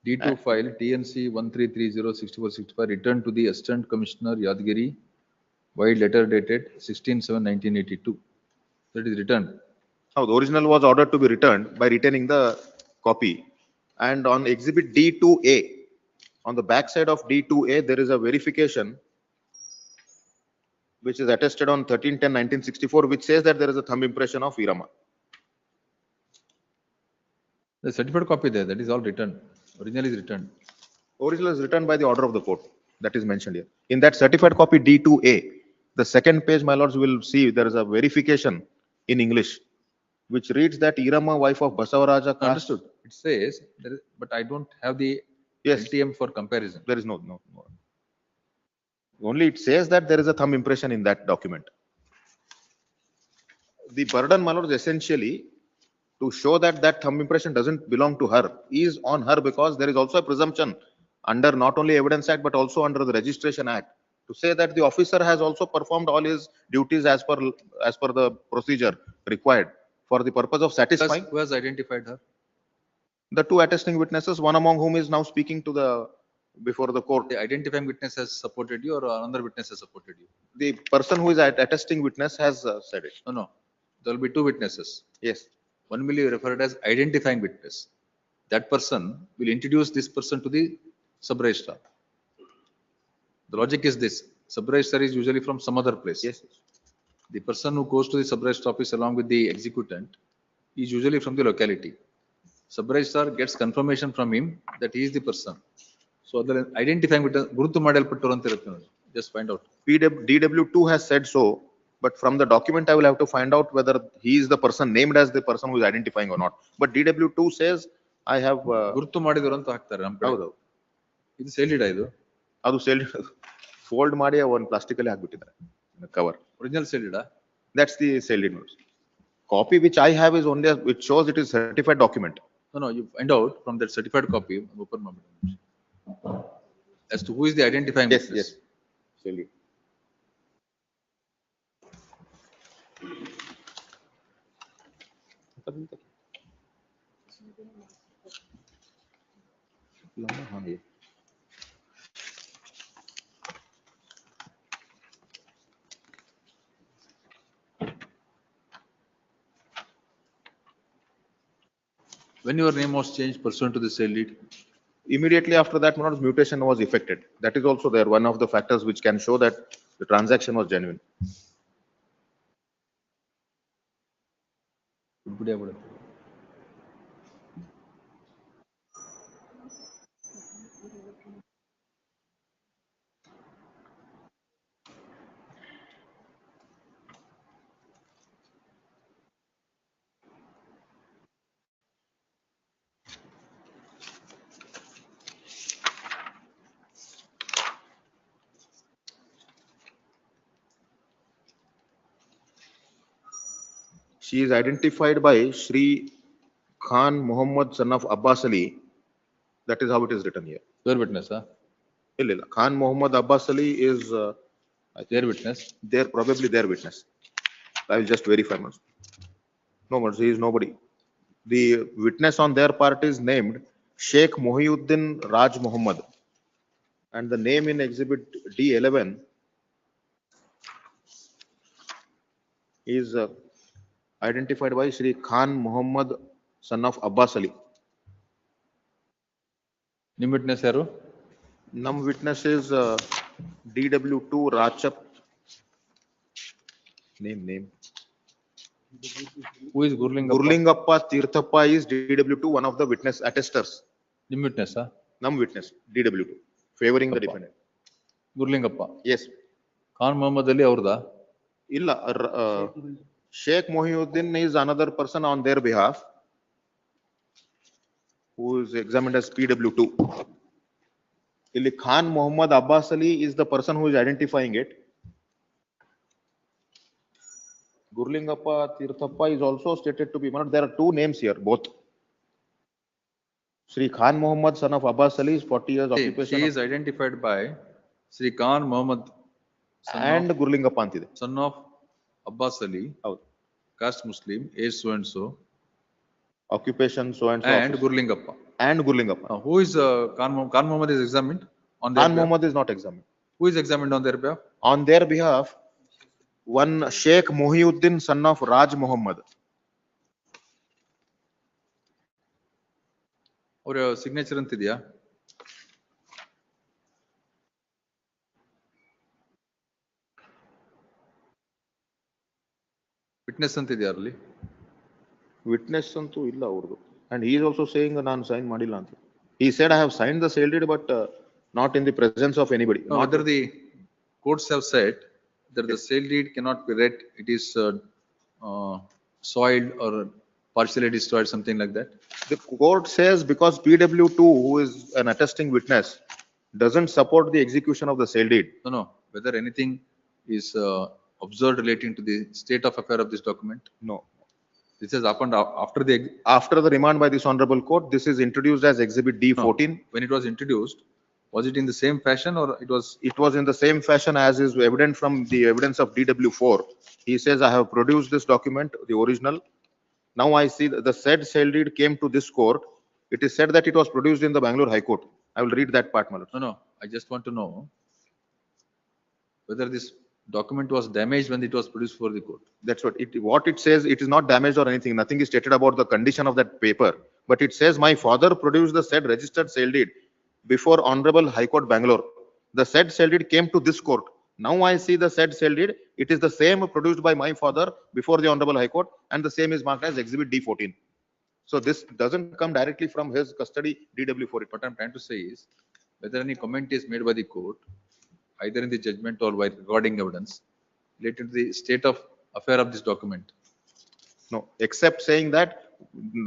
D2 file TNC 13306465 returned to the Assistant Commissioner Yadgiri, wide letter dated 16/7/1982. That is returned. Now, the original was ordered to be returned by retaining the copy. And on exhibit D2A, on the back side of D2A, there is a verification which is attested on 13/10/1964, which says that there is a thumb impression of Iramma. The certified copy there, that is all returned. Original is returned. Original is returned by the order of the court. That is mentioned here. In that certified copy D2A, the second page, my lords, will see there is a verification in English, which reads that Iramma, wife of Basavaraja. Understood. It says, there is, but I don't have the LTM for comparison. There is no. Only it says that there is a thumb impression in that document. The burden, my lords, essentially to show that that thumb impression doesn't belong to her is on her, because there is also a presumption under not only Evidence Act but also under the Registration Act to say that the officer has also performed all his duties as per the procedure required for the purpose of satisfying. Who has identified her? The two attesting witnesses, one among whom is now speaking to the before the court. The identifying witness has supported you, or another witness has supported you? The person who is attesting witness has said it. No, there will be two witnesses. Yes. One will be referred as identifying witness. That person will introduce this person to the sub-registrar. The logic is this: sub-registrar is usually from some other place. Yes. The person who goes to the sub-registrar office along with the executant is usually from the locality. Sub-registrar gets confirmation from him that he is the person. So the identifying witness ಗುರುತು ಮಾಡಲ್ಪಟ್ಟವರು ಅಂತ ಇರುತ್ತೆ ನೋಡಿ. Just find out. DW2 has said so, but from the document I will have to find out whether he is the person named as the person who is identifying or not. But DW2 says I have ಗುರುತು ಮಾಡಿದವರು ಅಂತ ಹಾಕ್ತಾರೆ ನಮ್ಮ ಕಡೆ. ಹೌದು. ಇದು sailed ಇದು? ಅದು ಸೇಲ್ಡ್ ಫೋಲ್ಡ್ ಮಾಡಿ ಒಂದು ಪ್ಲಾಸ್ಟಿಕ್ ಅಲ್ಲಿ ಹಾಕ್ಬಿಟ್ಟಿದ್ದಾರೆ cover. Original sealed? That's the sealed notes. Copy which I have is only which shows it is certified document. No, you find out from that certified copy open as to who is the identifying witness. Yes. Sealed. When your name was changed pursuant to the sale deed? Immediately after that, my lord, mutation was effected. That is also there, one of the factors which can show that the transaction was genuine. She is identified by Shri Khan Muhammad son of Abbas Ali. That is how it is written here. Your witness, huh? Khan Muhammad Abbas Ali is their witness. They're probably their witness. I will just verify once. No, but he is nobody. The witness on their part is named Sheikh Mohiuddin Raj Muhammad, and the name in exhibit D11 is identified by Shri Khan Muhammad son of Abbas Ali. Name witness yaru? Num witness is DW2 Rachap. Name. Who is Gurlingappa? Gurlingappa Tirthappa is DW2, one of the witness attesters. Name witness, huh? Num witness, DW2, favoring the defendant. Gurlingappa? Yes. Khan Muhammad Ali aurda? Illa. Sheikh Mohiuddin is another person on their behalf who is examined as PW2. Illi Khan Muhammad Abbas Ali is the person who is identifying it. Gurlingappa Tirthappa is also stated to be one. There are two names here, both. Sri Khan Muhammad son of Abbas Ali is 40 years occupation. She is identified by Sri Khan Muhammad and Gurlingappa antide. Son of Abbas Ali, caste Muslim, age so and so, occupation so and so, and Gurlingappa. And Gurlingappa. Who is Khan Muhammad is examined on their Khan behalf? Muhammad is not examined. Who is examined on their behalf? On their behalf, one Sheikh Mohiuddin son of Raj Muhammad. Or signature antidiya? Witness antidiya ಅಲ್ಲಿ? Witness antu illa avrdu. And he is also saying ನಾನು sign ಮಾಡಿಲ್ಲ ಅಂತ. He said I have signed the sale deed but not in the presence of anybody. No, whether the courts have said that the sale deed cannot be read, it is soiled or partially destroyed, something like that. The court says because PW2, who is an attesting witness, doesn't support the execution of the sale deed. No. Whether anything is observed relating to the state of affair of this document? No. This has happened after the remand by this honorable court. This is introduced as exhibit D14. No. When it was introduced, was it in the same fashion or it was? It was in the same fashion as is evident from the evidence of DW4. He says, I have produced this document, the original. Now I see the said sale deed came to this court. It is said that it was produced in the Bangalore High Court. I will read that part, Malad. No. I just want to know whether this document was damaged when it was produced for the court. That's what it says. It is not damaged or anything. Nothing is stated about the condition of that paper. But it says, my father produced the said registered sale deed before Honorable High Court, Bangalore. The said sale deed came to this court. Now I see the said sale deed. It is the same produced by my father before the Honorable High Court, and the same is marked as exhibit D14. So this doesn't come directly from his custody DW4. What I'm trying to say is whether any comment is made by the court, either in the judgment or by recording evidence, related to the state of affair of this document. No, except saying that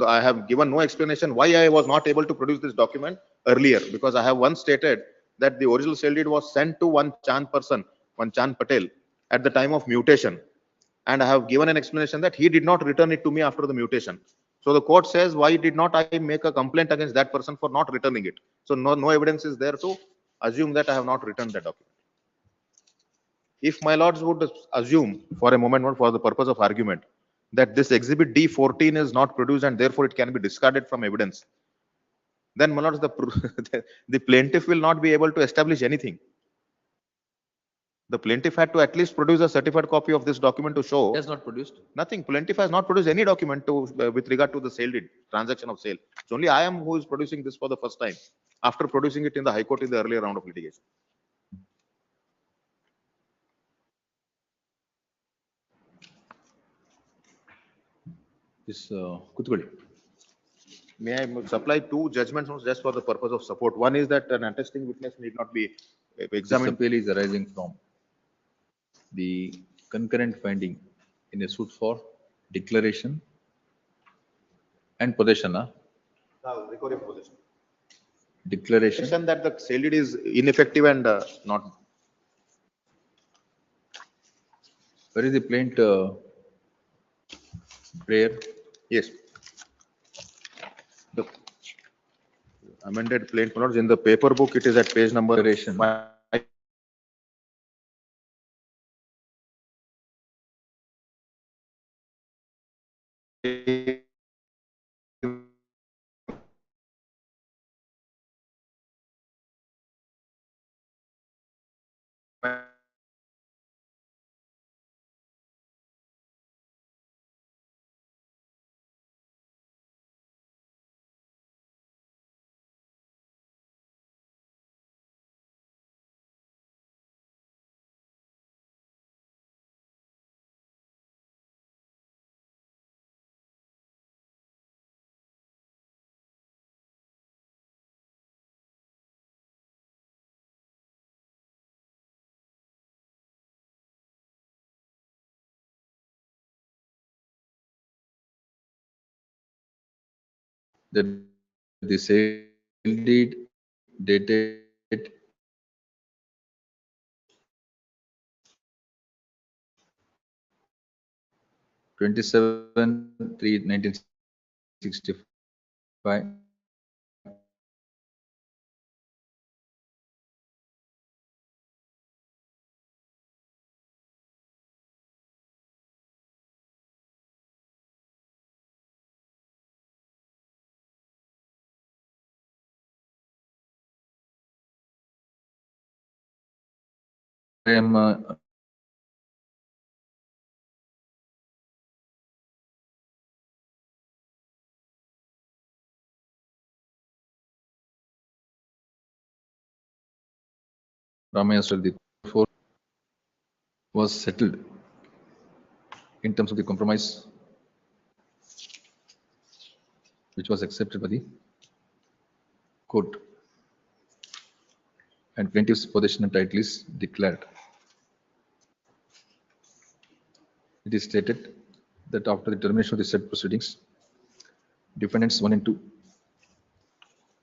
I have given no explanation why I was not able to produce this document earlier, because I have once stated that the original sale deed was sent to one Chand person, one Chand Patel, at the time of mutation. And I have given an explanation that he did not return it to me after the mutation. So the court says, why did not I make a complaint against that person for not returning it? So no evidence is there to assume that I have not returned that document. If my lords would assume for a moment, for the purpose of argument, that this exhibit D14 is not produced and therefore it can be discarded from evidence, then my lords, the plaintiff will not be able to establish anything. The plaintiff had to at least produce a certified copy of this document to show. He has not produced. Nothing. Plaintiff has not produced any document to with regard to the sale deed, transaction of sale. It's only I am who is producing this for the first time after producing it in the High Court in the earlier round of litigation. This Kutukudi. May I supply two judgment notes just for the purpose of support? One is that an attesting witness need not be This examined. appeal is arising from the concurrent finding in a suit for declaration and possession. Recovery of possession. Declaration. That the sale deed is ineffective and not. Where is the plaint prayer? Yes. The amended plaint notes in the paper book, it is at page number. Declaration. That the sale deed dated 27/3/1965 I am Ramaya said the court was settled in terms of the compromise which was accepted by the court, and plaintiff's possession and title is declared. It is stated that after the termination of the said proceedings, defendants 1 and 2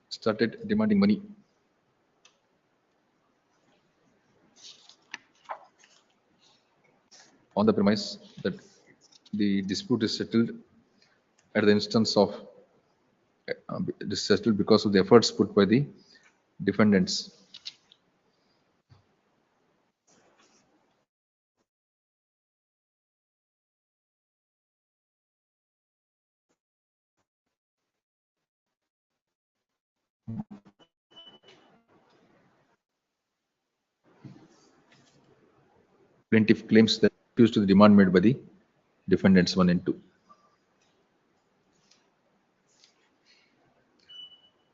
started demanding money on the premise that the dispute is settled at the instance of settled because of the efforts put by the defendants. Plaintiff claims that refused to the demand made by the defendants 1 and 2.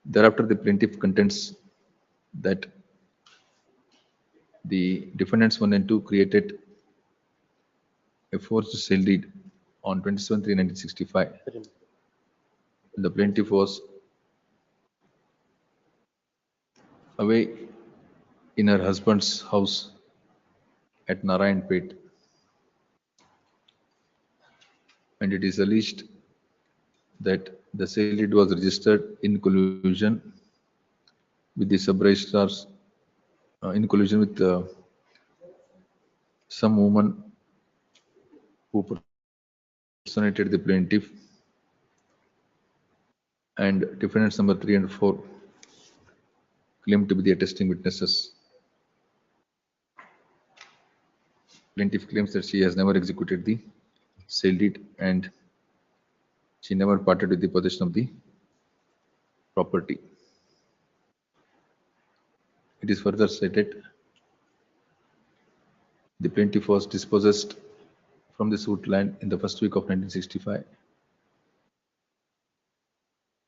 Thereafter, the plaintiff contends that the defendants 1 and 2 created a forged sale deed on 27/3/1965. The plaintiff was away in her husband's house at Narayanpet, and it is alleged that the sale deed was registered in collusion with the sub-registrars, in collusion with some woman who personated the plaintiff, and defendants number 3 and 4 claimed to be the attesting witnesses. Plaintiff claims that she has never executed the sale deed and she never parted with the possession of the property. it is further stated the plaintiff was dispossessed from the suit land in the first week of 1965.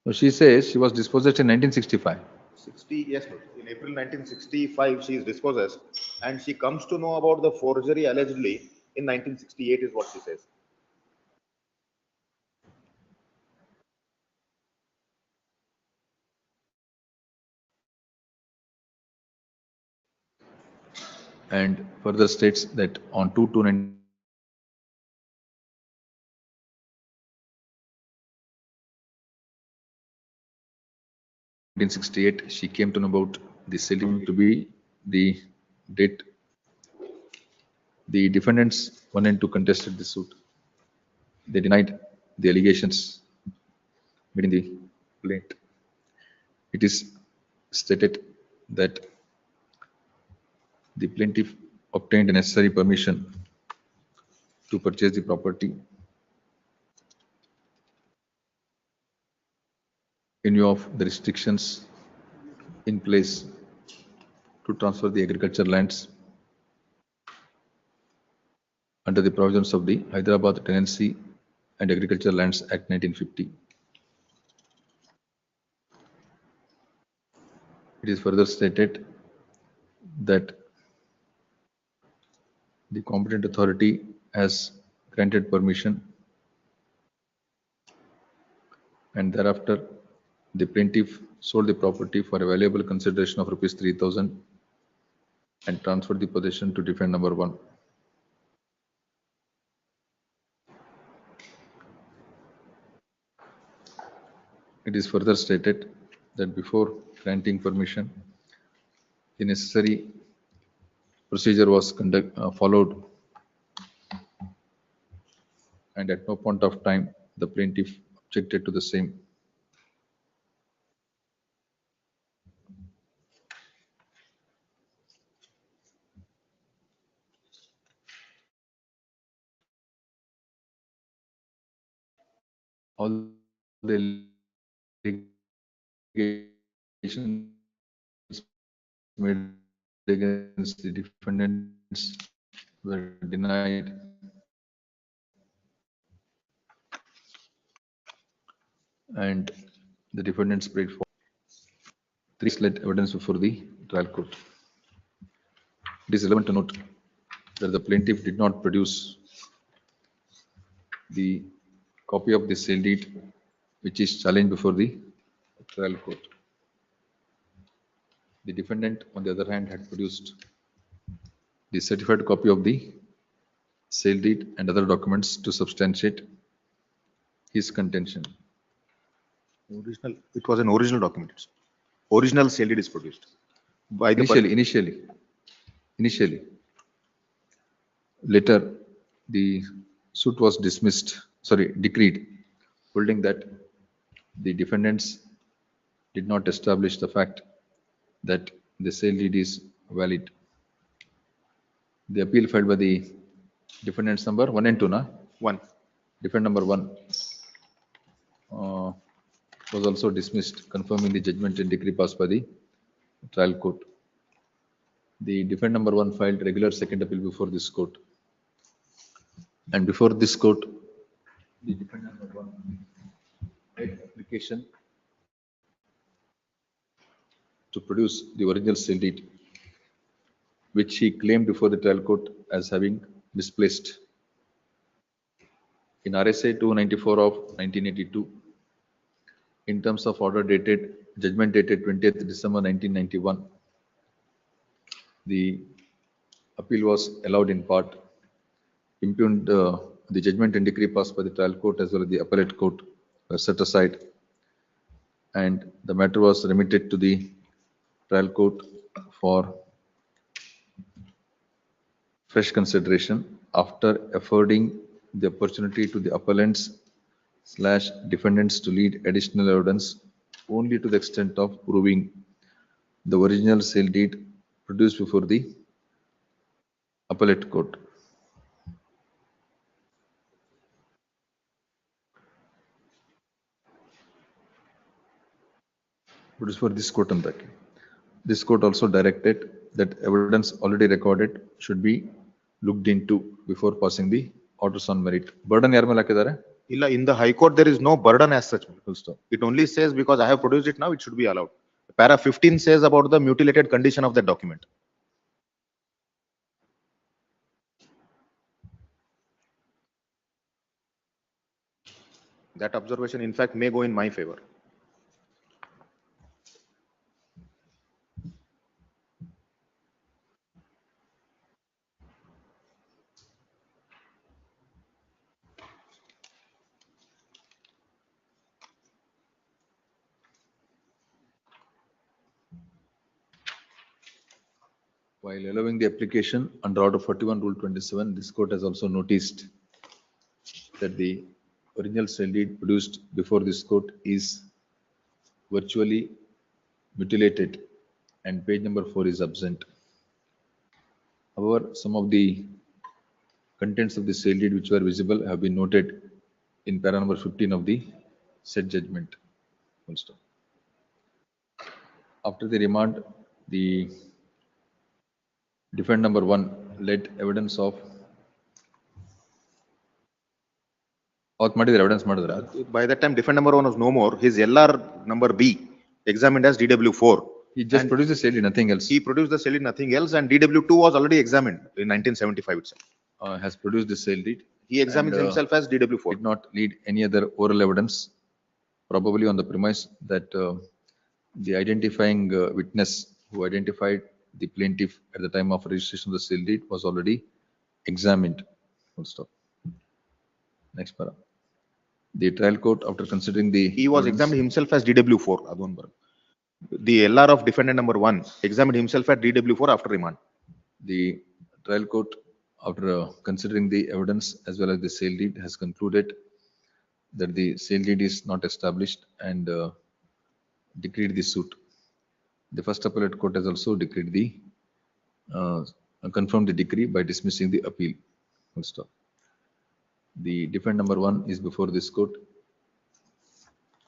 So she says she was dispossessed in 1965. 60, yes, no. In April 1965, she is dispossessed, and she comes to know about the forgery allegedly in 1968, is what she says. And further states that on 2/2/1968, she came to know about the selling to be the date. The defendants 1 and 2 contested the suit. They denied the allegations made in the complaint. It is stated that the plaintiff obtained necessary permission to purchase the property in view of the restrictions in place to transfer the agricultural lands under the provisions of the Hyderabad Tenancy and Agricultural Lands Act 1950. It is further stated that the competent authority has granted permission, and thereafter the plaintiff sold the property for a valuable consideration of rupees 3,000 and transferred the possession to defendant number 1. It is further stated that before granting permission, the necessary procedure was followed, and at no point of time the plaintiff objected to the same. All the allegations made against the defendants were denied, and the defendants prayed for 3 slate evidence before the trial court. It is relevant to note that the plaintiff did not produce the copy of the sale deed which is challenged before the trial court. The defendant, on the other hand, had produced the certified copy of the sale deed and other documents to substantiate his contention. It was an original document. Original sale deed is produced by the initially. Later, the suit was decreed, holding that the defendants did not establish the fact that the sale deed is valid. The appeal filed by the defendants number 1 and 2, 1. Defendant number 1 was also dismissed, confirming the judgment and decree passed by the trial court. The defendant number 1 filed regular second appeal before this court. And before this court, the defendant number 1 made application to produce the original sale deed, which he claimed before the trial court as having misplaced. In RSA 294 of 1982, in terms of order dated, judgment dated 20th December 1991, the appeal was allowed in part, impugned the judgment and decree passed by the trial court as well as the appellate court were set aside, and the matter was remitted to the trial court for fresh consideration after affording the opportunity to the appellants/defendants to lead additional evidence only to the extent of proving the original sale deed produced before the appellate court. Produced for this court and that. This court also directed that evidence already recorded should be looked into before passing the orders on merit. Burden ಯಾರ ಮೇಲೆ ಹಾಕಿದ್ದಾರೆ? Illa, in the High Court, there is no burden as such. It only says because I have produced it now, it should be allowed. Para 15 says about the mutilated condition of that document. That observation, in fact, may go in my favor. While allowing the application under Order 41, Rule 27, this court has also noticed that the original sale deed produced before this court is virtually mutilated and page number 4 is absent. However, some of the contents of the sale deed which were visible have been noted in para number 15 of the said judgment. Full stop. After the remand, the defendant number 1 led evidence of evidence. By that time, defendant number 1 was no more. His LR number B examined as DW4. He just produced the sale deed, nothing else. He produced the sale deed, nothing else, and DW2 was already examined in 1975 itself. Has produced the sale deed. He examines himself as DW4. Did not lead any other oral evidence, probably on the premise that the identifying witness who identified the plaintiff at the time of registration of the sale deed was already examined. Full stop. Next para. The trial court, after considering the... He was examined himself as DW4. The LR of defendant number 1 examined himself at DW4 after remand. The trial court, after considering the evidence as well as the sale deed, has concluded that the sale deed is not established and decreed the suit. The first appellate court has also decreed the confirmed the decree by dismissing the appeal. Full stop. The defendant number 1 is before this court.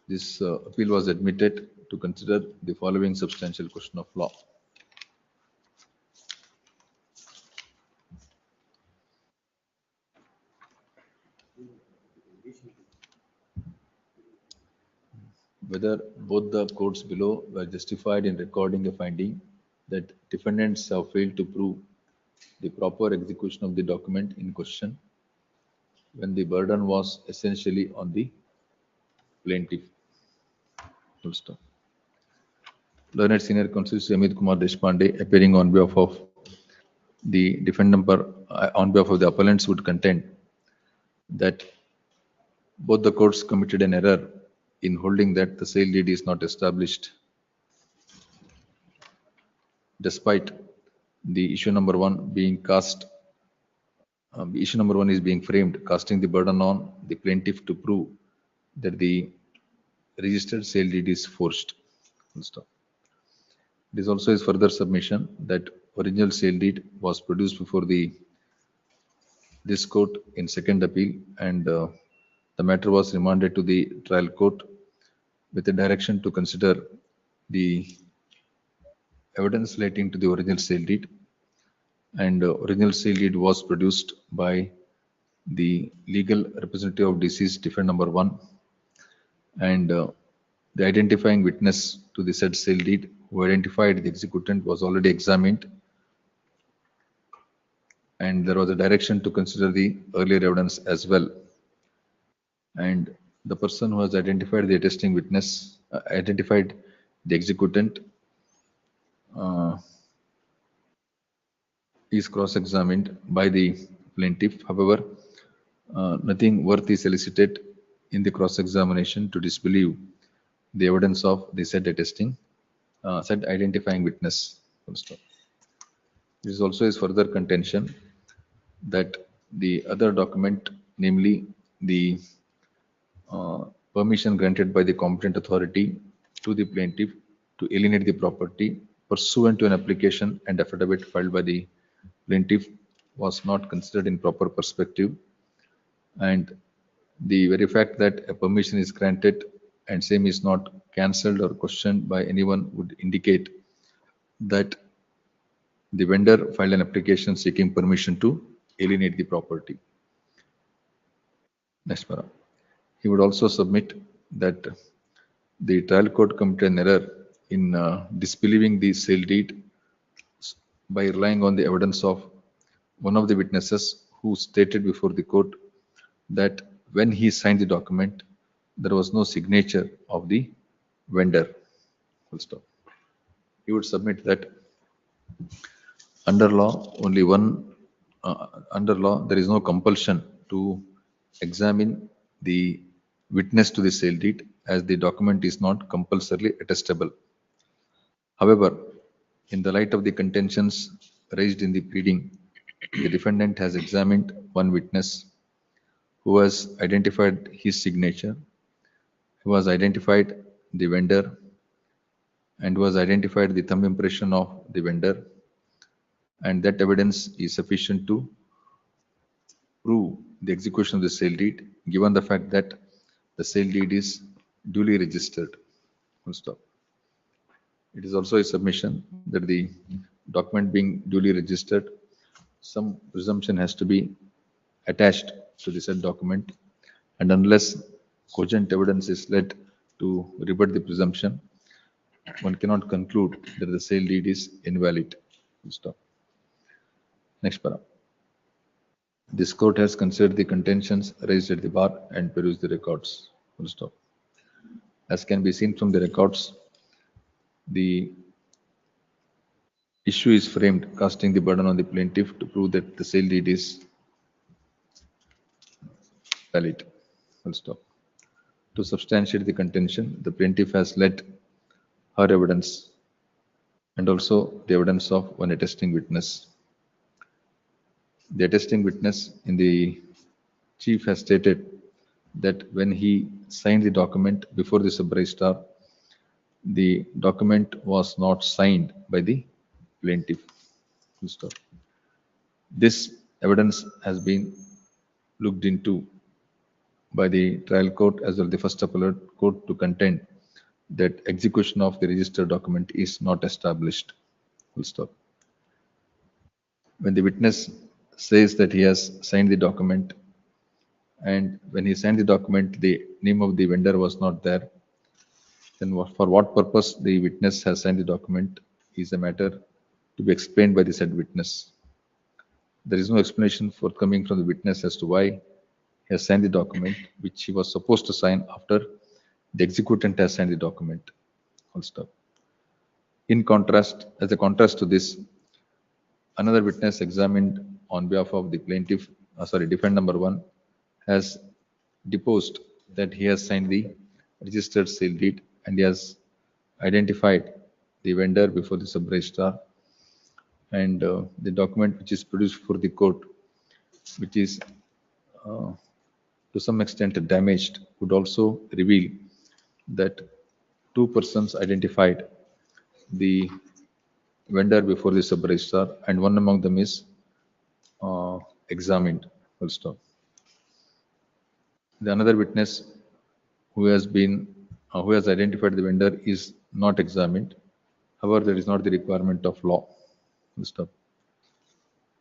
This appeal was admitted to consider the following substantial question of law. Whether both the courts below were justified in recording a finding that defendants have failed to prove the proper execution of the document in question when the burden was essentially on the plaintiff. Full stop. Learned Senior Counsel Amit Kumar Deshpande, appearing on behalf of the defendant on behalf of the appellants, would contend that both the courts committed an error in holding that the sale deed is not established, despite the issue number 1 being cast. Issue number 1 is being framed, casting the burden on the plaintiff to prove that the registered sale deed is forged. Full stop. It is also his further submission that original sale deed was produced before this court in second appeal, and the matter was remanded to the trial court with a direction to consider the evidence relating to the original sale deed. And original sale deed was produced by the legal representative of deceased defendant number 1, and the identifying witness to the said sale deed who identified the executant was already examined, and there was a direction to consider the earlier evidence as well. And the person who has identified the attesting witness, identified the executant, is cross-examined by the plaintiff. However, nothing worth is elicited in the cross-examination to disbelieve the evidence of the said attesting, said identifying witness. This is also his further contention that the other document, namely the permission granted by the competent authority to the plaintiff to alienate the property pursuant to an application and affidavit filed by the plaintiff, was not considered in proper perspective, and the very fact that a permission is granted and same is not cancelled or questioned by anyone would indicate that the vendor filed an application seeking permission to alienate the property. Next para. He would also submit that the trial court committed an error in disbelieving the sale deed by relying on the evidence of one of the witnesses who stated before the court that when he signed the document, there was no signature of the vendor. Full stop. He would submit that under law, under law, there is no compulsion to examine the witness to the sale deed as the document is not compulsorily attestable. However, in the light of the contentions raised in the pleading, the defendant has examined one witness who has identified his signature, who has identified the vendor, and who has identified the thumb impression of the vendor, and that evidence is sufficient to prove the execution of the sale deed, given the fact that the sale deed is duly registered. Full stop. It is also a submission that the document being duly registered, some presumption has to be attached to the said document, and unless cogent evidence is led to rebut the presumption, one cannot conclude that the sale deed is invalid. Full stop. Next para. This court has considered the contentions raised at the bar and perused the records. Full stop. As can be seen from the records, the issue is framed casting the burden on the plaintiff to prove that the sale deed is valid. Full stop. To substantiate the contention, the plaintiff has led her evidence and also the evidence of one attesting witness. The attesting witness in the chief has stated that when he signed the document before the sub-registrar, the document was not signed by the plaintiff. Full stop. This evidence has been looked into by the trial court as well as the first appellate court to contend that execution of the registered document is not established. Full stop. When the witness says that he has signed the document, and when he signed the document, the name of the vendor was not there, then for what purpose the witness has signed the document is a matter to be explained by the said witness. There is no explanation forthcoming from the witness as to why he has signed the document, which he was supposed to sign after the executant has signed the document. Full stop. In contrast, as a contrast to this, another witness examined on behalf of the plaintiff, defendant number 1, has deposed that he has signed the registered sale deed and he has identified the vendor before the sub-registrar, and the document which is produced for the court, which is to some extent damaged, would also reveal that 2 persons identified the vendor before the sub-registrar and one among them is examined. Full stop. The another witness who has identified the vendor is not examined. However, there is not the requirement of law. Full stop.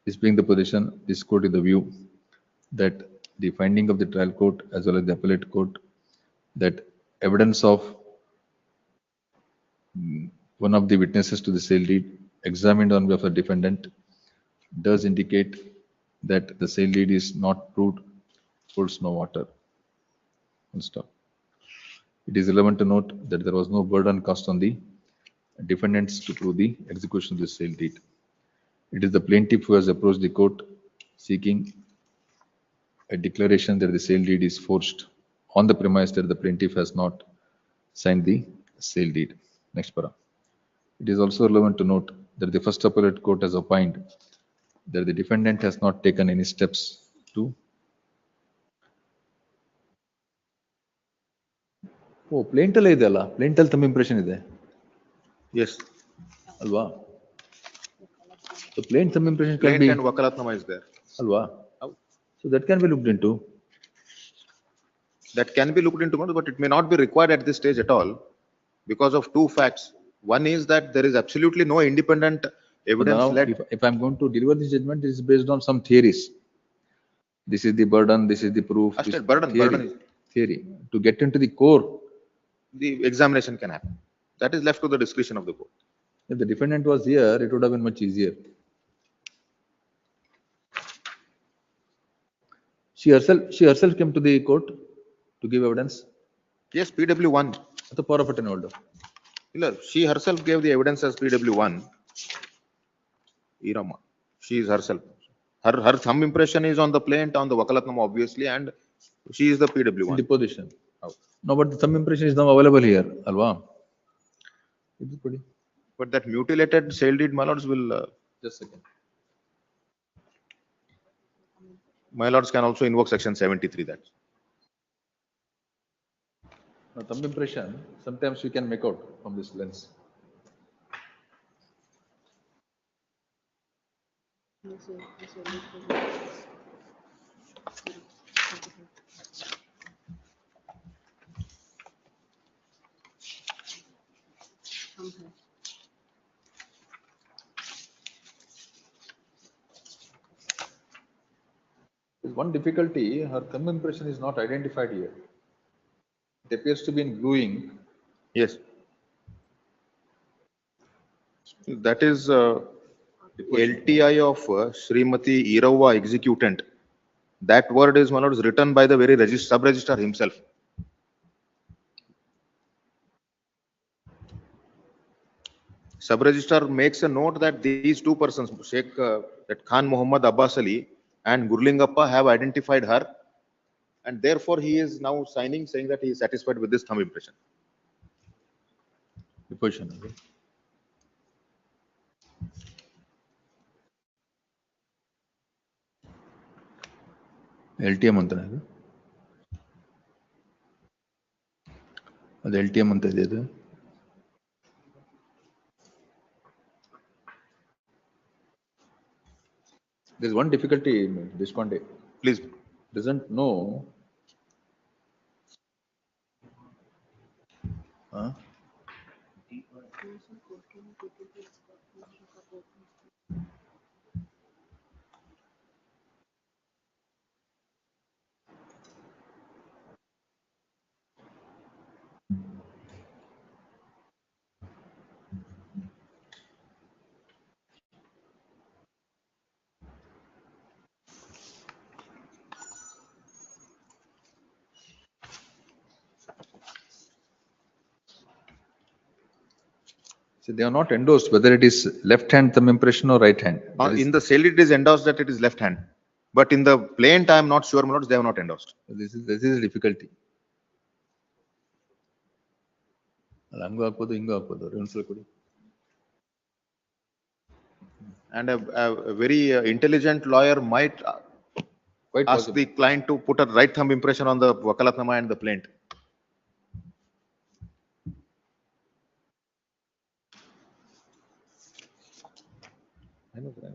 This being the position, this court is the view that the finding of the trial court as well as the appellate court that evidence of one of the witnesses to the sale deed examined on behalf of the defendant does indicate that the sale deed is not proved holds no water. Full stop. It is relevant to note that there was no burden cast on the defendants to prove the execution of the sale deed. It is the plaintiff who has approached the court seeking a declaration that the sale deed is forged on the premise that the plaintiff has not signed the sale deed. Next para. It is also relevant to note that the first appellate court has opined that the defendant has not taken any steps to plaintiff ಇದೆಯಲ್ಲ plaintiff thumb impression ಇದೆ. Yes. ಅಲ್ವಾ? So plain thumb impression can Plaint be and Vakalatnama is there. ಅಲ್ವಾ? So that can be looked into. That can be looked into, but it may not be required at this stage at all because of 2 facts. One is that there is absolutely no independent But evidence now, led. if I'm going to deliver this judgment, it is based on some theories. This is the burden, this is the proof. This Burden is theory. To get into the core, the examination can happen. That is left to the discretion of the court. if the defendant was here, it would have been much easier. She herself came to the court to give evidence. Yes, PW1. The power of attorney holder. She herself gave the evidence as PW1. Irama. She is herself. Her thumb impression is on the plaint, on the Vakalatnama, obviously, and she is the PW1. Deposition. No, but the thumb impression is now available here, Alva. But that mutilated sale deed, my lords, will. Just a second. My lords can also invoke section 73. That. Now, thumb impression, sometimes we can make out from this lens. There's one difficulty, her thumb impression is not identified here. It appears to be in gluing. Yes. That is LTI of Srimati Irawa executant. That word is, my lords, written by the very sub-registrar himself. Sub-registrar makes a note that these two persons, that Khan Muhammad Abbas Ali and Gurlingappa, have identified her, and therefore he is now signing saying that he is satisfied with this thumb impression. Deposition. LTM ಅಂತ ಇದು ಅದು LTM ಅಂತ ಇದೆ ಅದು There's one difficulty in this one day. Please. Doesn't know. Huh? So they are not endorsed whether it is left hand thumb impression or right hand. In the sale it is endorsed that it is left hand, but in the plaint I am not sure, my lords, they have not endorsed. This is a difficulty. And a very intelligent lawyer might ask the client to put a right thumb impression on the Vakalatnama and the plaint. I know that.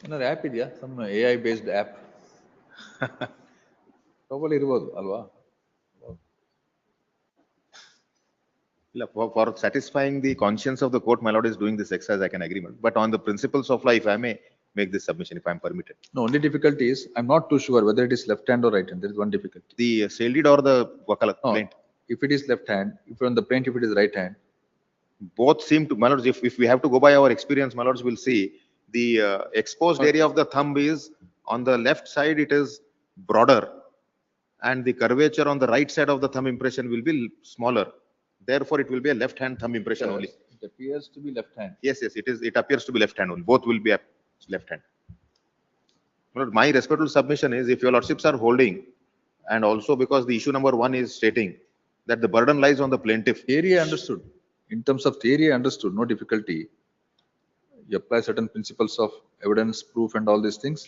ಏನಾದ್ರು app ಇದೆಯಾ? Some AI based app probably ಇರ್ಬೋದು ಅಲ್ವಾ? For satisfying the conscience of the court, my lord is doing this exercise, I can agree. But on the principles of law, if I may make this submission, if I am permitted. No, only difficulty is, I'm not too sure whether it is left hand or right hand. There is one difficulty. The sale deed or the plaint? If it is left hand, if on the plaint, if it is right hand. Both seem to, my lords, if we have to go by our experience, my lords will see the exposed area of the thumb is on the left side, it is broader, and the curvature on the right side of the thumb impression will be smaller. Therefore, it will be a left hand thumb impression only. It appears to be left hand. Yes, yes, it is. It appears to be left hand only. Both will be left hand. My lord, my respectful submission is, if your lordships are holding, and also because the issue number 1 is stating that the burden lies on the plaintiff. Area understood. In terms of theory, understood, no difficulty. You apply certain principles of evidence, proof, and all these things.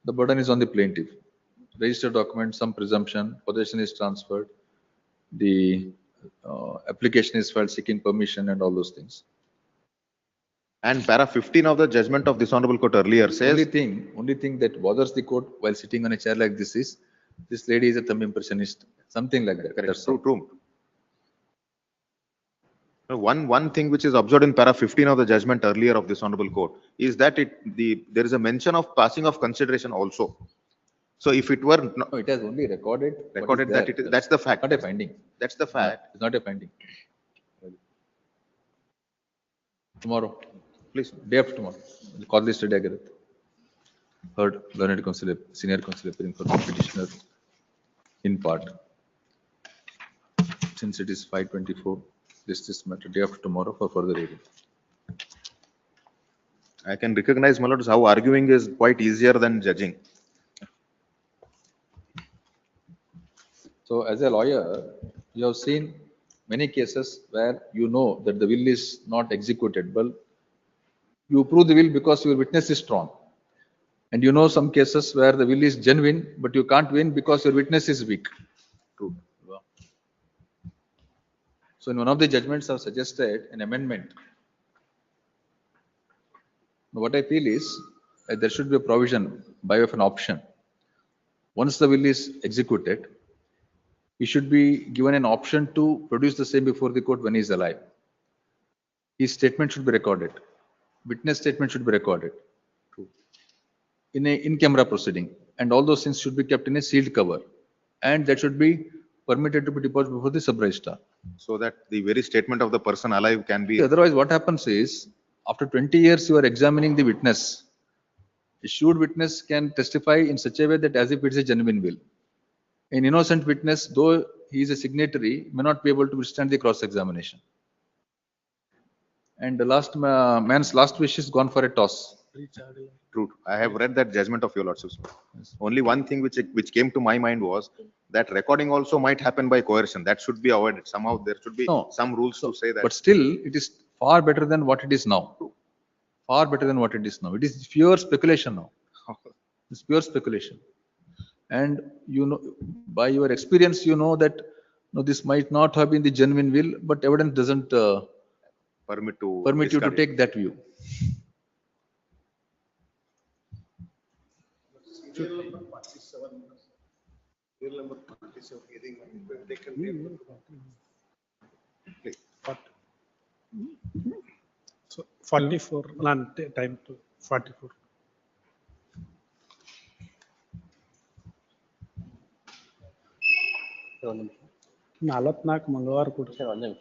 The burden is on the plaintiff. Registered document, some presumption, possession is transferred, the application is filed seeking permission, and all those things. And para 15 of the judgment of this honorable court earlier says. Only thing that bothers the court while sitting on a chair like this is, this lady is a thumb impressionist, something like that. Correct. True. One thing which is observed in para 15 of the judgment earlier of this honorable court is that there is a mention of passing of consideration also. So if it were no, it has only recorded that it is, that's the fact. Not a finding. That's the fact. It's not a finding. Tomorrow, please, day after tomorrow, we'll call this ready again. Heard learned counsel, senior counsel appearing for the petitioner in part. Since it is 5:24, this matter day after tomorrow for further reading. I can recognize, my lords, how arguing is quite easier than judging. So as a lawyer, you have seen many cases where you know that the will is not executed, but you prove the will because your witness is strong. And you know some cases where the will is genuine, but you can't win because your witness is weak. True. So in one of the judgments, I've suggested an amendment. What I feel is that there should be a provision by way of an option. Once the will is executed, he should be given an option to produce the same before the court when he is alive. His statement should be recorded. Witness statement should be recorded. True. In a in-camera proceeding, and all those things should be kept in a sealed cover, and that should be permitted to be deposited before the sub-registrar. So that the very statement of the person alive can be. Otherwise, what happens is, after 20 years, you are examining the witness. A sure witness can testify in such a way that as if it's a genuine will. An innocent witness, though he is a signatory, may not be able to withstand the cross-examination. And the man's last wish is gone for a toss. True. I have read that judgment of your lordship. Yes. Only one thing which came to my mind was that recording also might happen by coercion. That should be avoided. Somehow there should be some rules to say that. But still, it is far better than what it is now. Far better than what it is now. It is pure speculation now. It's pure speculation. And you know, by your experience, you know that this might not have been the genuine will, but evidence doesn't permit you to take that view. So 44, time to 44. ನಲವತ್ನಾಲ್ಕು ಮಂಗಳವಾರ ಕೊಡ್ತಾರೆ.